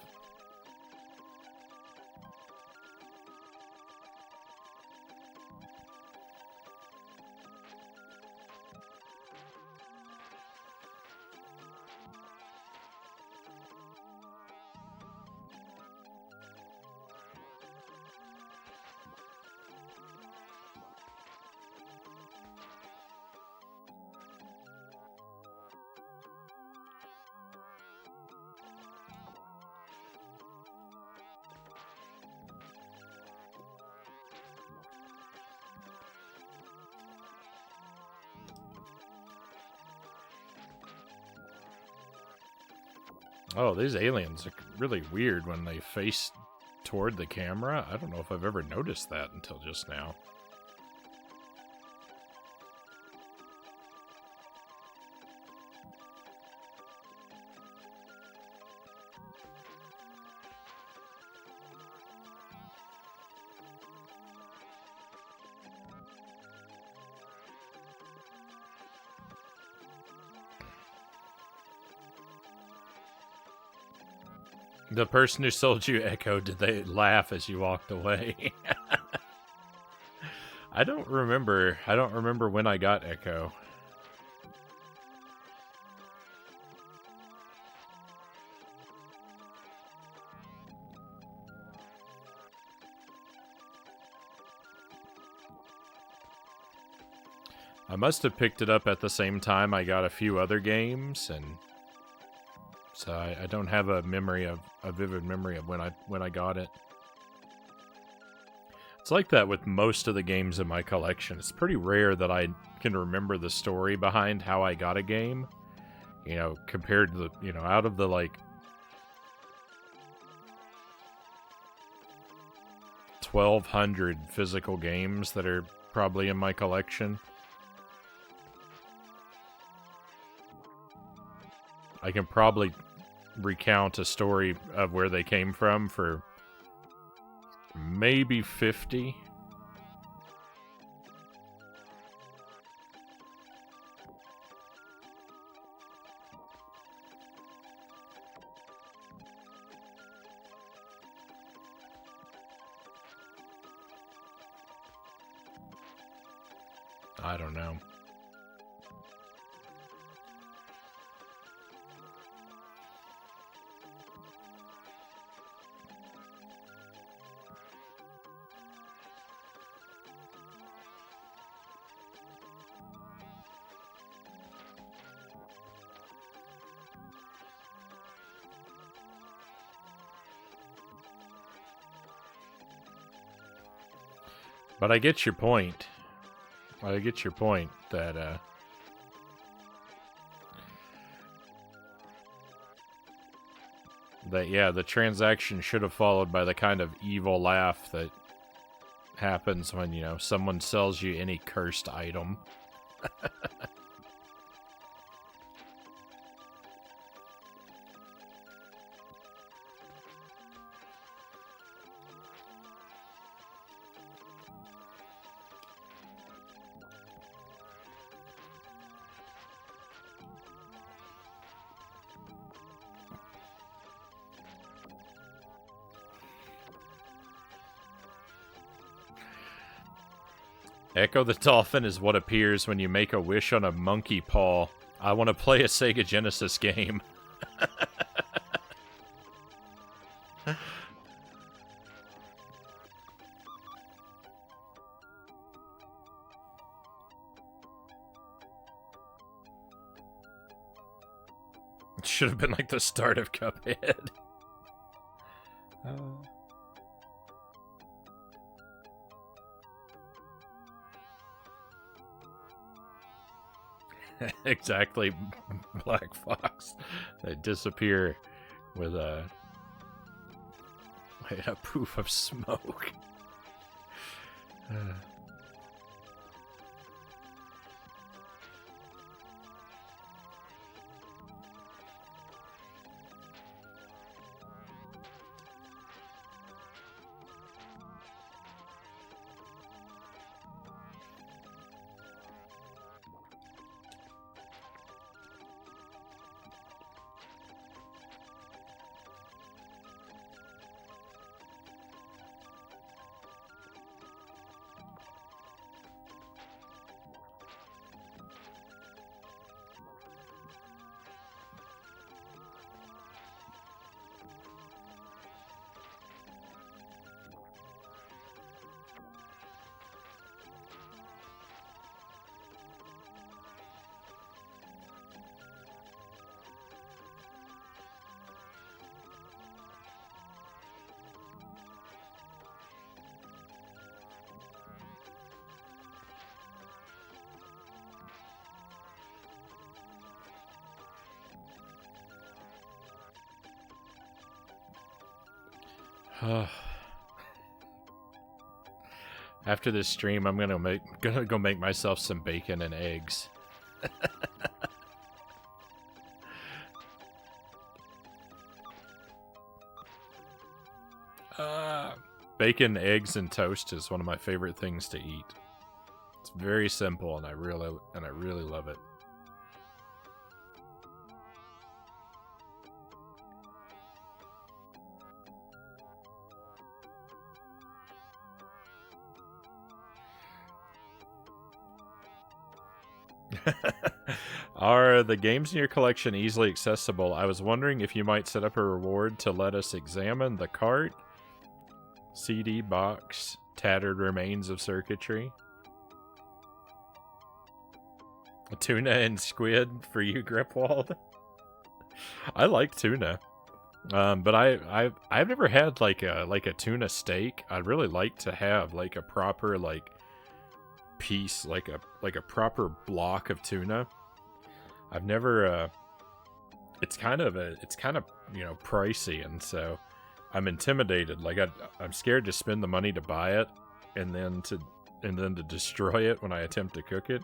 Oh, these aliens are really weird when they face toward the camera. I don't know if I've ever noticed that until just now. The person who sold you Echo, did they laugh as you walked away? I don't remember. I don't remember when I got Echo. I must have picked it up at the same time I got a few other games, and so I don't have a vivid memory of when I got it. It's like that with most of the games in my collection. It's pretty rare that I can remember the story behind how I got a game. You know, compared to the, out of the, like, 1,200 physical games that are probably in my collection, I can probably recount a story of where they came from for maybe 50. I don't know. But I get your point. I get your point that yeah, the transaction should have followed by the kind of evil laugh that happens when, someone sells you any cursed item. Ecco the Dolphin is what appears when you make a wish on a monkey paw. I want to play a Sega Genesis game. It should have been like the start of Cuphead. Exactly, Black Fox. They disappear with a poof of smoke. After this stream, I'm gonna go make myself some bacon and eggs. Bacon, eggs, and toast is one of my favorite things to eat. It's very simple, and I really love it. Are the games in your collection easily accessible? I was wondering if you might set up a reward to let us examine the cart, CD box, tattered remains of circuitry. Tuna and squid for you, Gripwald. I like tuna. But I've never had like a tuna steak. I'd really like to have like a proper like piece, like a proper block of tuna. I've never it's kind of pricey, and so I'm intimidated. Like I'm scared to spend the money to buy it and then to destroy it when I attempt to cook it.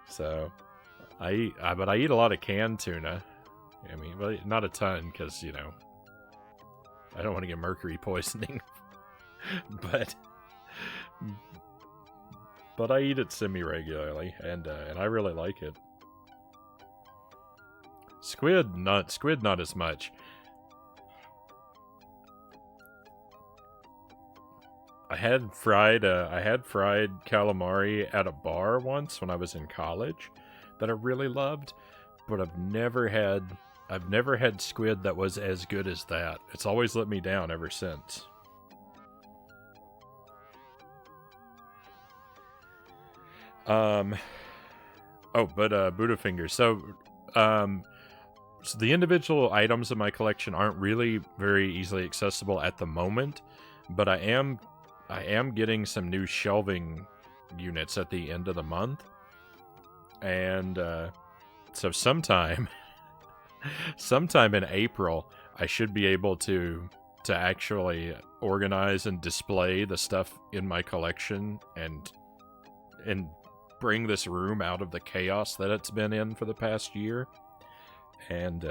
So but I eat a lot of canned tuna. I mean, well, not a ton because I don't want to get mercury poisoning, but I eat it semi-regularly, and I really like it. Squid not as much. I had fried calamari at a bar once when I was in college that I really loved, but I've never had squid that was as good as that. It's always let me down ever since. Buddha fingers. So the individual items in my collection aren't really very easily accessible at the moment, but I am getting some new shelving units at the end of the month, and so sometime in April, I should be able to actually organize and display the stuff in my collection and bring this room out of the chaos that it's been in for the past year. And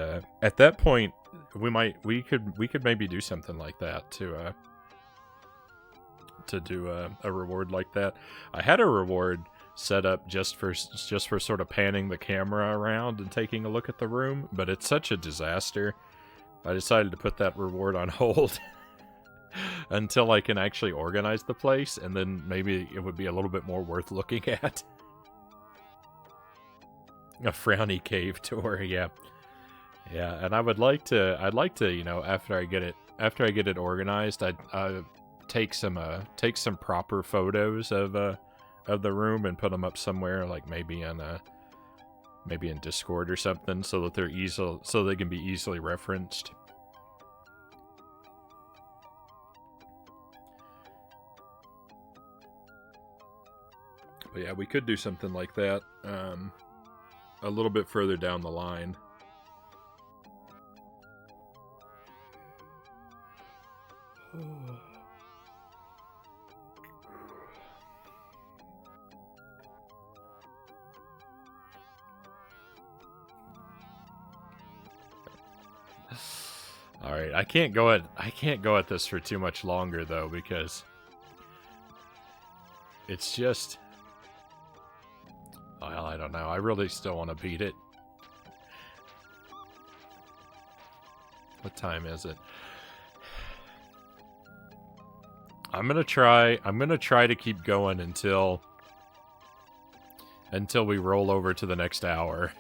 at that point, we could maybe do something like that to do a reward like that. I had a reward set up just for sort of panning the camera around and taking a look at the room, but it's such a disaster. I decided to put that reward on hold until I can actually organize the place, and then maybe it would be a little bit more worth looking at. A Frownie cave tour, yeah. And I'd like to, after I get it organized, I'd take some proper photos of the room and put them up somewhere, like maybe in Discord or something, so that they can be easily referenced. But yeah, we could do something like that a little bit further down the line. All right, I can't go at this for too much longer though, because it's just, well, I don't know. I really still want to beat it. What time is it? I'm gonna try to keep going until we roll over to the next hour.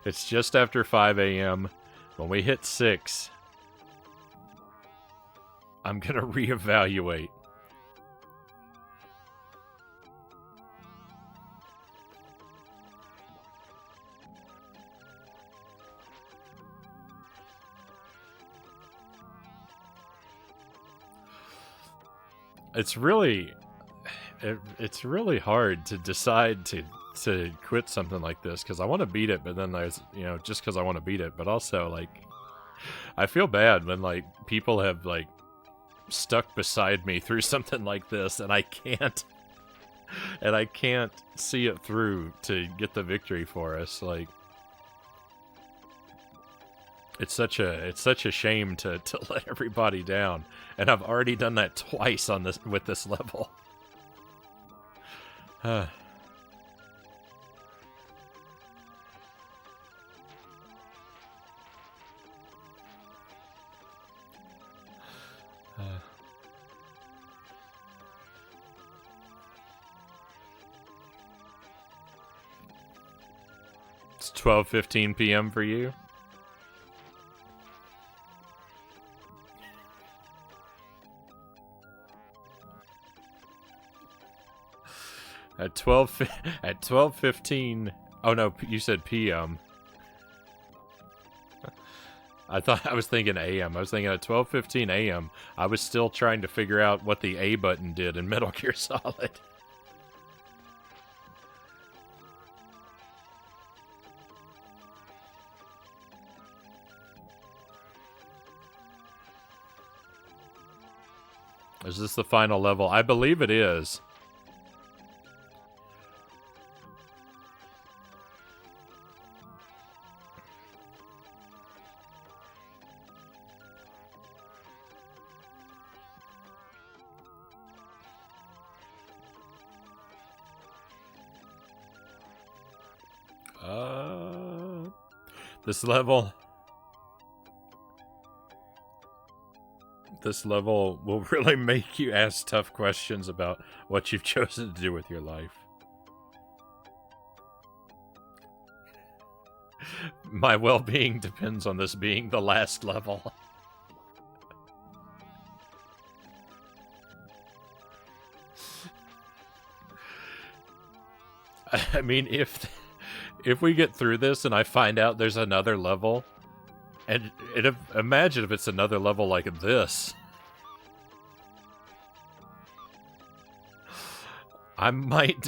It's just after 5 a.m. When we hit 6, I'm gonna reevaluate. It's really hard to decide to quit something like this, because I want to beat it, but then there's, just because I want to beat it, but also, like, I feel bad when, like, people have, like, stuck beside me through something like this, and I can't see it through to get the victory for us. Like, it's such a shame to let everybody down, and I've already done that twice with this level. It's 12:15 p.m. for you. At 12 at 12:15. Oh no, you said PM. I was thinking AM. I was thinking at 12:15 AM. I was still trying to figure out what the A button did in Metal Gear Solid. Is this the final level? I believe it is. This level... This level will really make you ask tough questions about what you've chosen to do with your life. My well-being depends on this being the last level. I mean, if we get through this and I find out there's another level, and imagine if it's another level like this. I might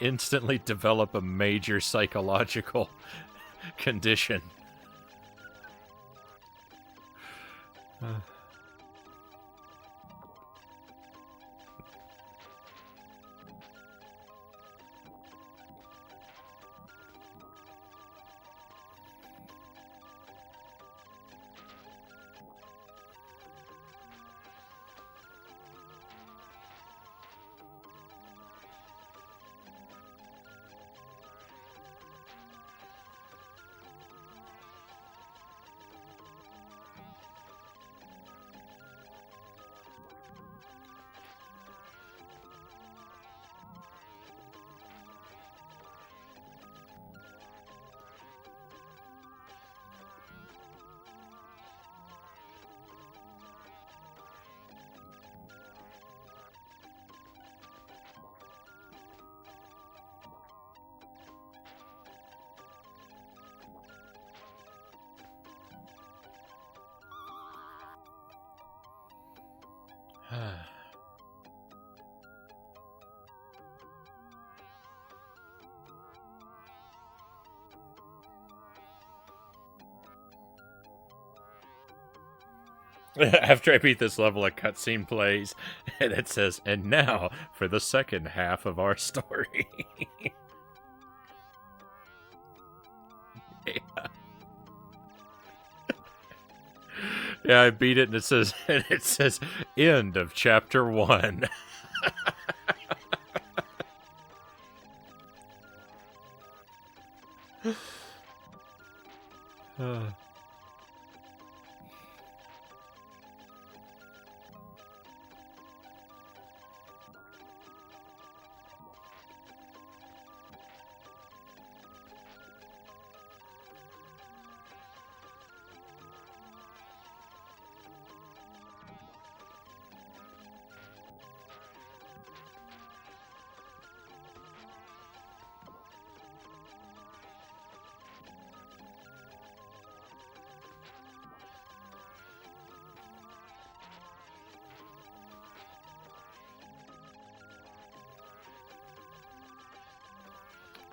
instantly develop a major psychological condition. After I beat this level, a cutscene plays, and it says, "And now for the second half of our story." Yeah. Yeah, I beat it, and it says, "End of chapter 1."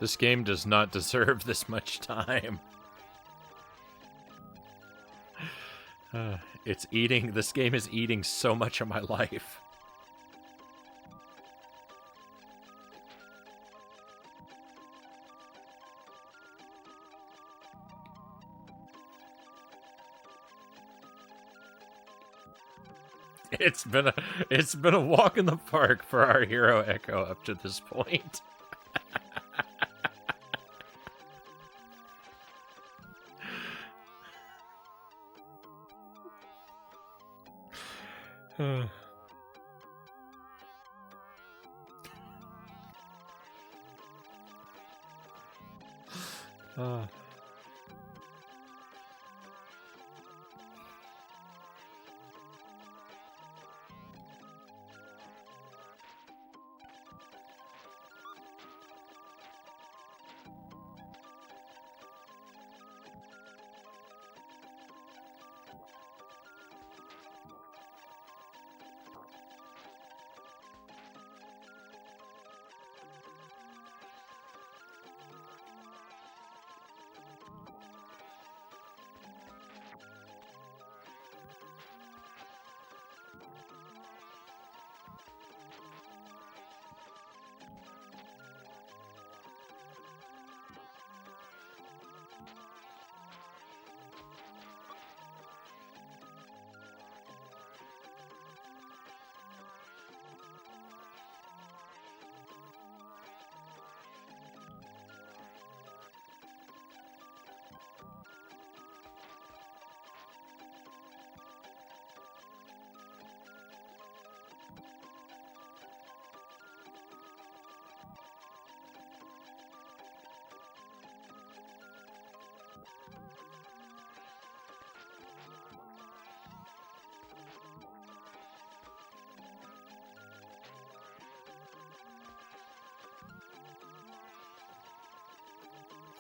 This game does not deserve this much time. This game is eating so much of my life. It's been a walk in the park for our hero Echo up to this point.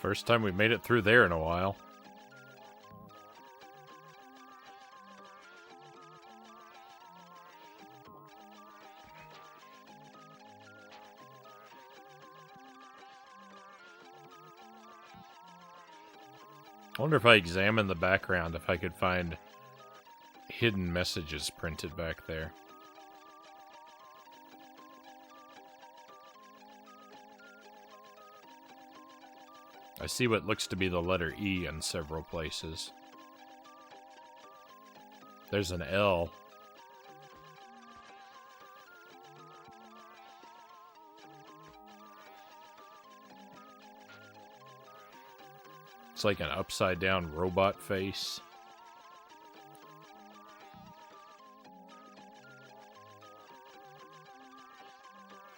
First time we made it through there in a while. I wonder if I examine the background, if I could find hidden messages printed back there. I see what looks to be the letter E in several places. There's an L. It's like an upside-down robot face.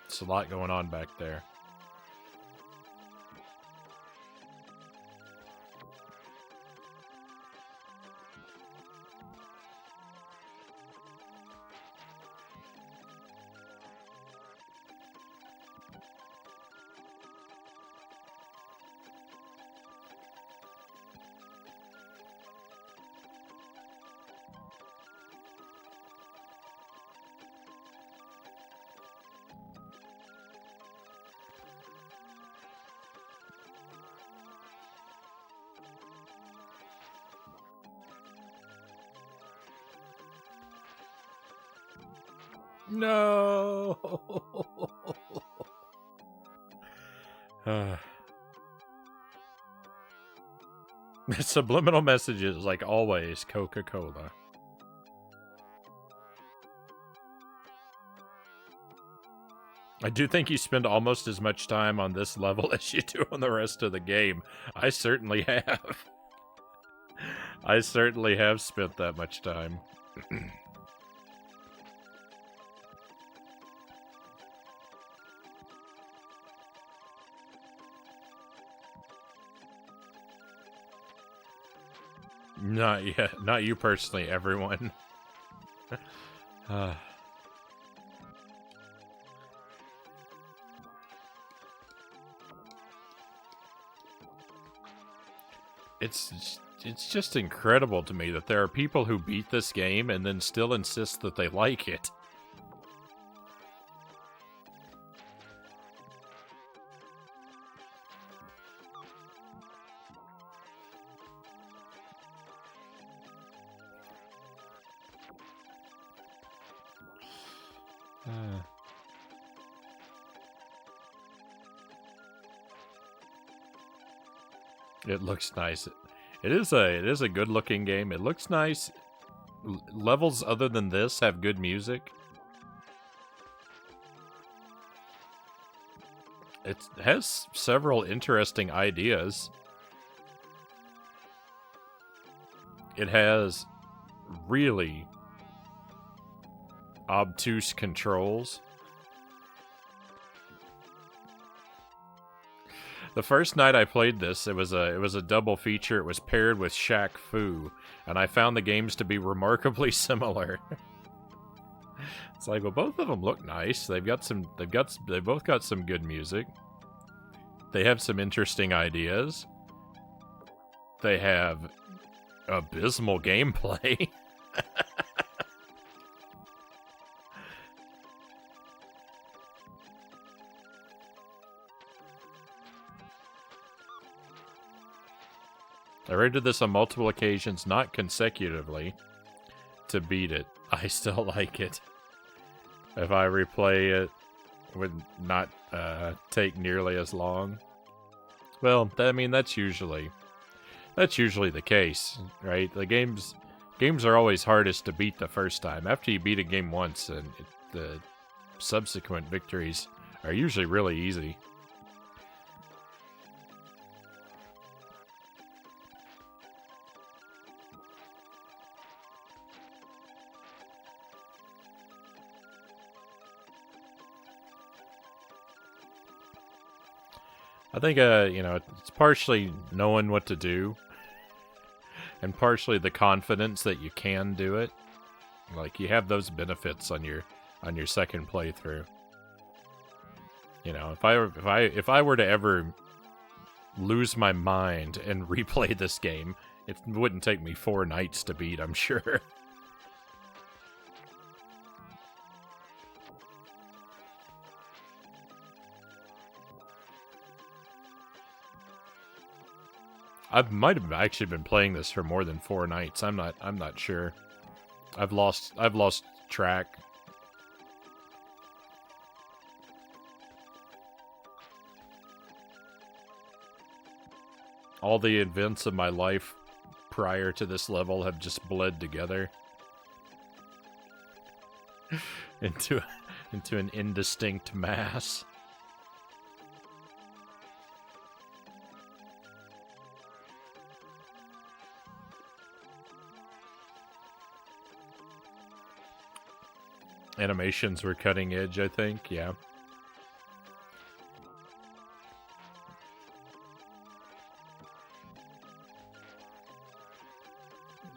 It's a lot going on back there. No. Subliminal messages, like always, Coca-Cola. I do think you spend almost as much time on this level as you do on the rest of the game. I certainly have. I certainly have spent that much time. Not yet. Not you personally, everyone. It's just incredible to me that there are people who beat this game and then still insist that they like it. It looks nice. It is a good looking game. It looks nice. Levels other than this have good music. It has several interesting ideas. It has really obtuse controls. The first night I played this, it was a double feature. It was paired with Shaq Fu, and I found the games to be remarkably similar. It's like, well, both of them look nice. They both got some good music. They have some interesting ideas. They have abysmal gameplay. I rated this on multiple occasions, not consecutively, to beat it. I still like it. If I replay it, would not take nearly as long. Well, I mean, that's usually the case, right? The games are always hardest to beat the first time. After you beat a game once, and the subsequent victories are usually really easy. I think, it's partially knowing what to do, and partially the confidence that you can do it. Like, you have those benefits on your second playthrough. You know, if I were to ever lose my mind and replay this game. It wouldn't take me 4 nights to beat, I'm sure. I might have actually been playing this for more than 4 nights. I'm not sure. I've lost track. All the events of my life prior to this level have just bled together into an indistinct mass. Animations were cutting edge, I think, yeah.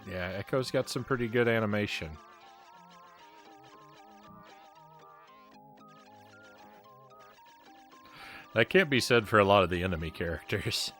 Yeah, Echo's got some pretty good animation. That can't be said for a lot of the enemy characters.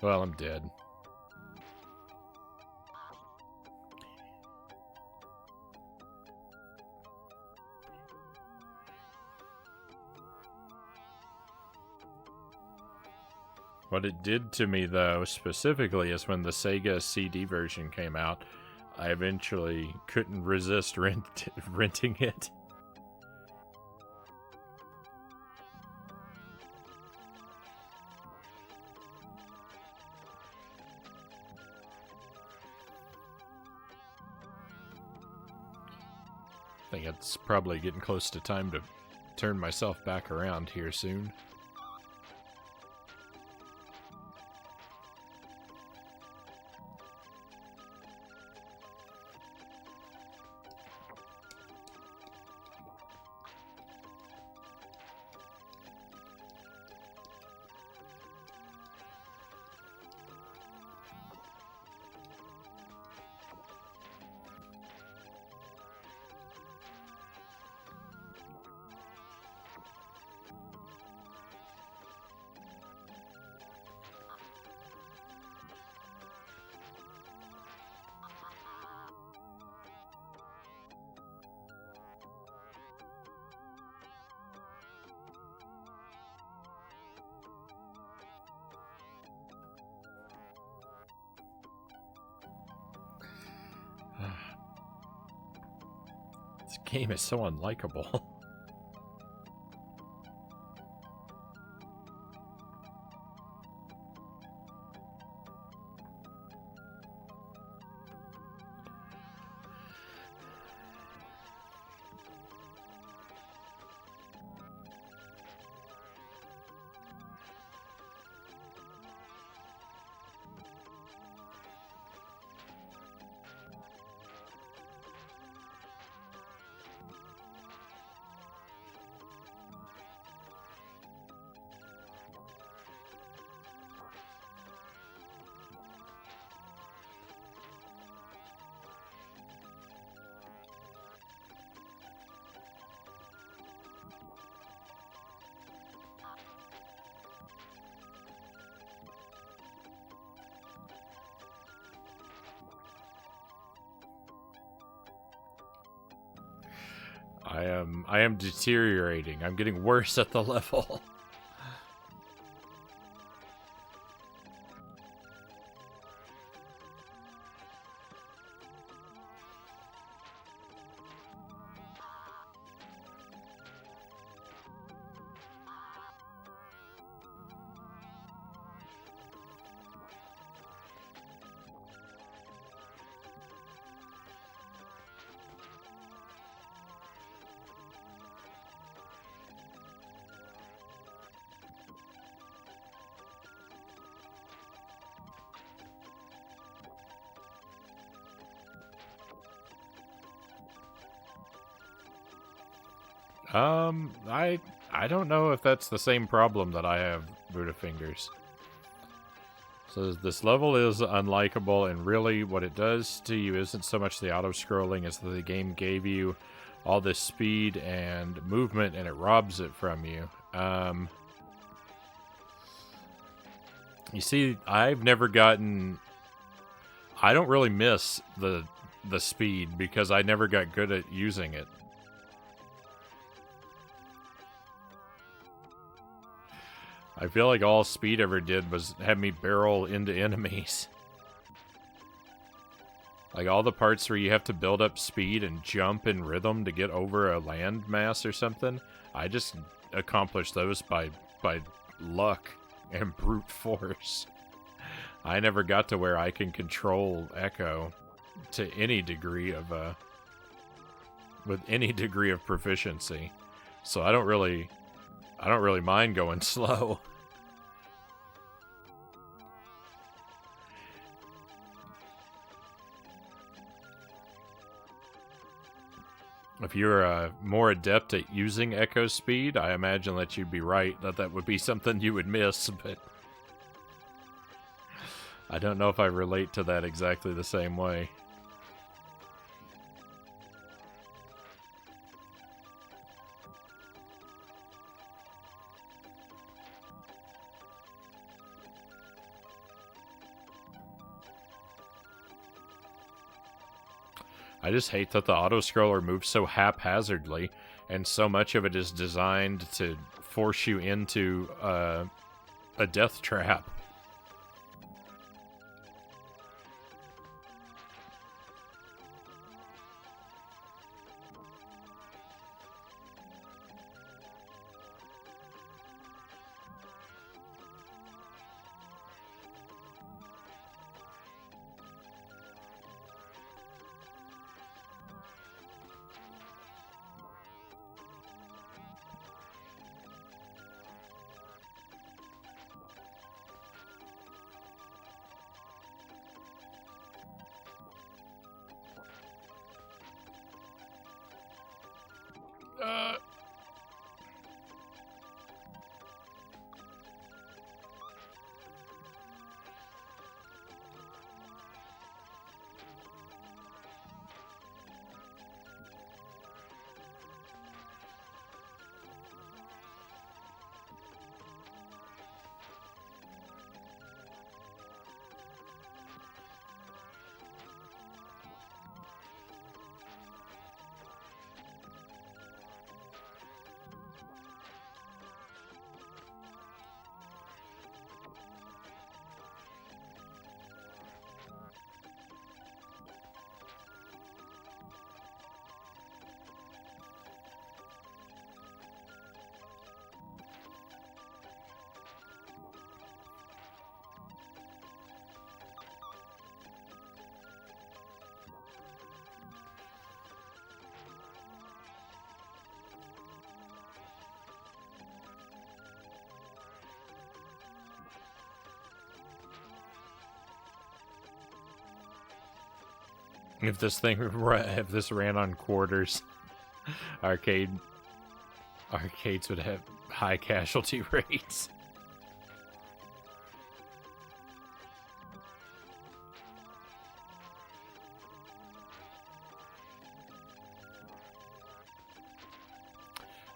Well, I'm dead. What it did to me, though, specifically, is when the Sega CD version came out, I eventually couldn't resist renting it. I think it's probably getting close to time to turn myself back around here soon. This game is so unlikable. I am deteriorating. I'm getting worse at the level. I don't know if that's the same problem that I have, Buddha Fingers. So this level is unlikable, and really what it does to you isn't so much the auto-scrolling as that the game gave you all this speed and movement, and it robs it from you. You see, I've never gotten... I don't really miss the speed because I never got good at using it. I feel like all speed ever did was have me barrel into enemies. Like all the parts where you have to build up speed and jump in rhythm to get over a landmass or something, I just accomplished those by luck and brute force. I never got to where I can control Echo to any degree of with any degree of proficiency. So I don't really mind going slow. If you're more adept at using Echo speed, I imagine that you'd be right, that would be something you would miss, but I don't know if I relate to that exactly the same way. I just hate that the auto-scroller moves so haphazardly, and so much of it is designed to force you into a death trap. If this ran on quarters, arcades would have high casualty rates.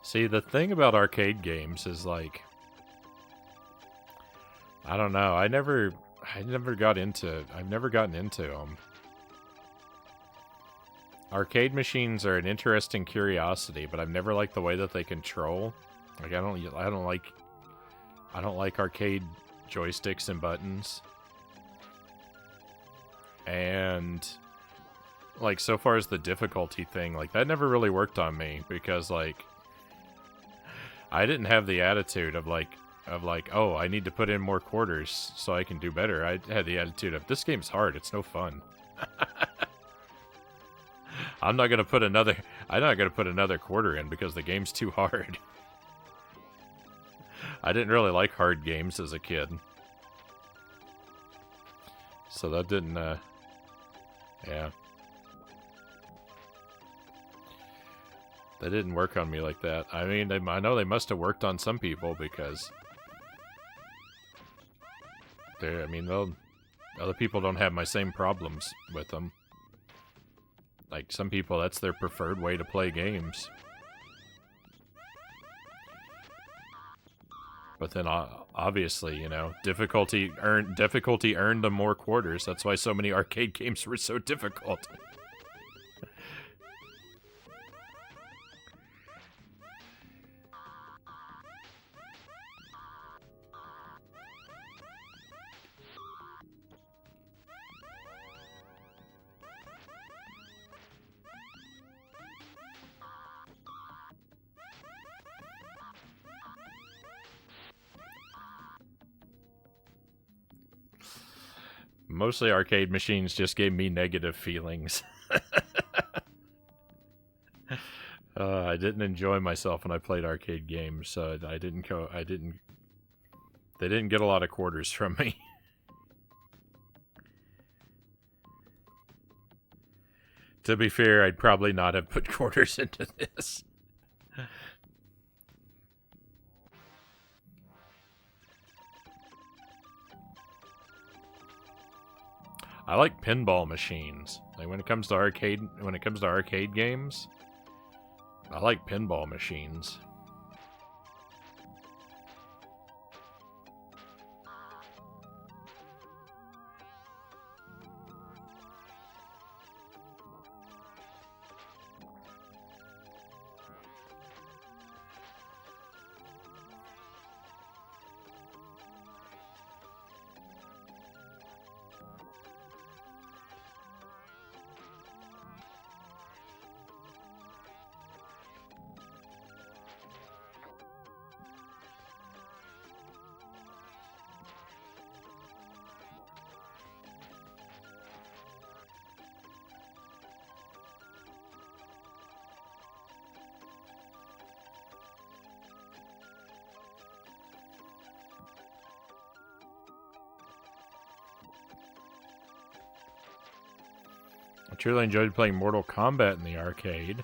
See, the thing about arcade games is like, I don't know. I've never gotten into them. Arcade machines are an interesting curiosity, but I've never liked the way that they control. Like I don't like arcade joysticks and buttons. And like so far as the difficulty thing, like that never really worked on me because like I didn't have the attitude of like, oh, I need to put in more quarters so I can do better. I had the attitude of this game's hard, it's no fun. I'm not gonna put another quarter in because the game's too hard. I didn't really like hard games as a kid. So that didn't, yeah. They didn't work on me like that. I mean, I know they must have worked on some people because I mean, other people don't have my same problems with them. Like, some people, that's their preferred way to play games. But then, obviously, you know, difficulty earned them more quarters. That's why so many arcade games were so difficult. Mostly arcade machines just gave me negative feelings. I didn't enjoy myself when I played arcade games, so they didn't get a lot of quarters from me. To be fair, I'd probably not have put quarters into this. I like pinball machines. Like when it comes to arcade games, I like pinball machines. I truly enjoyed playing Mortal Kombat in the arcade.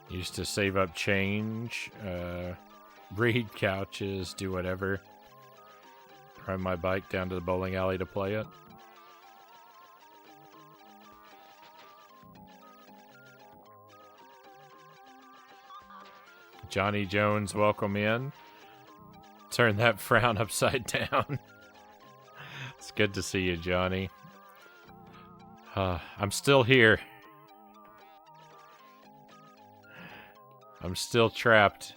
Used to save up change, read couches, do whatever. Ride my bike down to the bowling alley to play it. Johnny Jones, welcome in. Turn that frown upside down. It's good to see you, Johnny. I'm still here. I'm still trapped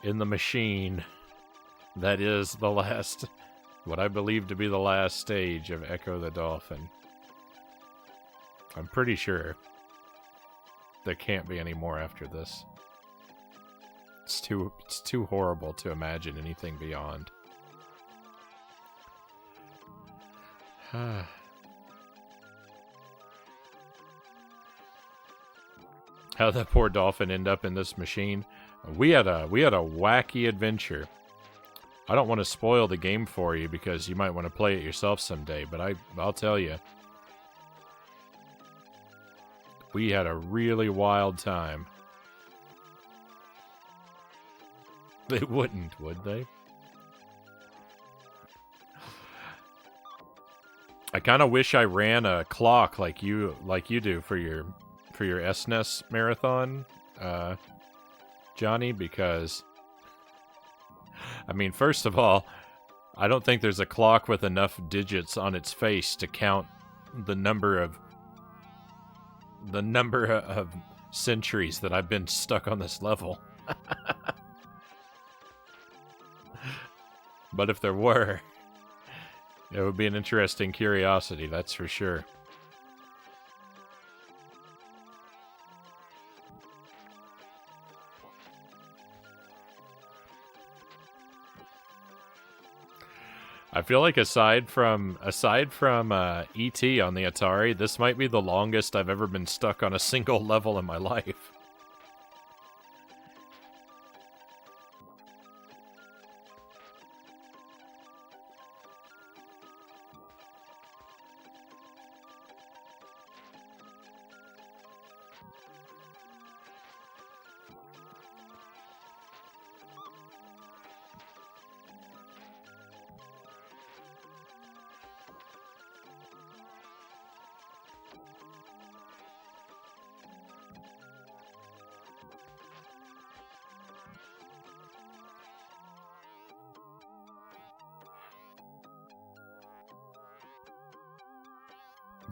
in the machine that is the last, what I believe to be the last stage of Ecco the Dolphin. I'm pretty sure there can't be any more after this. It's too horrible to imagine anything beyond. How'd that poor dolphin end up in this machine? We had a wacky adventure. I don't want to spoil the game for you because you might want to play it yourself someday, but I'll tell you. We had a really wild time. They wouldn't, would they? I kind of wish I ran a clock like you do for your SNES marathon, Johnny, because I mean, first of all, I don't think there's a clock with enough digits on its face to count the number of centuries that I've been stuck on this level. But if there were, it would be an interesting curiosity, that's for sure. I feel like aside from E.T. on the Atari, this might be the longest I've ever been stuck on a single level in my life.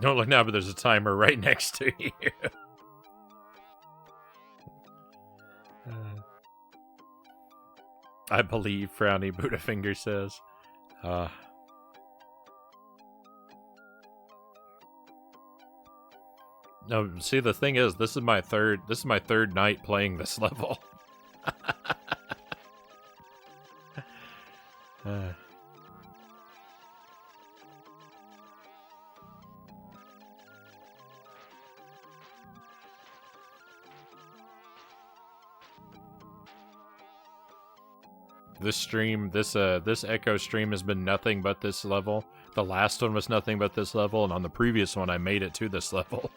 Don't look now, but there's a timer right next to you. I believe, Frownie Buddhafinger says. No, see, the thing is, this is my third night playing this level. This Echo stream has been nothing but this level. The last one was nothing but this level, and on the previous one, I made it to this level.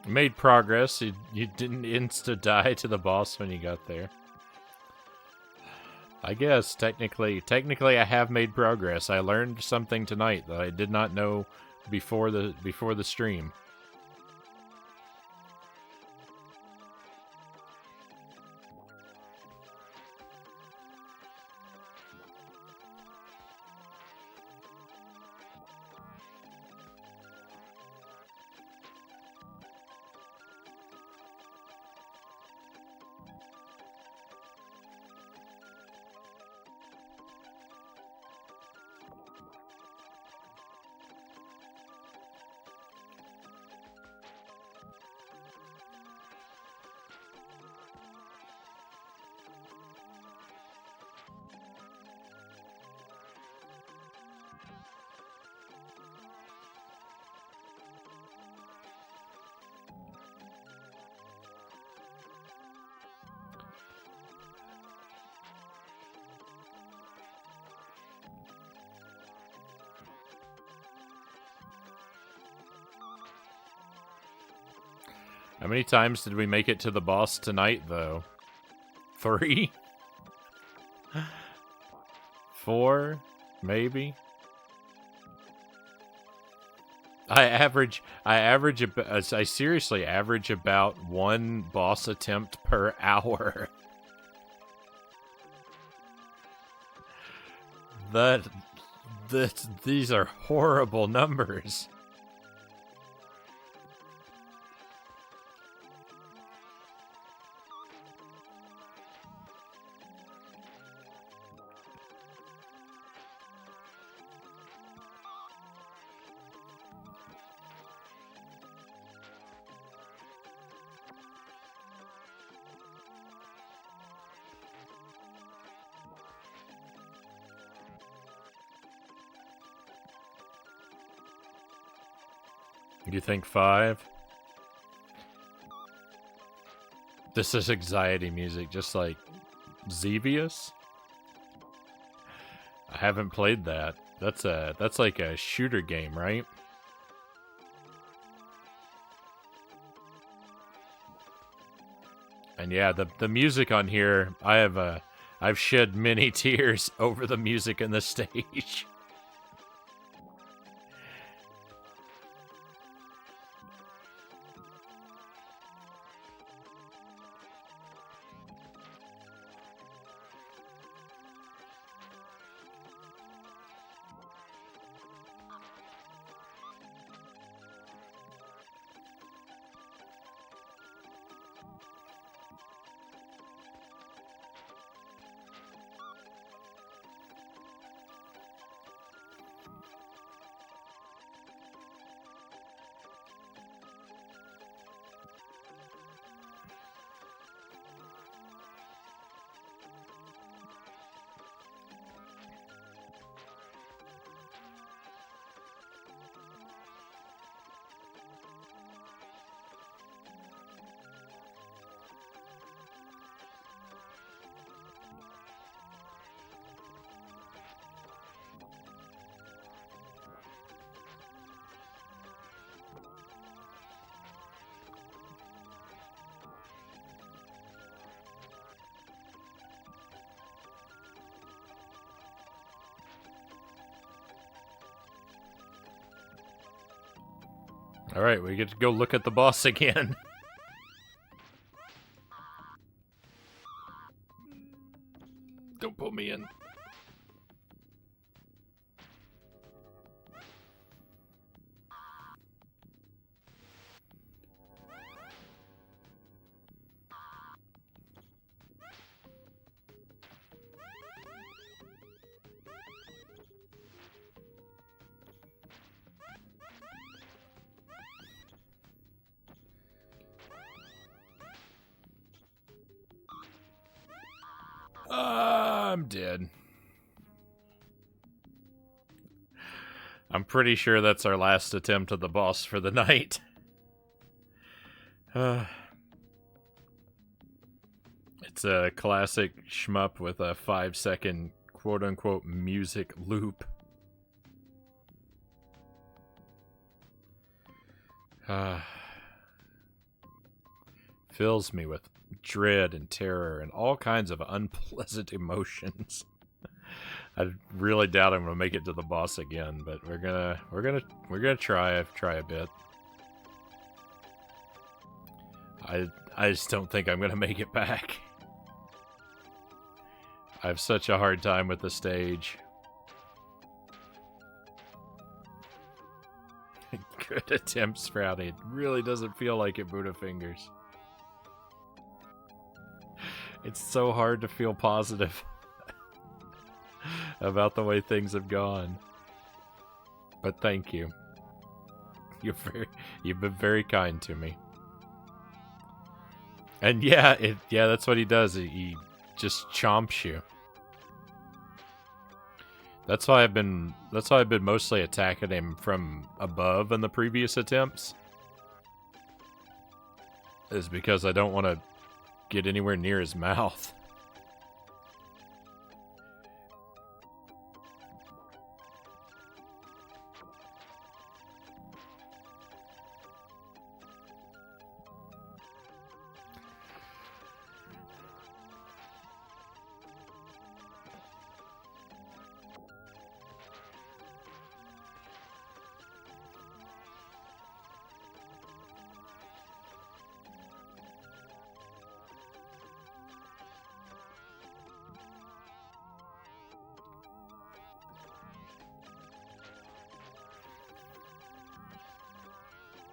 Made progress. You didn't insta-die to the boss when you got there. I guess, technically I have made progress. I learned something tonight that I did not know before the stream. How many times did we make it to the boss tonight, though? 3? 4? Maybe? I seriously average about 1 boss attempt per hour. These are horrible numbers. You think 5? This is anxiety music, just like Xevious? I haven't played that. That's like a shooter game, right? And yeah, the music on here, I've shed many tears over the music in the stage. Alright, we get to go look at the boss again. Don't pull me in. I'm dead. I'm pretty sure that's our last attempt at the boss for the night. It's a classic shmup with a 5-second quote-unquote music loop. Fills me with dread and terror and all kinds of unpleasant emotions. I really doubt I'm gonna make it to the boss again, but we're gonna try a bit. I just don't think I'm gonna make it back. I have such a hard time with the stage. Good attempts, Frownie. It really doesn't feel like it, Buddha Fingers. It's so hard to feel positive about the way things have gone. But thank you. You've been very kind to me. And yeah, that's what he does. He just chomps you. That's why I've been mostly attacking him from above in the previous attempts. Is because I don't want to get anywhere near his mouth.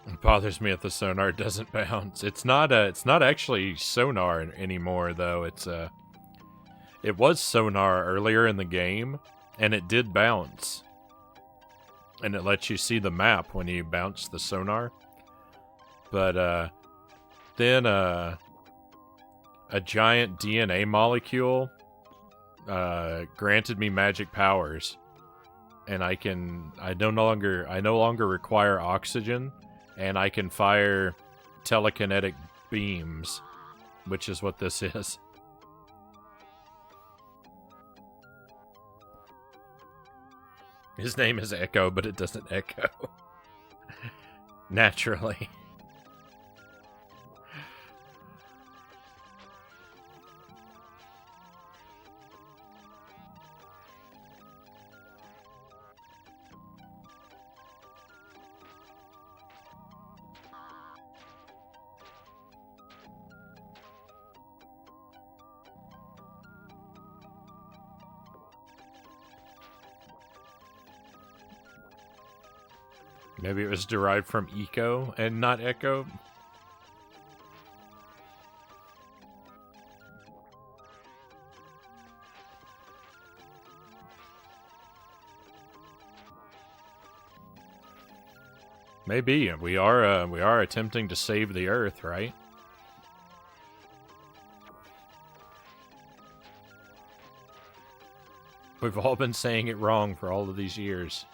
It bothers me if the sonar doesn't bounce. It's not actually sonar anymore though. It was sonar earlier in the game, and it did bounce. And it lets you see the map when you bounce the sonar. But then a giant DNA molecule granted me magic powers, and I no longer require oxygen, and I can fire telekinetic beams, which is what this is. His name is Echo, but it doesn't echo. Naturally. Maybe it was derived from eco and not echo. Maybe we are attempting to save the Earth, right? We've all been saying it wrong for all of these years.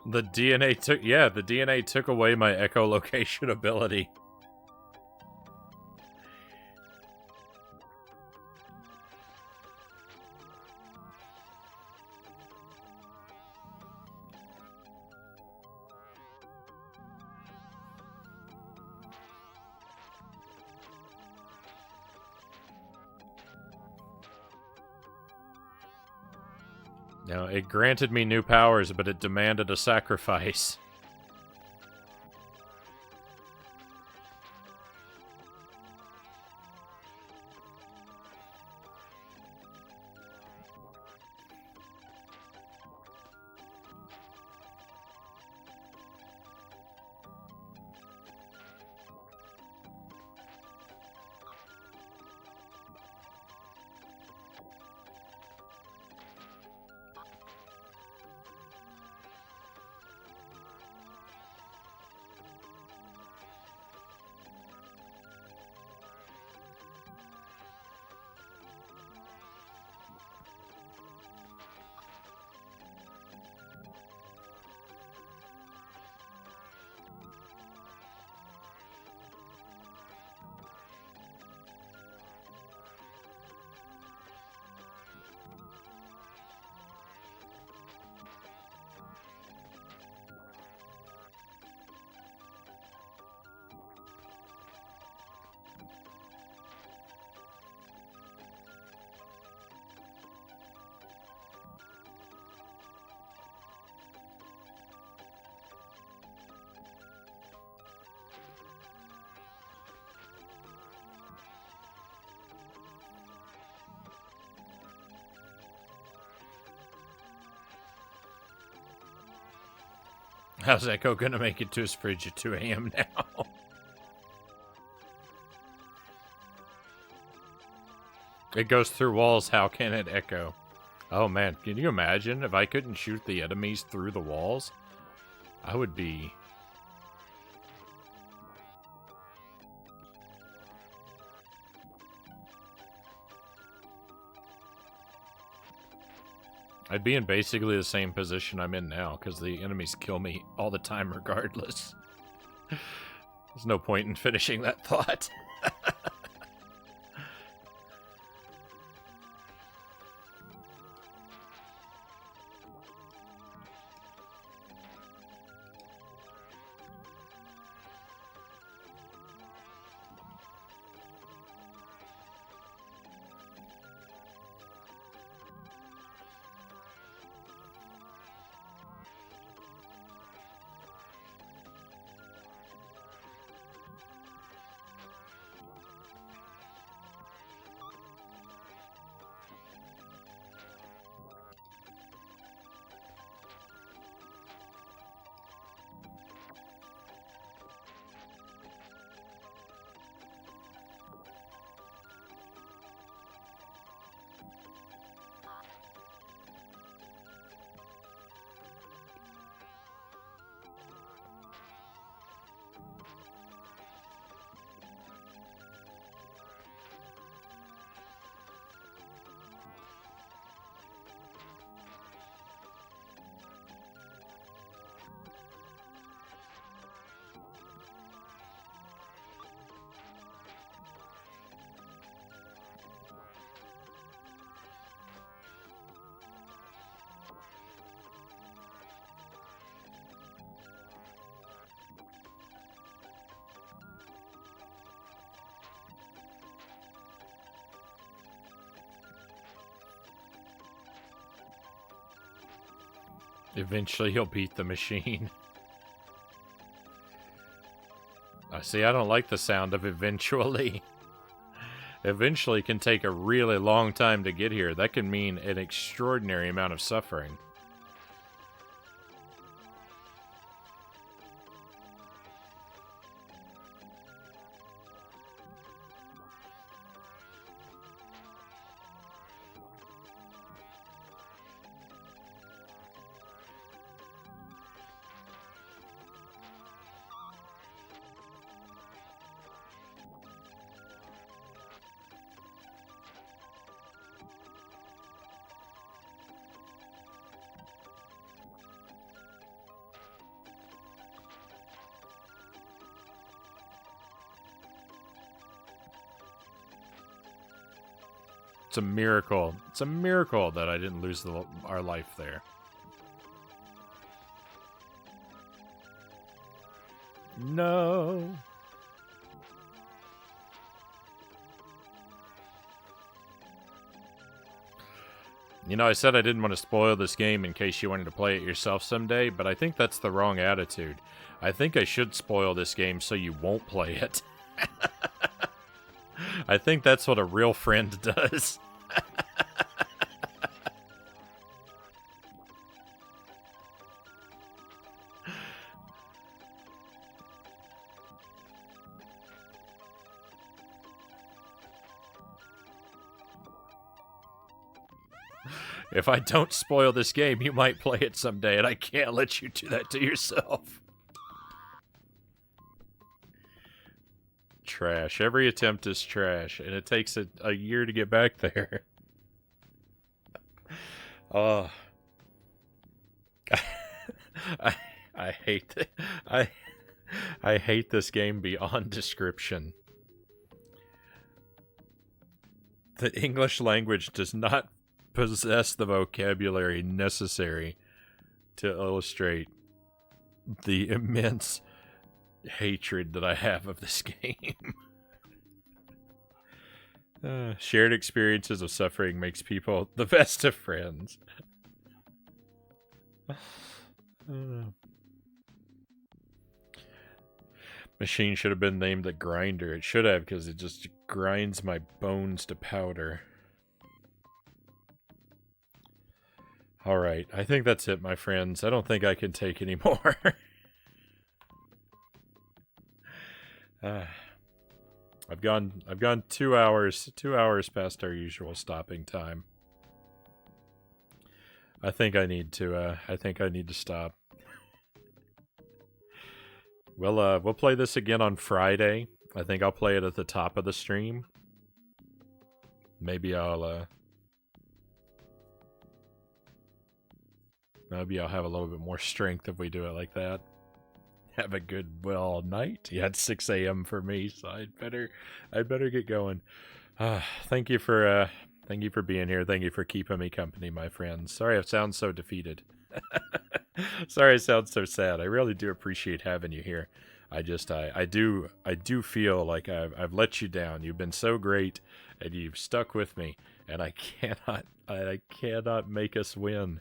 The DNA took away my echolocation ability. No, it granted me new powers, but it demanded a sacrifice. How's Echo gonna make it to his fridge at 2 a.m. now? It goes through walls, how can it echo? Oh man, can you imagine if I couldn't shoot the enemies through the walls? I would be... I'd be in basically the same position I'm in now, because the enemies kill me all the time regardless. There's no point in finishing that thought. Eventually he'll beat the machine. See, I don't like the sound of eventually. Eventually can take a really long time to get here. That can mean an extraordinary amount of suffering. It's a miracle. It's a miracle that I didn't lose our life there. No. You know, I said I didn't want to spoil this game in case you wanted to play it yourself someday, but I think that's the wrong attitude. I think I should spoil this game so you won't play it. I think that's what a real friend does. If I don't spoil this game, you might play it someday, and I can't let you do that to yourself. Trash. Every attempt is trash, and it takes a year to get back there. Oh. I hate it. I hate this game beyond description. The English language does not possess the vocabulary necessary to illustrate the immense hatred that I have of this game. Shared experiences of suffering makes people the best of friends. Machine should have been named the Grinder. It should have, because it just grinds my bones to powder. Alright, I think that's it, my friends. I don't think I can take any more. I've gone 2 hours past our usual stopping time. I think I need to stop. We'll play this again on Friday. I think I'll play it at the top of the stream. Maybe I'll have a little bit more strength if we do it like that. Have a good night. Yeah, it's 6 a.m. for me, so I'd better get going. Thank you for being here. Thank you for keeping me company, my friends. Sorry I sound so defeated. Sorry I sound so sad. I really do appreciate having you here. I do feel like I've let you down. You've been so great, and you've stuck with me, and I cannot make us win.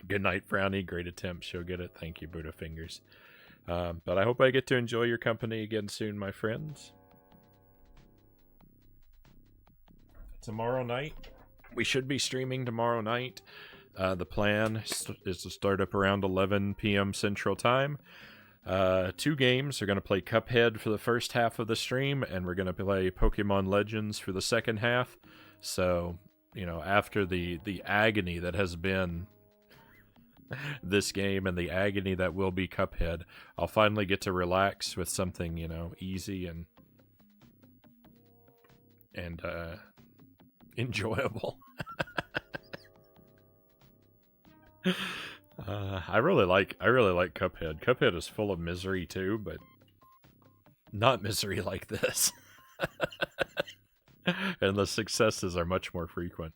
Good night, Frownie. Great attempt. She'll get it. Thank you, Buddha Fingers. But I hope I get to enjoy your company again soon, my friends. Tomorrow night, we should be streaming tomorrow night. The plan is to start up around 11 p.m. Central Time. 2 games. We're going to play Cuphead for the first half of the stream, and we're going to play Pokemon Legends for the second half. So, after the agony that has been this game and the agony that will be Cuphead, I'll finally get to relax with something, easy and enjoyable. I really like Cuphead. Cuphead is full of misery too, but not misery like this. And the successes are much more frequent.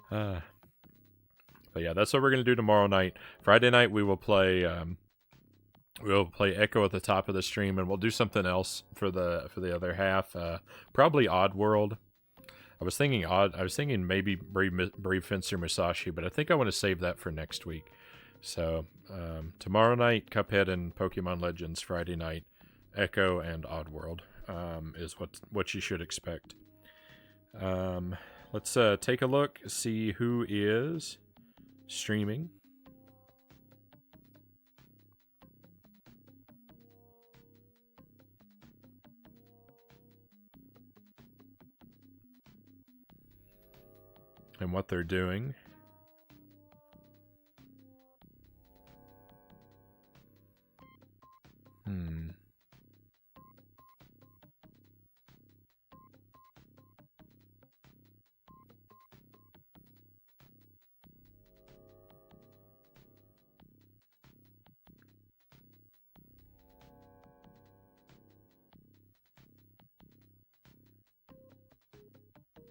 But yeah, that's what we're gonna do tomorrow night. Friday night we will play Echo at the top of the stream, and we'll do something else for the other half. Probably Oddworld. I was thinking maybe Brave Fencer Musashi, but I think I want to save that for next week. So tomorrow night, Cuphead and Pokemon Legends. Friday night, Echo and Oddworld is what you should expect. Let's take a look, see who is streaming. And what they're doing.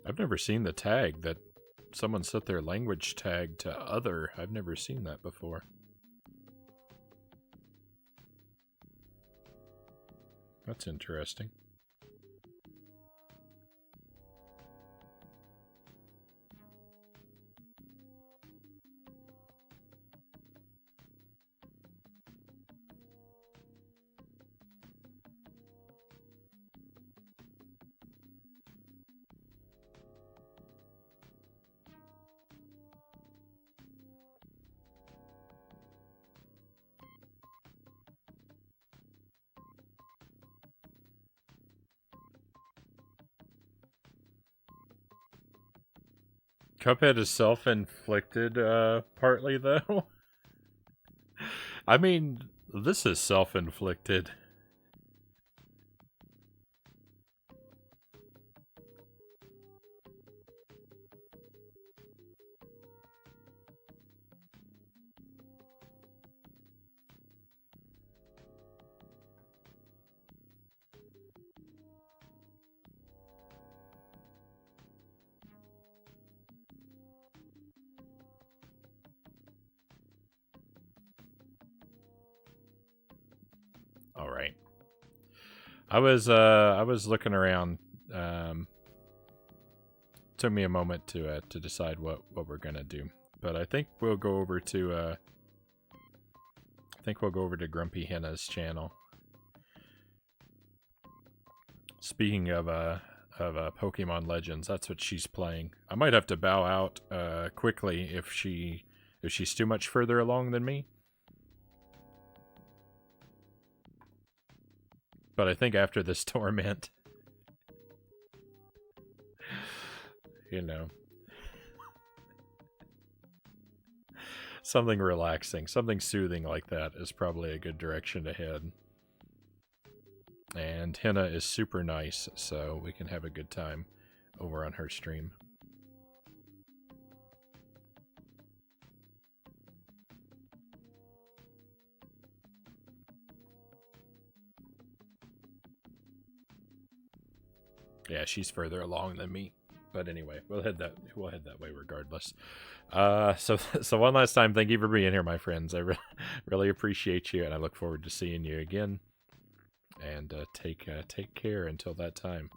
I've never seen the tag that someone set their language tag to other. I've never seen that before. That's interesting. Cuphead is self-inflicted, partly, though. I mean, this is self-inflicted. All right. I was looking around. Took me a moment to decide what we're gonna do, but I think we'll go over to Grumpy Henna's channel. Speaking of Pokemon Legends, that's what she's playing. I might have to bow out quickly if she's too much further along than me. But I think after this torment, you know, something relaxing, something soothing like that is probably a good direction to head. And Henna is super nice, so we can have a good time over on her stream. Yeah, she's further along than me. But anyway, we'll head that way regardless. So one last time, thank you for being here, my friends. I really appreciate you, and I look forward to seeing you again. And take care until that time.